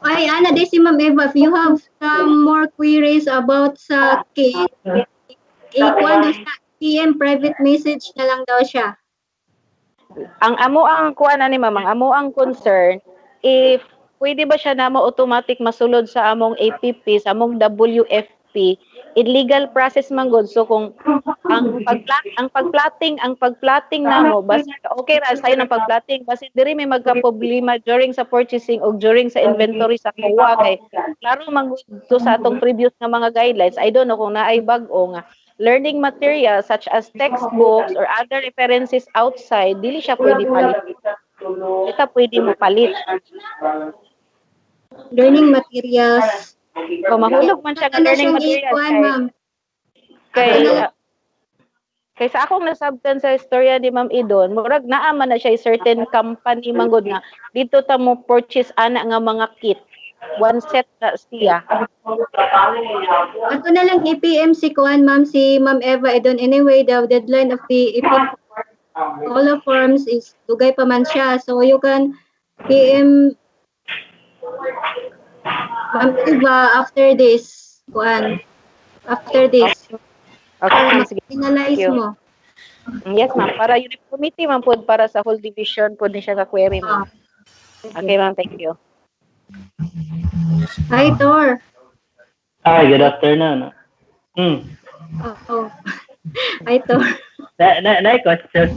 Ay, Ana, this si Ma'am Eva, if you have some more queries about sa kit, i-kuan daw siya, PM private message na lang daw siya. Ang amo ang kuan ani ma'am, ang amo ang concern if pwede ba siya namo automatic masulod sa among APP, sa among WFP, illegal process man gud. So kung ang pagplotting namo basi okay ra sayo ng pagplotting basi diri may magka-problema during sa purchasing o during sa inventory sa kuha kay klaro man gud to sa atong previous nga mga guidelines. I don't know kung naay bag-o nga learning materials such as textbooks or other references outside, dili siya pwede palit. Ito pwede mo palit. Learning materials. So, mahulog man siya ng learning materials. Kay sa akong nasabtan sa istorya ni Ma'am Idon, murag naa man na siya certain company manggod nga dito ta mo purchase ana nga mga kit. One set na siya. Ato na lang i-PM si Kuan, ma'am, si Ma'am Eva Idon. Anyway, the deadline of the all of forms is dugay pa man siya. So you can PM Ma'am Eva after this, Kuan. After this. Okay, sige. Finalize mo. Yes, ma'am. Para yung committee, ma'am, po, para sa whole division po din siya ka-query, ma'am. Okay, ma'am. Thank you. Hi, Tor. Hi, good afternoon. Oh. Hi, Tor. Na question.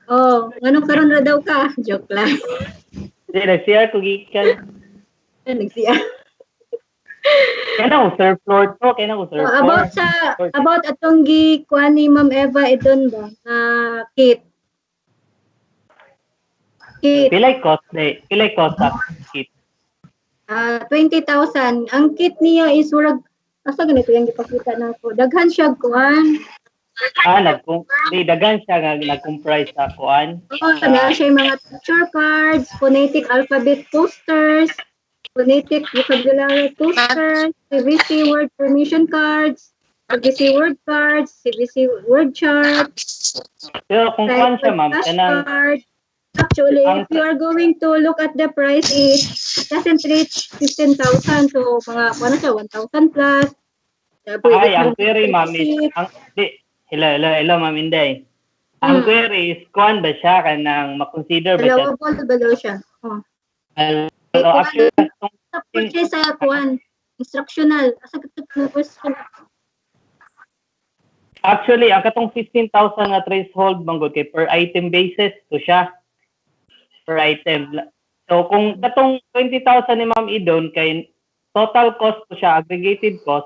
Oh, anong karon ra daw ka? Joke lang. Di, nag-CR ko gikan. Nag-CR. Kaya ko third floor to, kaya ko third floor. About atong kuan ni Ma'am Eva Idon ba na kit. Pilay cost sa kit. 20,000. Ang kit niya is murag asa ganito yung gipakita nako. Daghan siya kuan. Daghan siya nga nag-comprise sa kuan. Na siya mga picture cards, phonetic alphabet posters, phonetic vocabulary posters, CVC word permission cards, CVC word cards, CVC word charts. Pero kung kuan siya, ma'am, kanang actually, if you are going to look at the price, it doesn't reach 15,000. So, mga, ano siya, 1,000 plus. Ang query, ma'am, is, hello, ma'am Inday. Ang query is, kuan ba siya kanang makonsider ba siya? Allowable ba daw siya? Actually, sa purchase sa kuan, instructional. Asa na question? Actually, ang katong 15,000 nga threshold manggod kay per item basis to siya. Per item. So kung katong 20,000 ni Ma'am Idon kay total cost to siya, aggregated cost,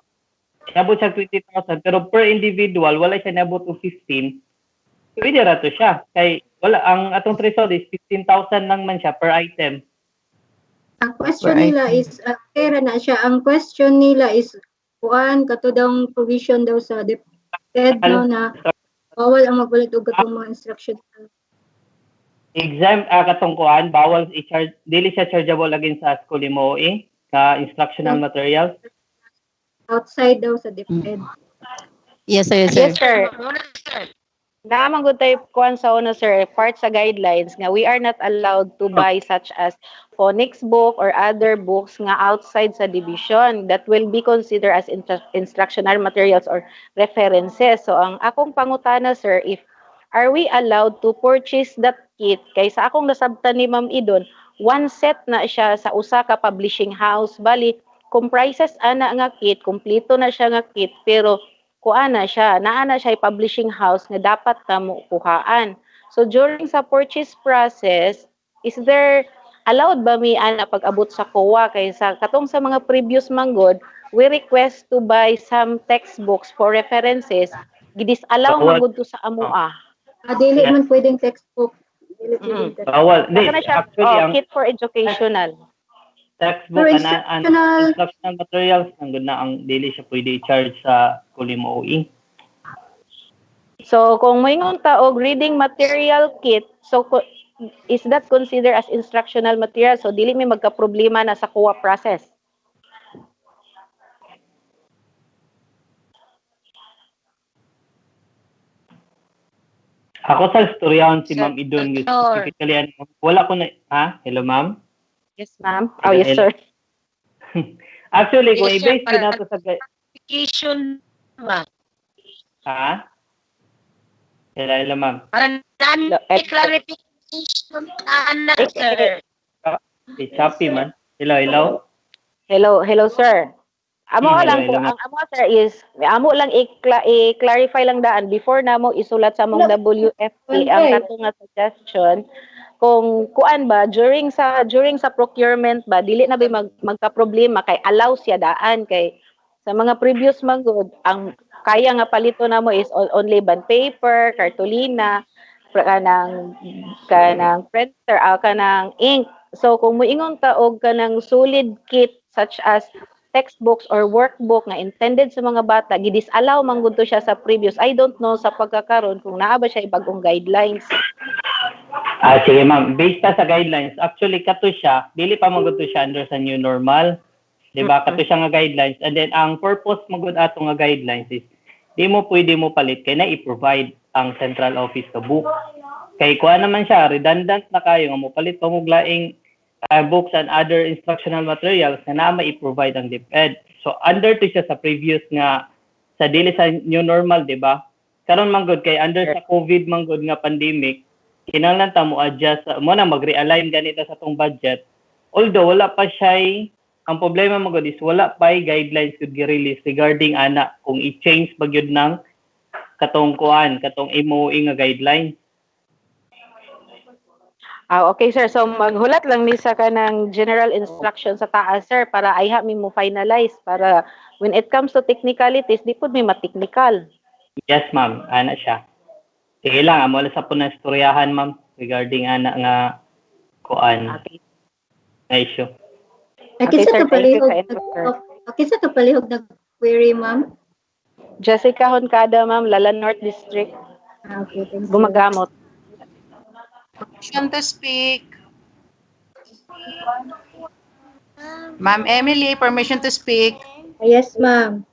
nabot siya 20,000 pero per individual wala siya nabot og 15. Pwede ra to siya. Kay wala ang atong threshold is 15,000 lang man siya per item. Ang question nila is pera na siya. Ang question nila is kuan kato daw provision daw sa DepEd no na bawal ang magbalit og katong mga instruction. Exam katong kuan bawal i-charge dili siya chargeable against sa school MOE ka instructional materials. Outside daw sa DepEd. Yes, sir. Yes, sir. Naamang good tayo kuan sa una, sir, part sa guidelines nga we are not allowed to buy such as phonics book or other books nga outside sa division that will be considered as instructional materials or references. So ang akong pangutana, sir, if are we allowed to purchase that kit? Kaysa akong nasabtan ni Ma'am Idon, one set na siya sa usa ka publishing house. Bali, comprises ana nga kit, kumpleto na siya nga kit, pero kuana siya, naa na siya publishing house nga dapat na mo kuhaan. So during sa purchase process, is there allowed ba mi ana pag-abot sa COA kaysa katong sa mga previous manggod, we request to buy some textbooks for references, gidis-allow man gud to sa amoa. Dili man pwedeng textbook. Dili pwedeng textbook. Bawal. Basta na siya, kit for educational. Textbook and instructional materials ang gud na ang dili siya pwede i-charge sa school MOE. So kung moingon ta og reading material kit, so is that considered as instructional material? So dili mi magka-problema na sa COA process. Ako sa istoryahan si Ma'am Idon specifically wala ko na hello ma'am. Yes ma'am. Oh yes sir. Actually, kung i-base ko na to sa clarification ba? Hello ma'am. Para clarification na sir. Choppy man. Hello. Hello sir. Amo lang po, ang amo sir is amo lang i-clarify lang daan before namo isulat sa among WFP ang katong nga suggestion kung kuan ba during sa procurement ba dili na ba magka-problema kay allow siya daan kay sa mga previous manggod ang kaya nga palito namo is only bond paper, cartolina, kanang printer, kanang ink. So kung moingon ta og kanang solid kit such as textbooks or workbook nga intended sa mga bata, gidis-allow man gud to siya sa previous. I don't know sa pagkakaroon kung naa ba siya ibagong guidelines. Sige ma'am, based sa guidelines, actually kato siya, dili pa man gud to siya under sa new normal. Di ba? Kato siya nga guidelines. And then ang purpose mo gud ato nga guidelines is di mo pwede mo palit kay na i-provide ang central office sa book. Kay kuha naman siya, redundant na kayo nga mo palit pa mo glaing books and other instructional materials na naa i-provide ang DepEd. So under to siya sa previous nga sa dili sa new normal, di ba? Karon man gud kay under sa COVID man gud nga pandemic, kinahanglan ta mo adjust mo na mag-realign ganito sa tong budget. Although wala pa siya ang problema man gud is wala pa guidelines gud gi-release regarding ana kung i-change ba gyud ng katong MOE nga guidelines. Okay sir, so maghulat lang ni sa kanang general instruction sa taas sir para ayha mi mo finalize para when it comes to technicalities di pud mi ma-technical. Yes ma'am, ana siya. Sige lang, amo sa po na istoryahan ma'am regarding ana nga kuan. Na issue. Okay sir, sa kapalihog na query ma'am. Jessica Honcada ma'am, Lala North District. Okay, thank you. Gumagamot. Permission to speak. Ma'am Emily, permission to speak. Yes, ma'am.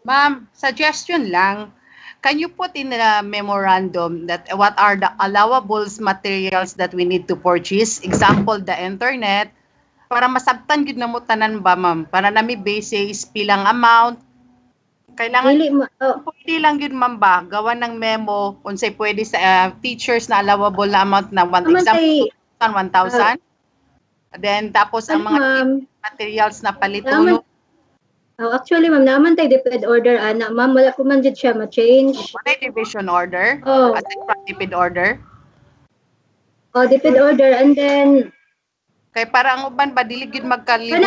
Ma'am, suggestion lang. Can you put in a memorandum that what are the allowable materials that we need to purchase? Example, the internet. Para masabtan yun na mo tanan ba, ma'am? Para nami basis pilang amount. Kailangan, pwede lang yun, ma'am ba? Gawa ng memo kung say pwede sa teachers na allowable na amount na example, 1,000. Then, tapos ang mga materials na palito. Actually, ma'am, naman tayo DepEd order, ana. Ma'am, wala ko man dyan siya ma-change. Wala division order? Aside from DepEd order? DepEd order. And then, kay para ang uban ba dili gid magkalibot.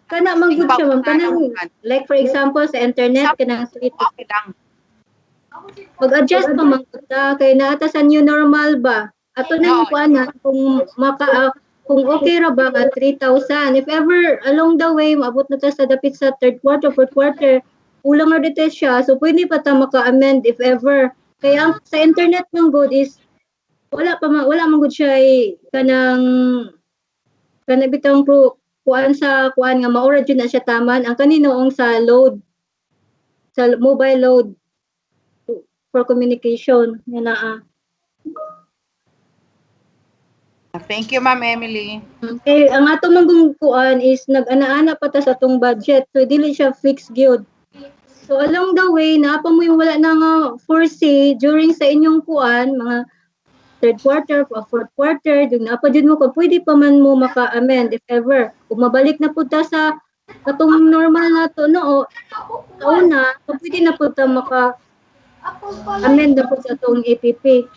Kana magud siya ma'am. Kanang like for example sa internet kanang okay lang. Mag-adjust pa man ta kay naata sa new normal ba. Ato na yung kuana kung kung okay ra ba ka 3,000. If ever along the way maabot na ta sa dapit sa third quarter, fourth quarter, kulang na dito siya. So pwede pa ta maka-amend if ever. Kaya ang sa internet ng good is wala man good siya kanang bitang kuan nga maura jud na siya taman ang kaninoong sa load sa mobile load for communication nga naa. Thank you, Ma'am Emily. Kay ang ato manggong kuan is nag-ana-ana pa ta sa atong budget, so dili siya fixed gyud. So along the way, naapa mo yung wala na nga foresee during sa inyong kuan, mga third quarter, fourth quarter, yung naapa dyan mo kung pwede pa man mo maka-amend if ever. Kung mabalik na po ta sa katong normal na to, no, sa una, kung pwede na po ta maka-amend na po sa itong APP.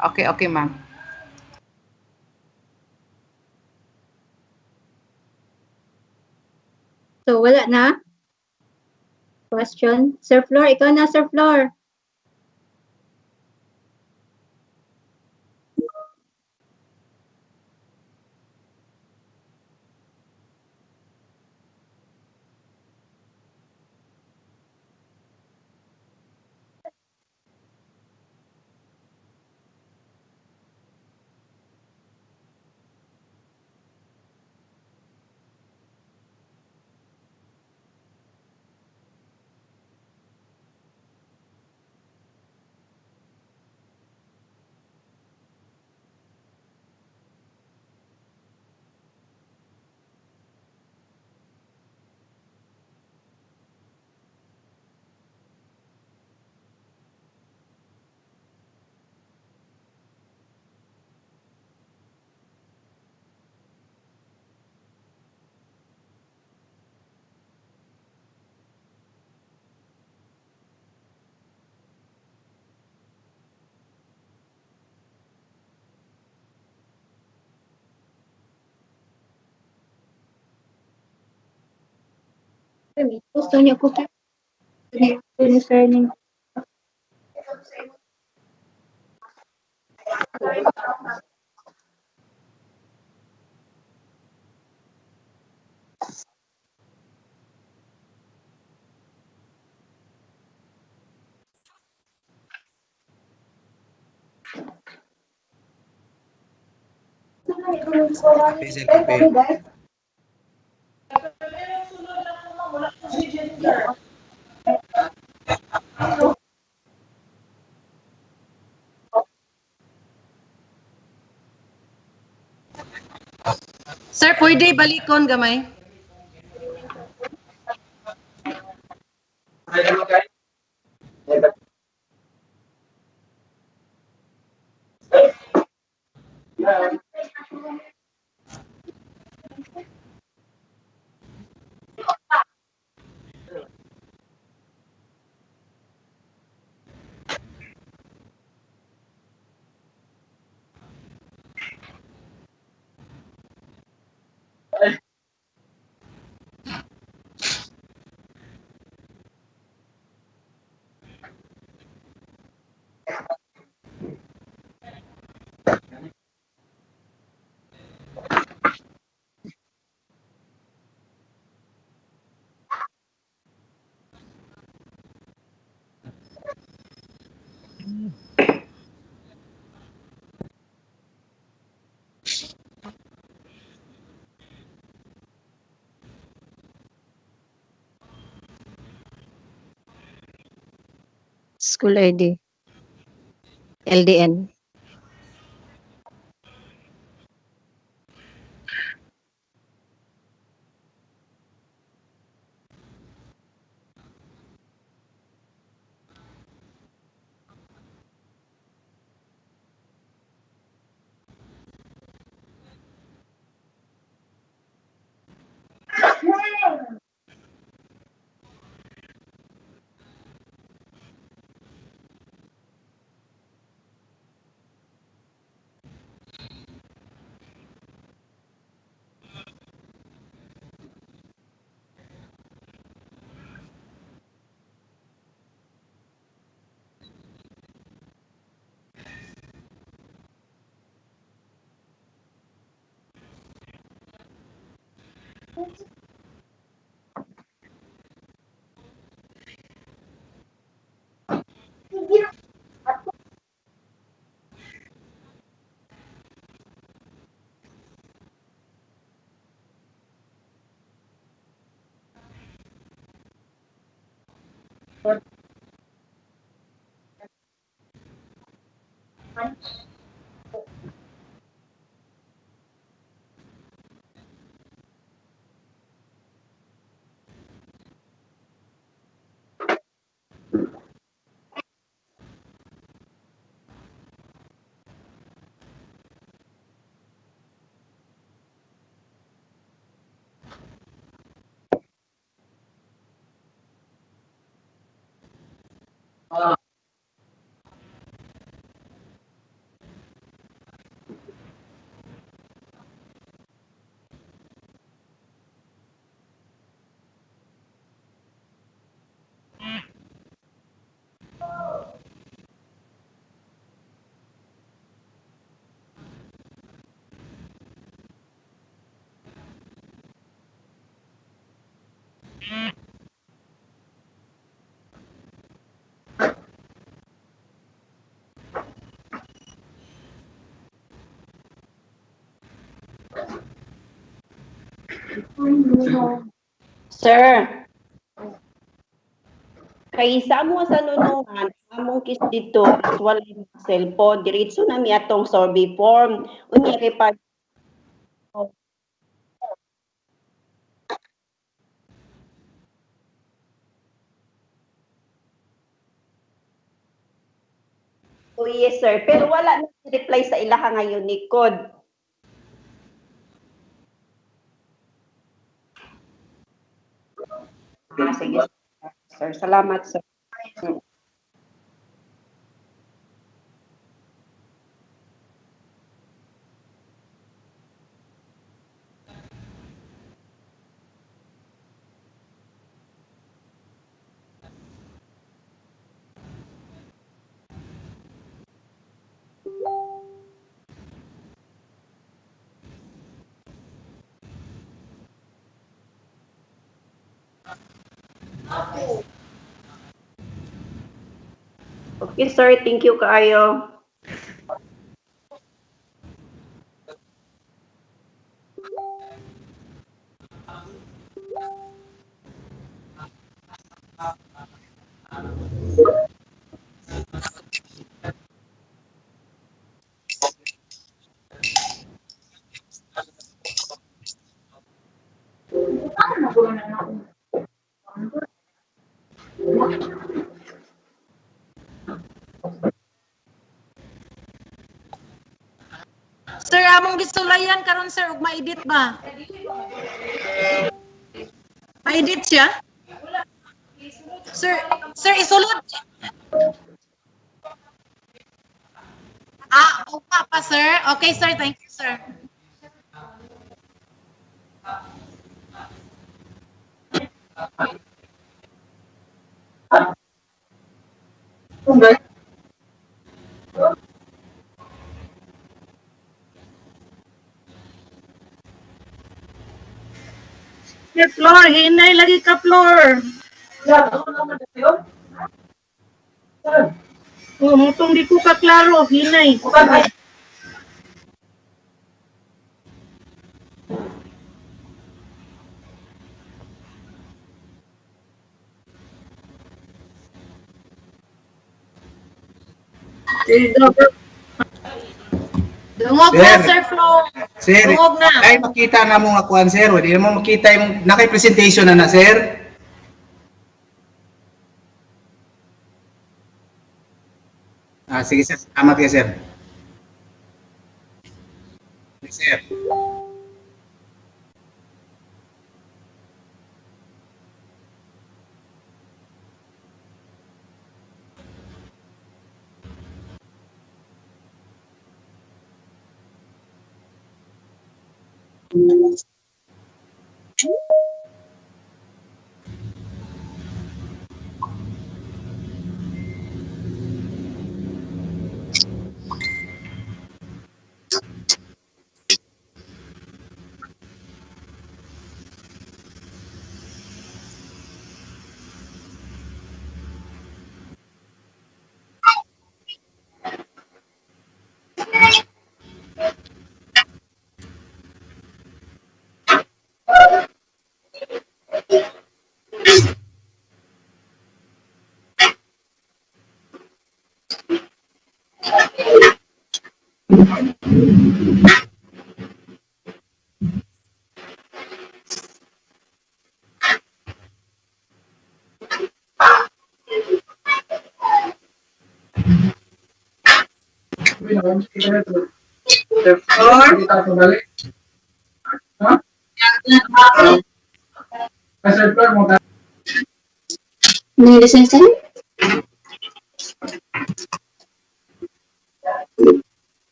Okay, Ma'am. So wala na? Question? Sir Flor, ikaw na, Sir Flor. Gusto niya ko concerning. Kape. Sir, pwede balikon gamay. School ID. LDN. Sir, kay sa amo sa nunungan, among kis dito is wala cellphone. Diretso na mi atong survey form. Unya kay pag Oh, yes, sir. Pero wala na reply sa ilaha ngayon ni Code. Sige, sir. Salamat, sir. Okay, sir. Thank you kaayo. Sir, among gisulayan karon sir, ug ma-edit ba? Ma-edit siya? Sir, sir isulod. Ugma pa sir. Okay sir, thank you sir. Floor, hinay lagi ka floor. Mutong di ko ka klaro, hinay. Dungog na, Sir Flo. Sir, Dungog na. ay makita na mo nga kuan sir, di mo makita yung nakay-presentation na sir. Sige sir, salamat kayo sir. Sige sir.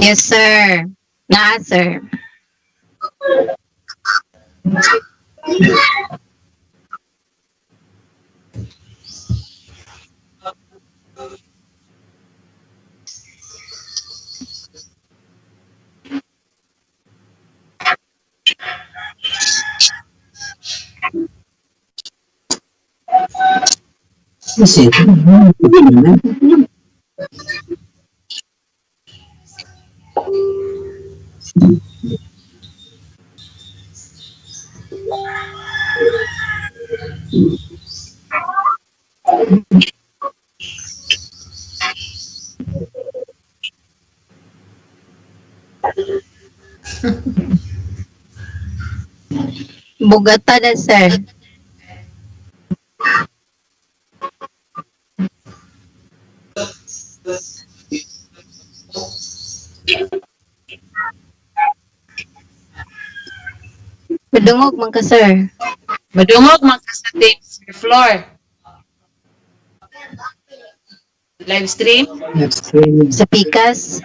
Yes, sir. Naa, sir. Bugata na, sir. Madungog man ka, sir. Madungog man ka sa floor. Live stream? Sa pikas.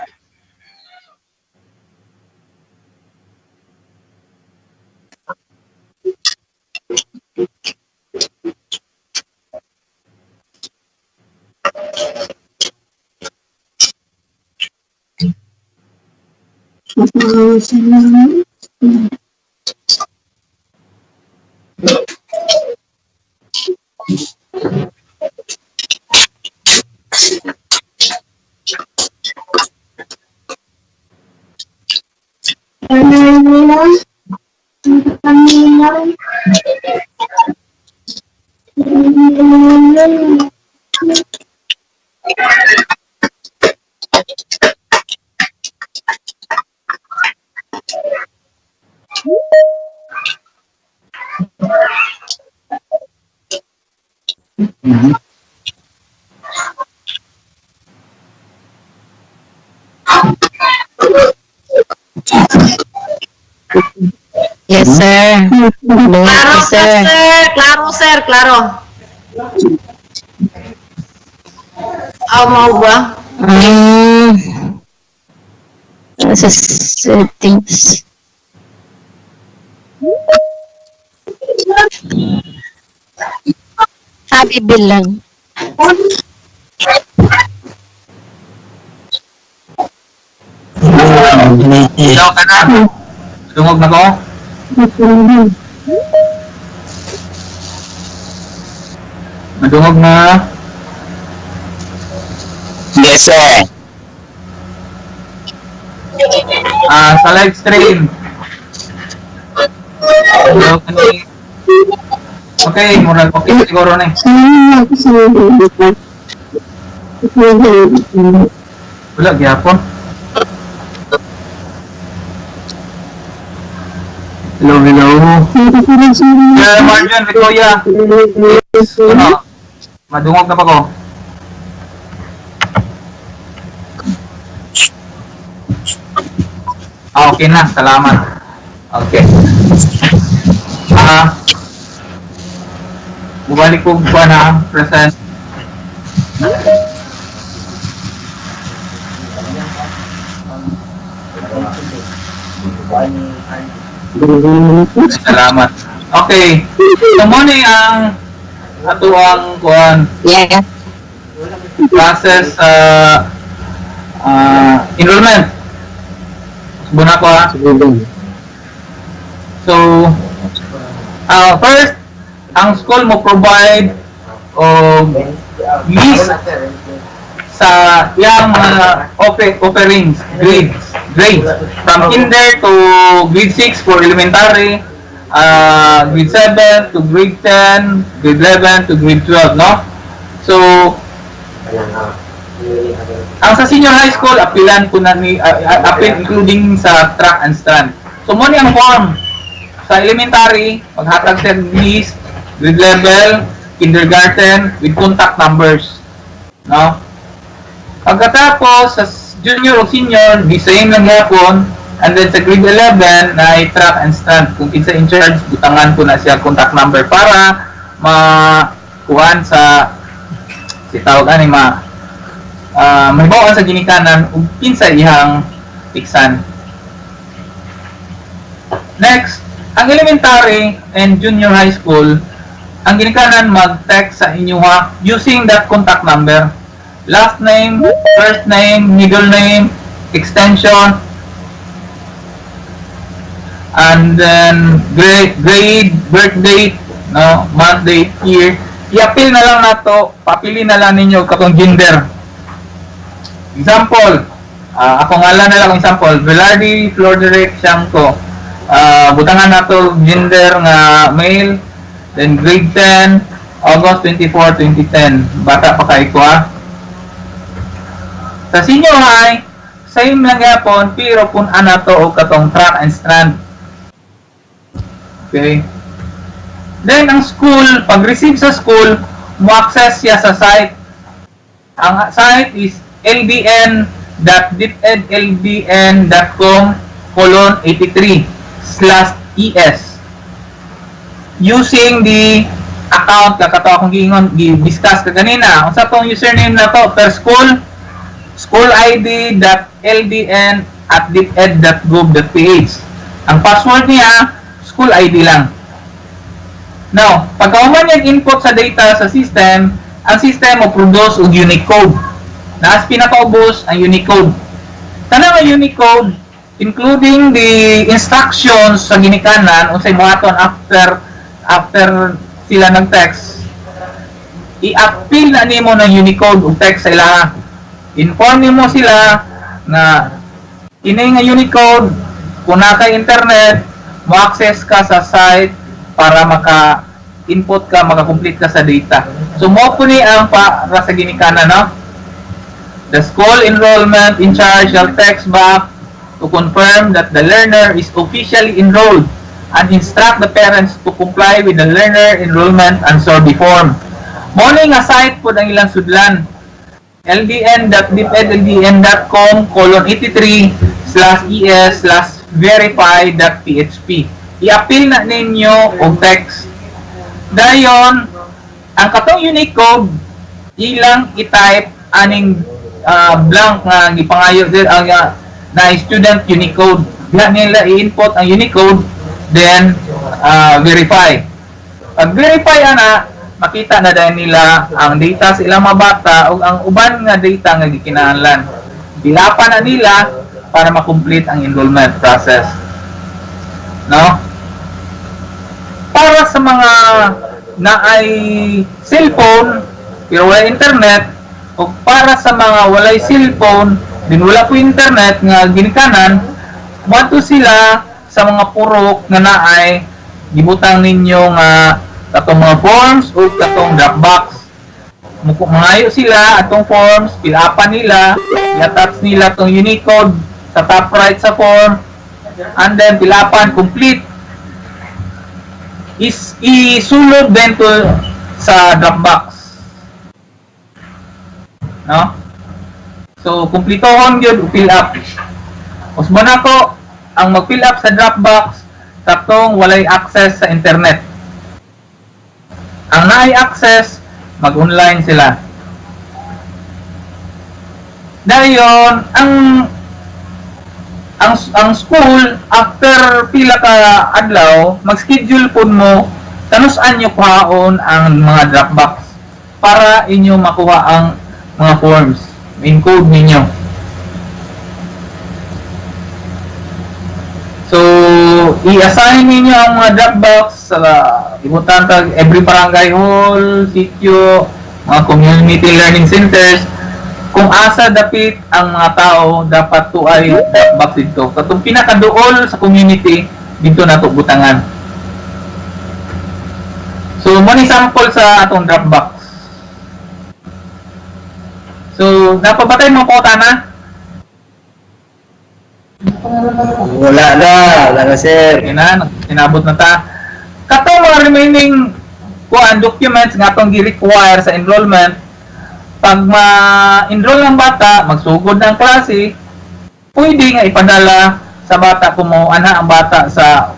Yes, sir. Claro, sir. Claro, sir. Claro. Mau ba? Sa settings. Sabi bilang. Ilaw ka na. Dungog na ko. Madungog na. Yes, sir. Sa live stream. Hello, kani. Okay, murag okay siguro na. Wala gyapon. Hello. Marjan, Victoria. Ano? Madungog na pa ko. Okay na, salamat. Okay. Bumalik ko ba na present? Salamat. Okay. So mo ni ang atuang kuan. Yeah. Process enrollment. Buna ko ha. So first ang school mo provide list sa yang mga offerings, grades from kinder to grade 6 for elementary, grade 7 to grade 10, grade 11 to grade 12, no? So ang sa senior high school appealan ko na ni appeal including sa track and strand. So mo ni ang form sa elementary maghatag sa list, grade level, kindergarten with contact numbers, no? Pagkatapos, sa junior o senior, the same lang yapon. And then sa grade 11, na track and stand. Kung kinsa in charge, butangan ko na siya contact number para makuhan sa tawag ani mahibawan sa ginikanan ug kinsa ihang tiksan. Next, ang elementary and junior high school, ang ginikanan mag-text sa inyo using that contact number. Last name, first name, middle name, extension, and then grade, birth date, no, month, date, year. i-appeal na lang nato, papili na lang ninyo katong gender. Example, ako ngalan na lang example, Velarde Florderic Siangco. Butangan nato gender nga male, then grade 10, August 24, 2010. Bata pa kay ko ha. Sa senior high, same lang yapon, pero punan nato o katong track and strand. Okay. Then ang school, pag-receive sa school, mo-access siya sa site. Ang site is ldn.dipedlbn.com:83/es using the account kakato akong giingon gi-discuss ka kanina. Unsa tong username na to per school? schoolid.ldn@diped.gov.ph. Ang password niya school ID lang. Now, pagkauman yung input sa data sa system, ang system mo produce og unique code. Naas pinakaubos ang Unicode. Tanang ang Unicode, including the instructions sa ginikanan unsay moaton after sila nag-text, i-appeal na nimo ng Unicode ug text sa ilaha. Inform nimo sila na kini nga Unicode, kung na kay internet, mo-access ka sa site para maka-input ka, maka-complete ka sa data. So mo po ni ang para sa ginikanan, no? The school enrollment in charge shall text back to confirm that the learner is officially enrolled and instruct the parents to comply with the learner enrollment and survey form. Morning nga site po ang ilang sudlan. ldn.dipedldn.com:83/es/verify.php. I-appeal na ninyo og text. Dayon, ang katong Unicode ilang i-type aning blank nga gipangayo na student Unicode. Diha nila i-input ang Unicode, then verify. Pag verify ana, makita na dahil nila ang data sa ilang mga bata o ang uban nga data nga gikinahanglan. Bilapan na nila para ma-complete ang enrollment process. No? Para sa mga naay cellphone pero wala internet, o para sa mga walay cellphone din wala po internet nga ginikanan, moadto sila sa mga purok nga naay gibutang ninyo nga katong mga forms o katong Dropbox. Mangayo sila atong forms, pilapan nila, i-attach nila tong Unicode sa top right sa form, and then pilapan complete. Isulod din to sa Dropbox. No? So, kumplitohon yun, fill up. Usmo na ko, ang mag-fill up sa Dropbox, katong walay access sa internet. Ang naay access, mag-online sila. Dayon, ang school, after pila ka adlaw, mag-schedule po mo, tanusaan nyo kuhaon ang mga Dropbox para inyo makuha ang mga forms, encode ninyo. So, i-assign ninyo ang mga Dropbox sa ibutan tag every barangay hall, sitio, mga community learning centers, kung asa dapit ang mga tao dapat tuay Dropbox dito. Katong pinakaduol sa community dito nato butangan. So, mo ni sample sa atong Dropbox. So, napabatay mo ko na? Wala na sir. Inabot na ta. Katong mga remaining documents nga atong gi-require sa enrollment, pag ma-enroll ng bata, magsugod ng klase, pwede nga ipadala sa bata kung ana ang bata sa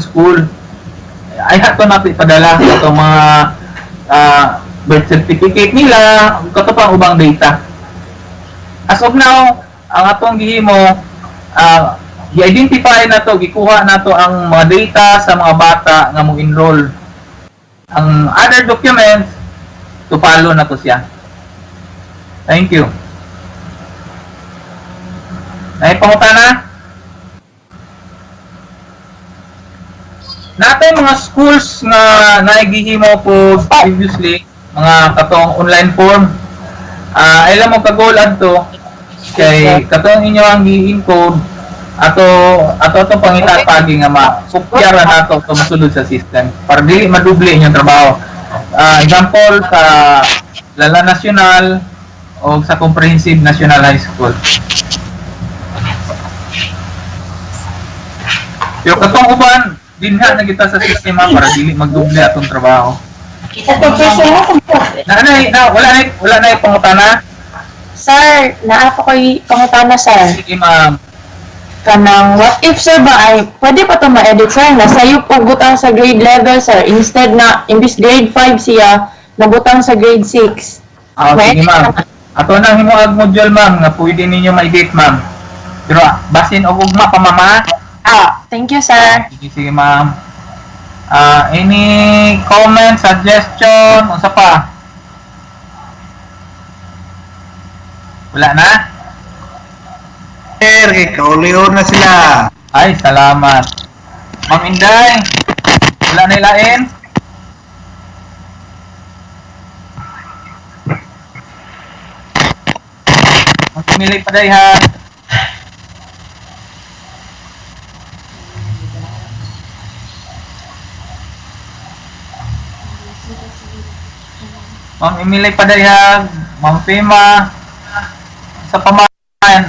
school. Ay hato na ipadala sa mga birth certificate nila, kato pang ubang data. As of now, ang atong gihimo, i-identify na to, gikuha na to ang mga data sa mga bata nga mo enroll. Ang other documents, to follow na to siya. Thank you. Naipangutana? Natay mga schools nga naigihimo po previously, mga katong online form. Ay lang mo kagol adto kay katong inyo ang i-encode ato pangitatagi nga ma-kopyaran nato ito masunod sa system para dili maduble inyong trabaho. Example sa Lala National o sa Comprehensive National High School. Pero katong uban, dinha na kita sa sistema para dili magduble atong trabaho. Wala na pangutana? Sir, naa pa ko'y pangutana, sir. Sige, ma'am. Kanang, what if, sir, ba, ay, pwede pa ito ma-edit, sir, nasayop o butang sa grade level, sir, instead na, imbis grade 5 siya, nabutang sa grade 6. Sige, ma'am. Ato nang himuag module, ma'am, nga pwede ninyo ma-edit, ma'am. Pero, basin o ugma pa, mama. Thank you, sir. Sige, ma'am. Any comment, suggestion, unsa pa? Wala na? Sir, kauliho na sila. Ay, salamat. Ma'am Inday, wala na ilain? Magpumili pa day ha. Ma'am Emily Padayag, Ma'am Fema, sa pamahan.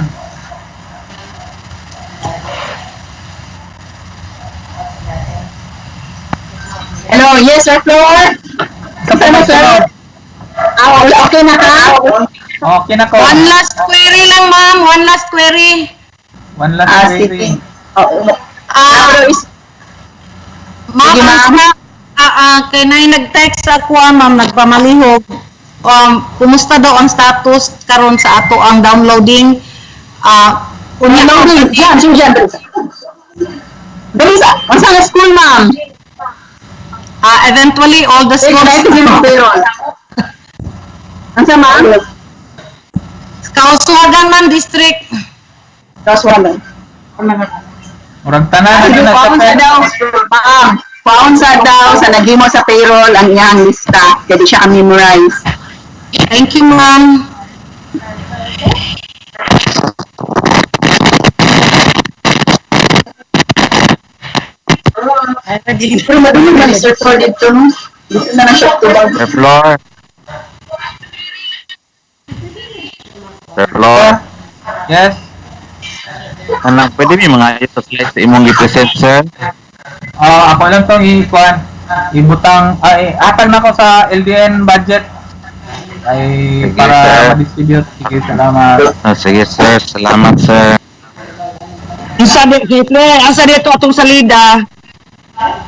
Hello, yes, sir, Flor? Kapag sir? Okay na ka? Okay na ko. One last query lang, ma'am. One last query. One last query. Ma'am, kay nay nag-text ako, ma'am, nagpamalihog. Kumusta daw ang status karon sa ato ang downloading? Downloading, dyan. Dali sa, ang school, ma'am. Eventually, all the schools... Ang sa, ma'am? Kauswagan man district. Kauswagan. Murag tanan na paon sa daw, ma'am. Paon sa daw, sa nagimo sa payroll, ang iyang lista. Kaya siya memorize. Thank you, ma'am. Pero madumi na Mr. Ford dito, no? Dito na na siya tubag. Sir Flor. Sir Flor. Yes. Anak, pwede may mga ito slides sa imong i-present, sir? Ako lang itong ibutang, atal na ko sa LDN budget. Ay, Sige, para sir. ma-distribute. Sige, salamat. Sige, sir. Salamat, sir. Asa dito atong salida?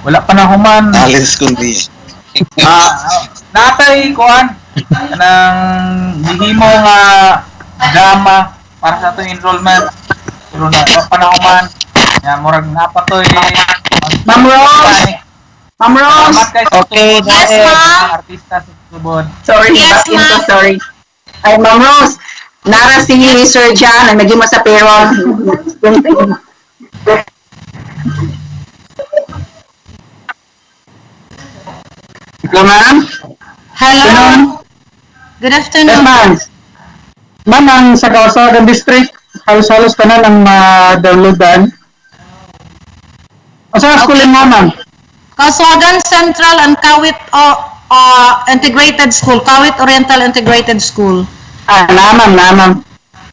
Wala pa na human. Alis kundi. Natay, kuhan. Kanang gihimo nga drama para sa itong enrollment. Pero na, wala pa na human. Yan, murag napatoy. Ma'am Rose! Ma'am Rose! Okay, Yes, ma'am. Artista sa subod. Sorry, Yes, back into ma'am. sorry. Ay, Ma'am Rose, nara si Sir John, ang naging sa payroll. Hello, ma'am? Hello. Good Yes, afternoon. ma'am. Ma'am, ang sa Kausagan District, halos-halos ka na ng ma-downloadan. O sa school mo, ma'am? Kauswagan Central and Kawit Integrated School, Kawit Oriental Integrated School. Ma'am.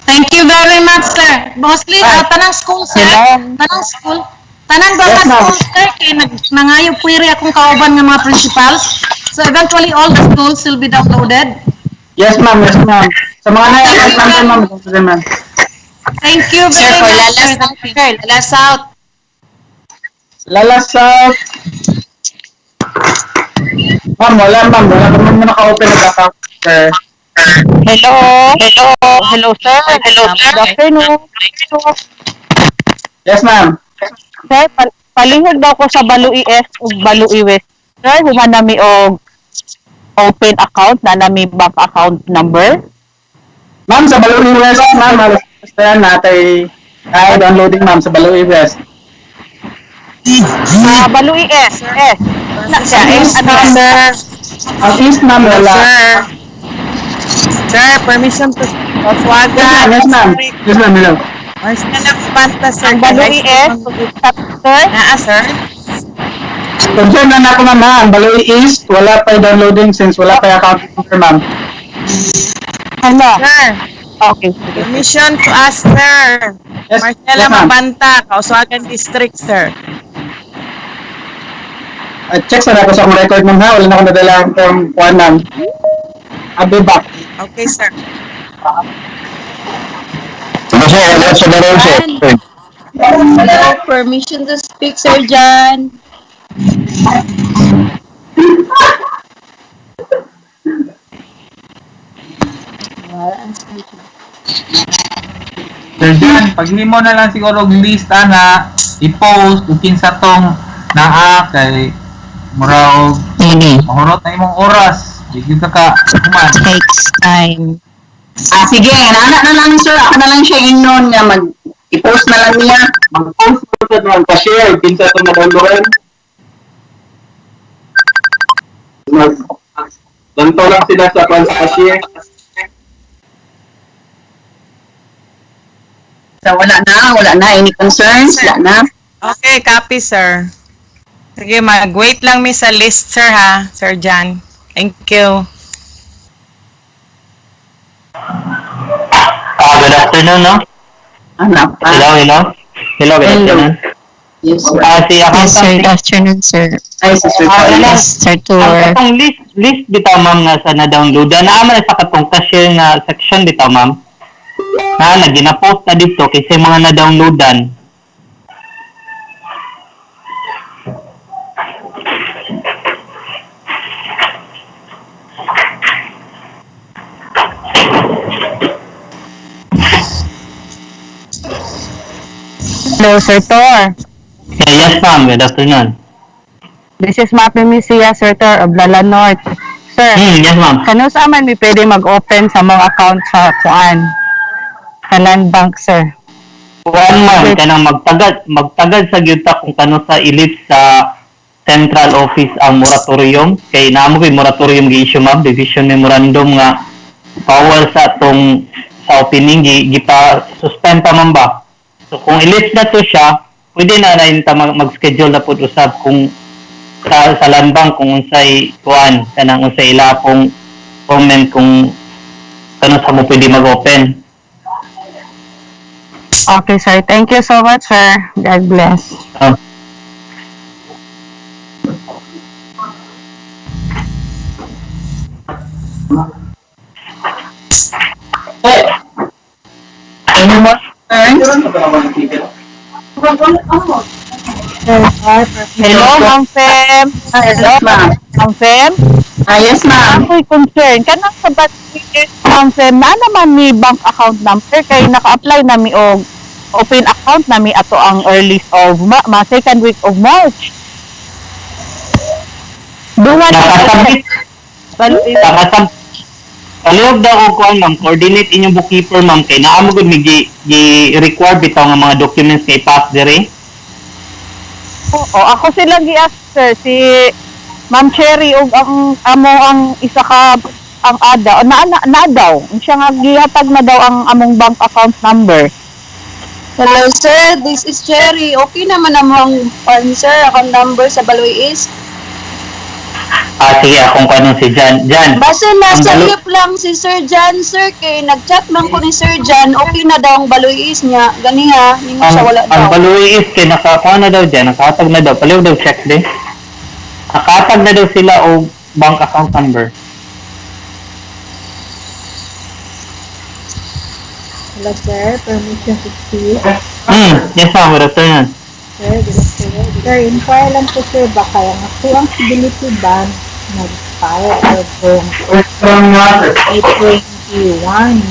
Thank you very much, sir. Mostly, tanang school, sir. Tanang school. Tanang baka Yes, ma'am. school, sir. Kaya nangayo pwiri akong kauban ng mga principals. So eventually, all the schools will be downloaded. Yes, ma'am. Yes, ma'am. Sa mga na-account natin, ma'am. Thank you very much, sir. Lalas out. Lalas out. Ma'am, wala, ma'am. Wala naman mo naka-open na account, sir. Hello, sir. Good afternoon. Yes, ma'am. Sir, palihog daw ko sa Balui East ug Balui West. Sir, human nami og open account na nami bank account number. Ma'am, sa Balui West, ma'am. Basta natay downloading, ma'am, sa Balui West. Balui East. Yes. Na siya, ano, Ang east, ma'am, Hello, wala. sir. Sir, permission to Oswaga. Yes, ma'am. Yes, ma'am. Hello. Marcela Mabanta, sir. Ang Kay Balo high school, ES, ma'am. sir? Naa, sir. Concern na ako, ma'am, ha. Ang Baloy East, wala pa downloading since wala pa account number, ma'am. Ano? Sir, Okay, sige. permission to ask, sir. Yes, Marcela yes, ma'am. Mabanta, Kauswagan District, sir. Check sa ako sa akong record, ma'am, ha. Wala na akong nadala ang form 1, ma'am. I'll be back. Okay, sir. Hello, permission to speak, Sir John. Sir Jan, pag mo na lang siguro lista na i-post kung kinsa tong naa kay murag mahurot na imong oras. Hindi ka kuman. Takes time. Sige, naanak na lang, sir. Ako na lang siya inon nga i-post na lang niya. Mag-post mo sa mga pa-share. Pinsa ito na-downloadan. Ganto lang sila sa pa-share. So, wala na. Any concerns? Wala na. Okay, copy, sir. Sige, mag-wait lang mi sa list, sir, ha, Sir John. Thank you. Good afternoon, no? Anak pa. Hello, good afternoon. Yes, sir. Si Yes, sir. accountant, Good afternoon, sir. Ay, si Sir Yes, sir, tour. ang list bitaw ma'am nga sa na-download. Naaman sa katong cashier nga section bitaw ma'am. Na gina-post na dito kasi mga na-downloadan. Hello, Sir Tor. Yes, ma'am. Good afternoon. This is Mapi Misia, Sir Tor of Lala North. Sir, Yes, ma'am. kano sa man mi pwede mag-open sa mga account sa kuan? Sa land bank, sir. Kuan ma'am, kanang magtagad sa gyud ta kung kano sa ilip sa central office ang moratorium kay naamo kay moratorium gi-issue ma'am, division memorandum nga power sa atong sa opening gipa suspend pa man ba. So kung ilip na to siya, pwede na rin ta mag-schedule na pud usab kung sa land bank kung unsay kuan kanang unsay ila kung comment kung kano sa mo pwede mag-open. Okay, sir. Thank you so much, sir. God bless. Any more concerns? Hello, Ma'am Fem. Hello, Ma'am Fem. Yes, ma'am. Ako'y concern. Kanang sa Bookkeepers, Ma'am Fem, na naman mi bank account number kay naka-apply na mi og open account na mi ato ang early of second week of March. Duwa Palihog daw ko kuan ma'am, coordinate inyong bookkeeper ma'am kay naa mo gud mi gi-require bitaw nga mga documents kay pass dire. Oo, ako sila gi-ask, sir, si Ma'am Cherry ug ang isa ka ang ada na daw siya nga gihatag na daw ang among bank account number. Hello, sir. This is Cherry. Okay naman namang sir, account number sa Baloy East. Sige, akong kanong si Jan. Basta nasa lip lang si Sir John, sir. Kay nag-chat man ko ni Sir John. Okay na daw ang Baloy East niya. Gani ha. Hindi mo siya wala Ang daw. Baloy is kay nakakuha na daw dyan, nakatag na daw. Palihog daw check din. Nakatag na daw sila o bank account number. Hello, sir. Permission to speak. Yes ma'am, good afternoon. Sir, good afternoon. Sir, inquire lang po, sir, baka ang actuang stability ban nag-file kung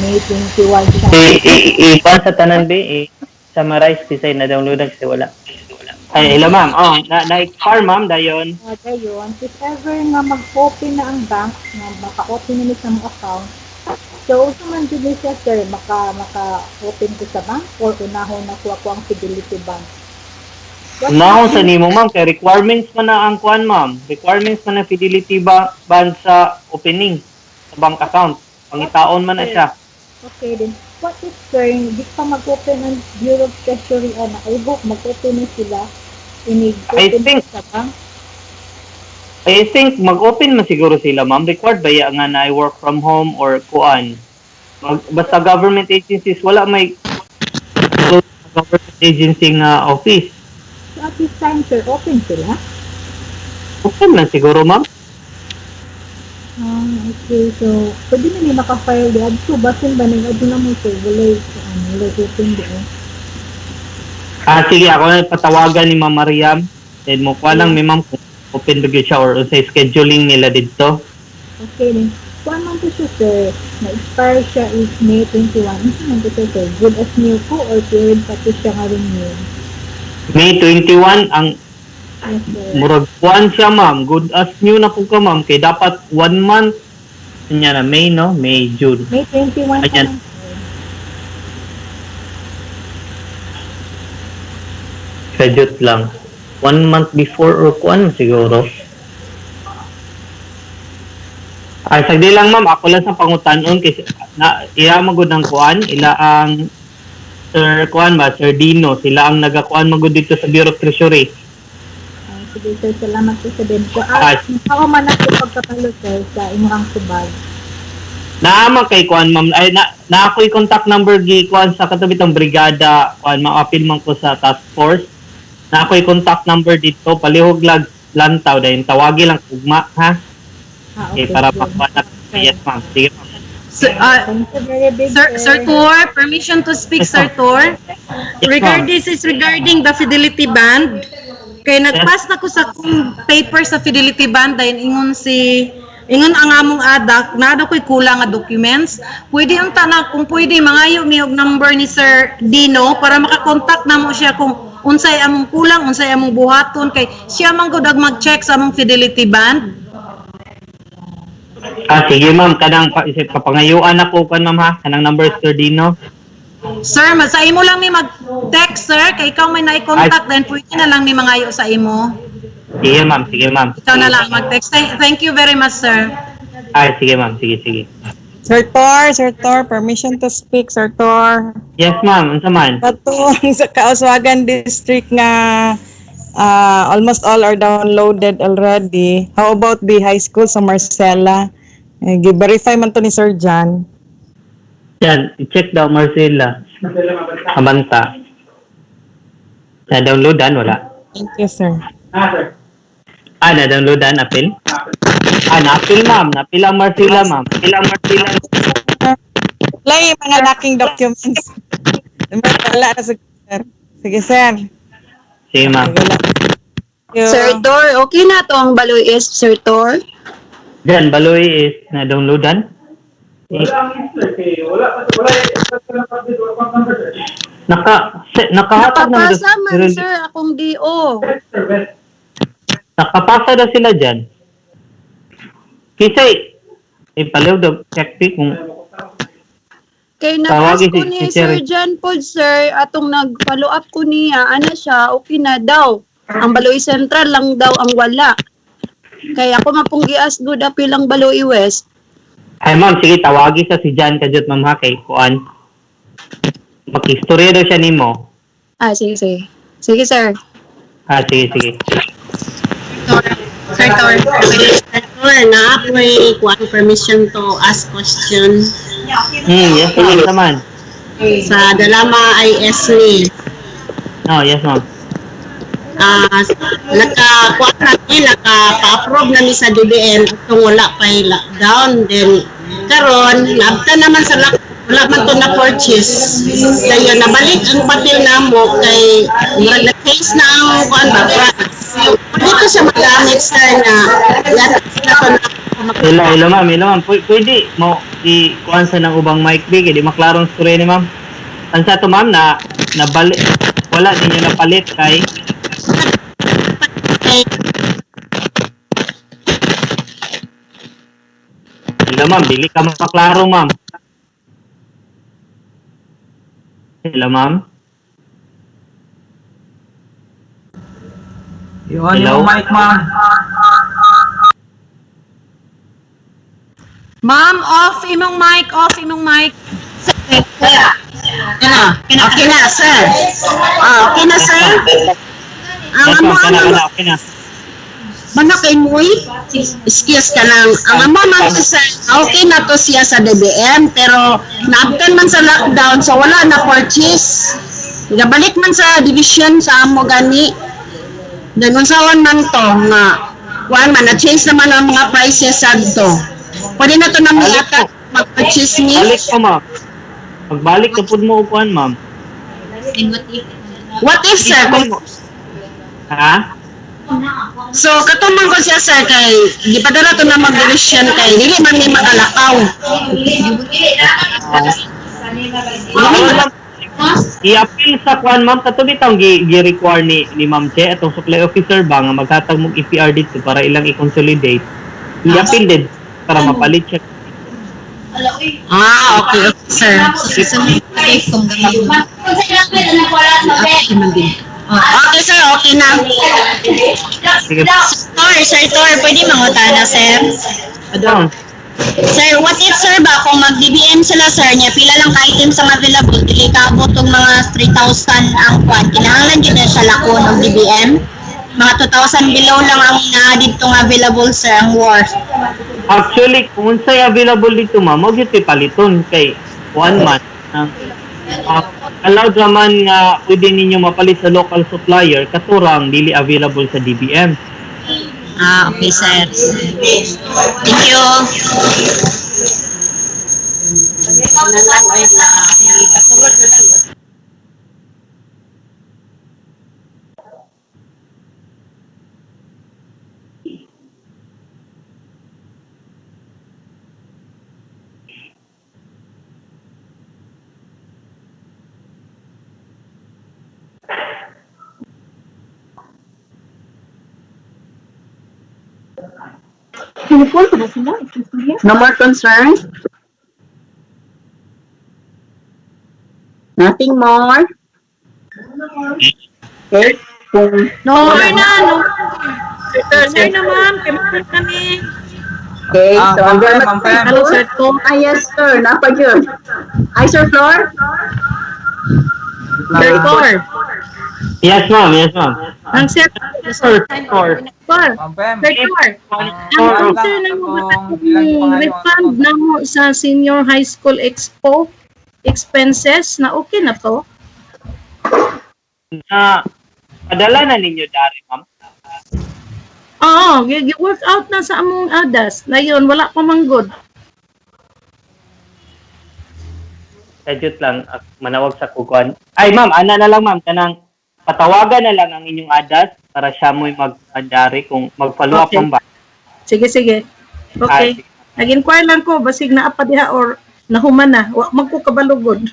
May 21 siya. Ikuan sa tanan be, summarize kisay na download kasi wala. Ay, hello ma'am. Na-expire ma'am, dayon. Dayon, if ever nga mag-open na ang bank, nga maka-open nila sa mga account, so, man dyan siya, sir, maka-open ko sa bank or unahon na kuha ko ang Fidelity Bank. What Now if sa you, nimo ma'am kay requirements man na ang kuan ma'am. Requirements man na fidelity band sa opening sa bank account. Pangitaon man na siya. okay din. What if, sir, di pa mag-open ang Bureau of Treasury o na, I hope mag-open na sila. Inig-open sa bank. I think mag-open man siguro sila ma'am. Required ba ya nga na I work from home or kuan? Basta government agencies wala may government agency nga office. So at this time, sir, open sila? Open man siguro ma'am. Okay. So, pwede na niya naka-file di adto. Basin ba nang adto na mo, sir? Walay open doon. Sige, ako na patawagan ni Ma'am Mariam. Then mo kuha lang ni ma'am kung open ba gyud siya or sa scheduling nila dito. Okay din. Kuan man to siya, sir. Na-expire siya is May 21. Ano man to siya, sir? Good as new po or period pa to siya nga rin yun? May 21 ang Yes, sir. murag kuan siya ma'am. Good as new na po ka ma'am kay dapat 1 month niya na May no, May June. May 21 pa lang, sir. Schedule lang. 1 month before or kuan siguro. Ay sagdi lang ma'am, ako lang sa pangutanon kasi na iya magud ang kuan, ila ang Sir kuan ba, Sir Dino, sila ang nagakuan magud dito sa Bureau of Treasury. Sige, sir. Salamat po sa din ko. Ako man ako pagkapalo, sir, sa inyong subag. Naama kay kuan ma'am, ay na ako'y contact number gi kuan sa katabi tong brigada, kuan maapil man ko sa task force. Na ako'y contact number dito, palihog lantaw dahil tawagi lang ugma ha. Okay, para pakuan na. Yes ma'am, sige ma'am. Sir Tor, permission to speak, Sir Tor. This is regarding the fidelity band. Kay nagpass na ko sa kung paper sa fidelity band dahil ingon ang among adak nado ko'y kulang nga documents. Pwede ang tanak kung pwede mangayo mi og number ni Sir Dino para makakontak namo siya kung unsay among kulang, unsay among buhaton kay siya man gud mag-check sa among fidelity band. Sige ma'am, kanang papangayuan ako kan ma'am ha, kanang number Sir Dino. Sir, sa imo lang ni mag-text, sir, kay ikaw may na-contact, then pwede na lang ni mangayo sa imo. Sige ma'am, sige ma'am. Ikaw na lang mag-text. Thank you very much, sir. Sige ma'am, sige. Sir Tor, permission to speak, Sir Tor. Yes ma'am, unsa man? Katuang sa Kauswagan District nga almost all are downloaded already. How about the high school sa Marcela? Verify man to ni Sir John. Yan, i-check daw Marcela. Abanta. Na-downloadan, wala? Thank you, sir. Sir. Na-downloadan, apil? Na-apil ma'am. Na-apil ang Marcela, ma'am. Na-apil ang Marcela. Wala yung mga lacking documents. Wala na, sir. Sige, sir. Sige, ma'am. Sir Tor, okay na to ang Baloy is, Sir Tor? Diyan, Baloy is na-downloadan? Nakahatag na Napapasa man, sir, akong DO. Nakapasa na sila dyan. Kisay, ipalaw daw, check kung Kay nag-ask ko ni Sir John Pod, sir, atong nag-follow up ko niya, ana siya, okay na daw. Ang Baloy Central lang daw ang wala. Kaya ako mapunggias good apil ang Baloy West. Ay ma'am, sige, tawagi sa si John Kajot ma'am ha, kay Kuan. Mag-istorya daw siya nimo. Sige, sige. Sige, sir. Sige. Sir Tor, na ako'y kuha permission to ask question. Yes ma'am, naman. Sa Dalama IS ni. Yes ma'am. Naka-approve na ni sa DBM kung wala pa yung lockdown. Then, karon naabta naman sa lockdown, wala man to na purchase. Kaya nabalik ang papel na mo kay nag-case na ang kuan ba? Dito siya magamit sir na yan na to na Hello ma'am. Pwede mo i-kuan sa ng ubang mic big, di maklarong story ni ma'am. Ansa to ma'am na nabalik, wala ninyo napalit kay Hello ma'am, bili ka maklaro ma'am. Hello ma'am. I-on yung mic, ma'am. Ma'am, off imong mic, off imong mic. Okay na, sir. Okay na, sir. Ang Okay na. Manakay mo excuse ka lang. Ang man sir, okay na to siya sa DBM, pero naabtan man sa lockdown, so wala na purchase. Gabalik man sa division sa amo gani. Nagungsawan man to nga kuan man na-change naman ang mga prices sa to. Pwede na to na miata mag-purchase ni. Balik ko, ma'am. Pagbalik na po mo upuan, ma'am. What if, sir? Ha? So, katumang ko siya, sir, kay di pa dala to na mag-division kay dili man ni makalakaw. I-appeal sa kuan, ma'am, katubi tang gi-require ni Ma'am Che atong supply officer ba nga maghatag mong EPR dito para ilang i-consolidate. I-appeal din para mapalit siya. Okay, sir. Okay, sir, okay na. Sige. Sir Tor, pwede mangutana, sir? Sir, what if, sir, ba, kung mag-DBM sila, sir, niya, pila lang ka-items ang available, dili kaabot ng mga 3,000 ang kwan, kinahanglan yun na siya lako ng DBM? Mga 2,000 below lang ang na-added tong available, sir, ang worth. Actually, kung unsay available dito, ma'am, mo gyud paliton kay 1 month. Allowed naman nga pwede ninyo mapalit sa local supplier katurang dili available sa DBM. Okay, sir. Thank you. No more concerns? Nothing more? Okay. No, sir na, no. Sir na, ma'am. Kaya kami. Okay, so I'm going Hello, sir. Yes, sir. Napa yun? Hi, Sir Flor? Sir Tor. Yes, ma'am. Yes, ma'am. Ang sir, Sir, Tor. Sir Tor. Ang sir na mo refund na mo sa senior high school expo expenses na okay na to? Padala na ninyo dari, ma'am. Oo, work out na sa among adas. Na yun, wala pa manggod. Sajut lang, manawag sa kukuan. Ay, ma'am, ana na lang, ma'am. Kanang patawagan na lang ang inyong adas para siya mo'y mag-andari kung mag-follow up Okay. man ba. Sige, sige. Okay. Nag-inquire lang ko, basig na apa diha or nahuman na. Wa magkukabalugod.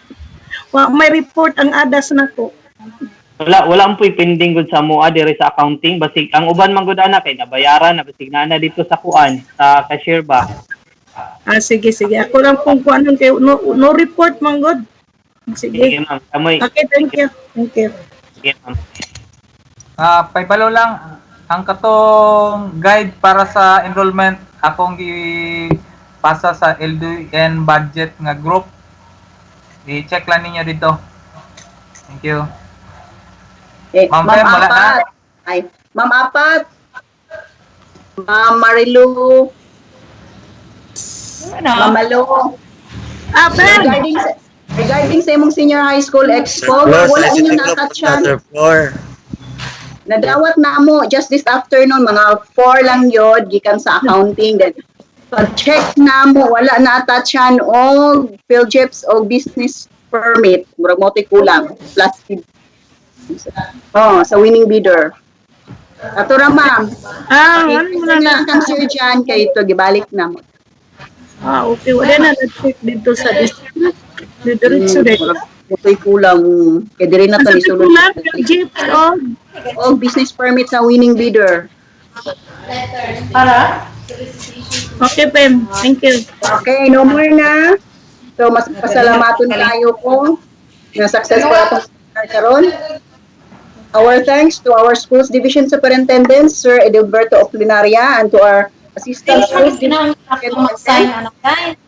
Wa may report ang adas na ko. Wala ang po'y pending gud sa mua dire sa accounting. Basig, ang uban man gud ana kay nabayaran na basig na dito sa kuan, sa cashier ba. Sige, sige. Ako lang kung kuanon kay no report manggod. Sige. Sige, ma'am. Kamoy. Okay, thank you. Thank you. Sige, ma'am. Paibalo lang ang katong guide para sa enrollment akong gipasa sa LDN budget nga group. I-check lang ninyo dito. Thank you. Ma'am Fem, wala na? Ay, Ma'am Apat. Ma'am Marilu. Ma'am Malo. Regarding sa imong senior high school expo, wala ninyo nakatchan. Nadawat na mo just this afternoon, mga 4 lang yun, gikan sa accounting. Then, pag-check na mo, wala na attachan o PhilJeps o business permit. Murag mo kulang. Plus, sa winning bidder. Ato ra, ma'am. Ano mo na lang kang sir dyan, kay ito, gibalik na mo. Okay. Wala na nag-check dito sa district. Diretso dito. Ito'y kulang. Kaya di rin na ito nisulod. Kulang, PhilJeps o business permit sa winning bidder. Para? Okay, Pem. Thank you. Okay, no more na. So, mas pasalamaton tayo po na successful atong karon. Our thanks to our schools division superintendent, Sir Edilberto Oplinaria, and to our assistant schools division superintendent,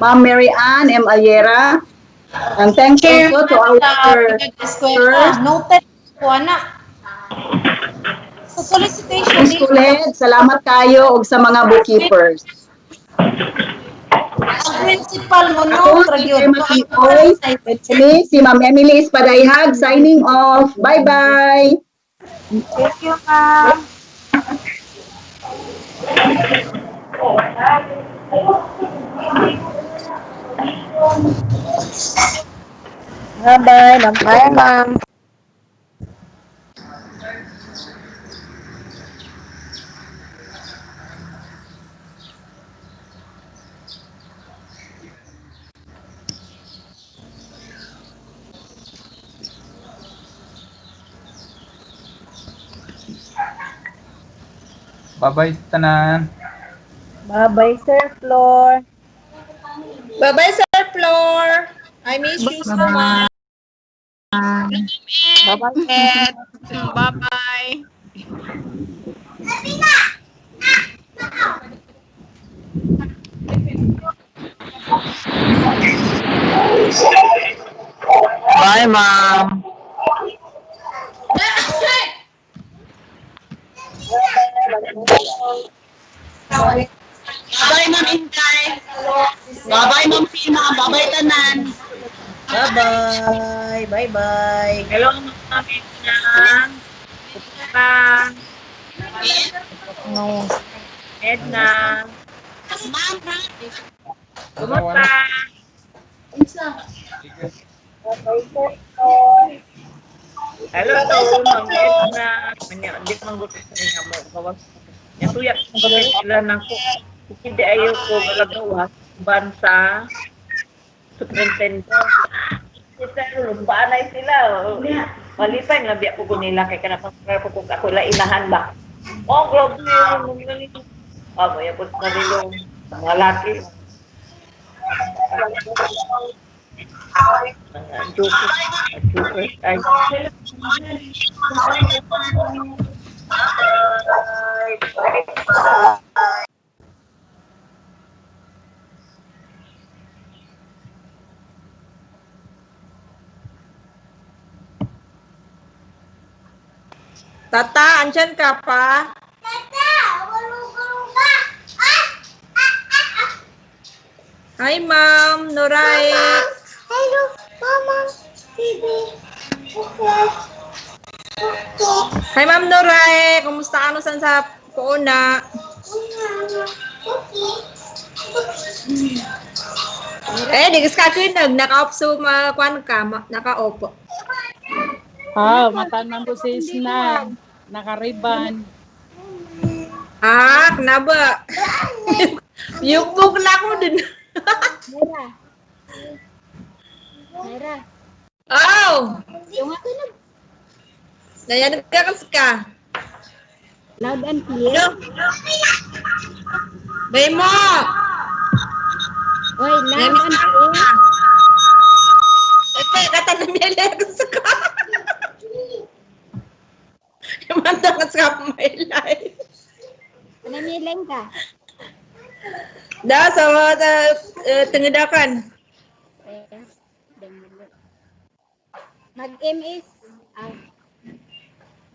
Ma'am Mary Ann M. Ayera. And thanks also to our teachers, Noted po, anak. So, solicitation school head, salamat kayo og sa mga bookkeepers. Ang principal mo, Ako, no? si Emma Titoy, si Ma'am Emily Espadayhag, signing off. Bye-bye! Thank you, ma'am. Bye-bye, ma'am. Bye, ma'am. Bye-bye tanan. Bye-bye, Sir Flor. Bye-bye, Sir Flor. I miss you so much. Bye-bye. Ed. Bye-bye. Bye, ma'am. Bye-bye, Ma'am Inday. Bye-bye, Ma'am Pina. Bye-bye, Tanan. Bye-bye. Bye-bye. Hello, Ma'am Edna. Kumusta? Edna. Kumusta? Hello, Ma'am Edna. Di ko nang gusto niya mo. Gawas. Yung tuyak ko ba sila na ko. Hindi ayaw ko galagawas. Bansa. Superintendent. Kita lumbanay sila. Malipay nga biya ko nila kay kanapang ko ako la inahan ba. Oh, globe ni. Amo ya pud na nilo mga laki. Joker ay. Tata, andyan ka pa? Hi, Ma'am Noray. Hello, Mama. Hi, Ma'am Noray. Kumusta ano san sa Puuna? Di ka naka-off so kuan ka, naka-off. Matanan ko si Isnan. Naka-ribbon. Kenapa? Yung book na ako din. Mera. Oh! Yung ako na. Nayan ka ka. Loud and clear. Bay mo! Oy, loud and clear. Kata na miyala ka sa ka. Manda ka sa my life. Nanileng ka? Da, sa tingidakan. Mag-MS.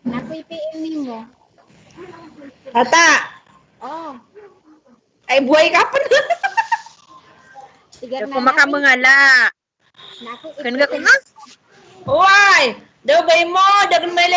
Nakoy PM mo. Ata! Oh. Ay, buhay ka pa na. Sigar na makamangala. Naku, Kan ka nga? Uy! Daw bay mo, dagan may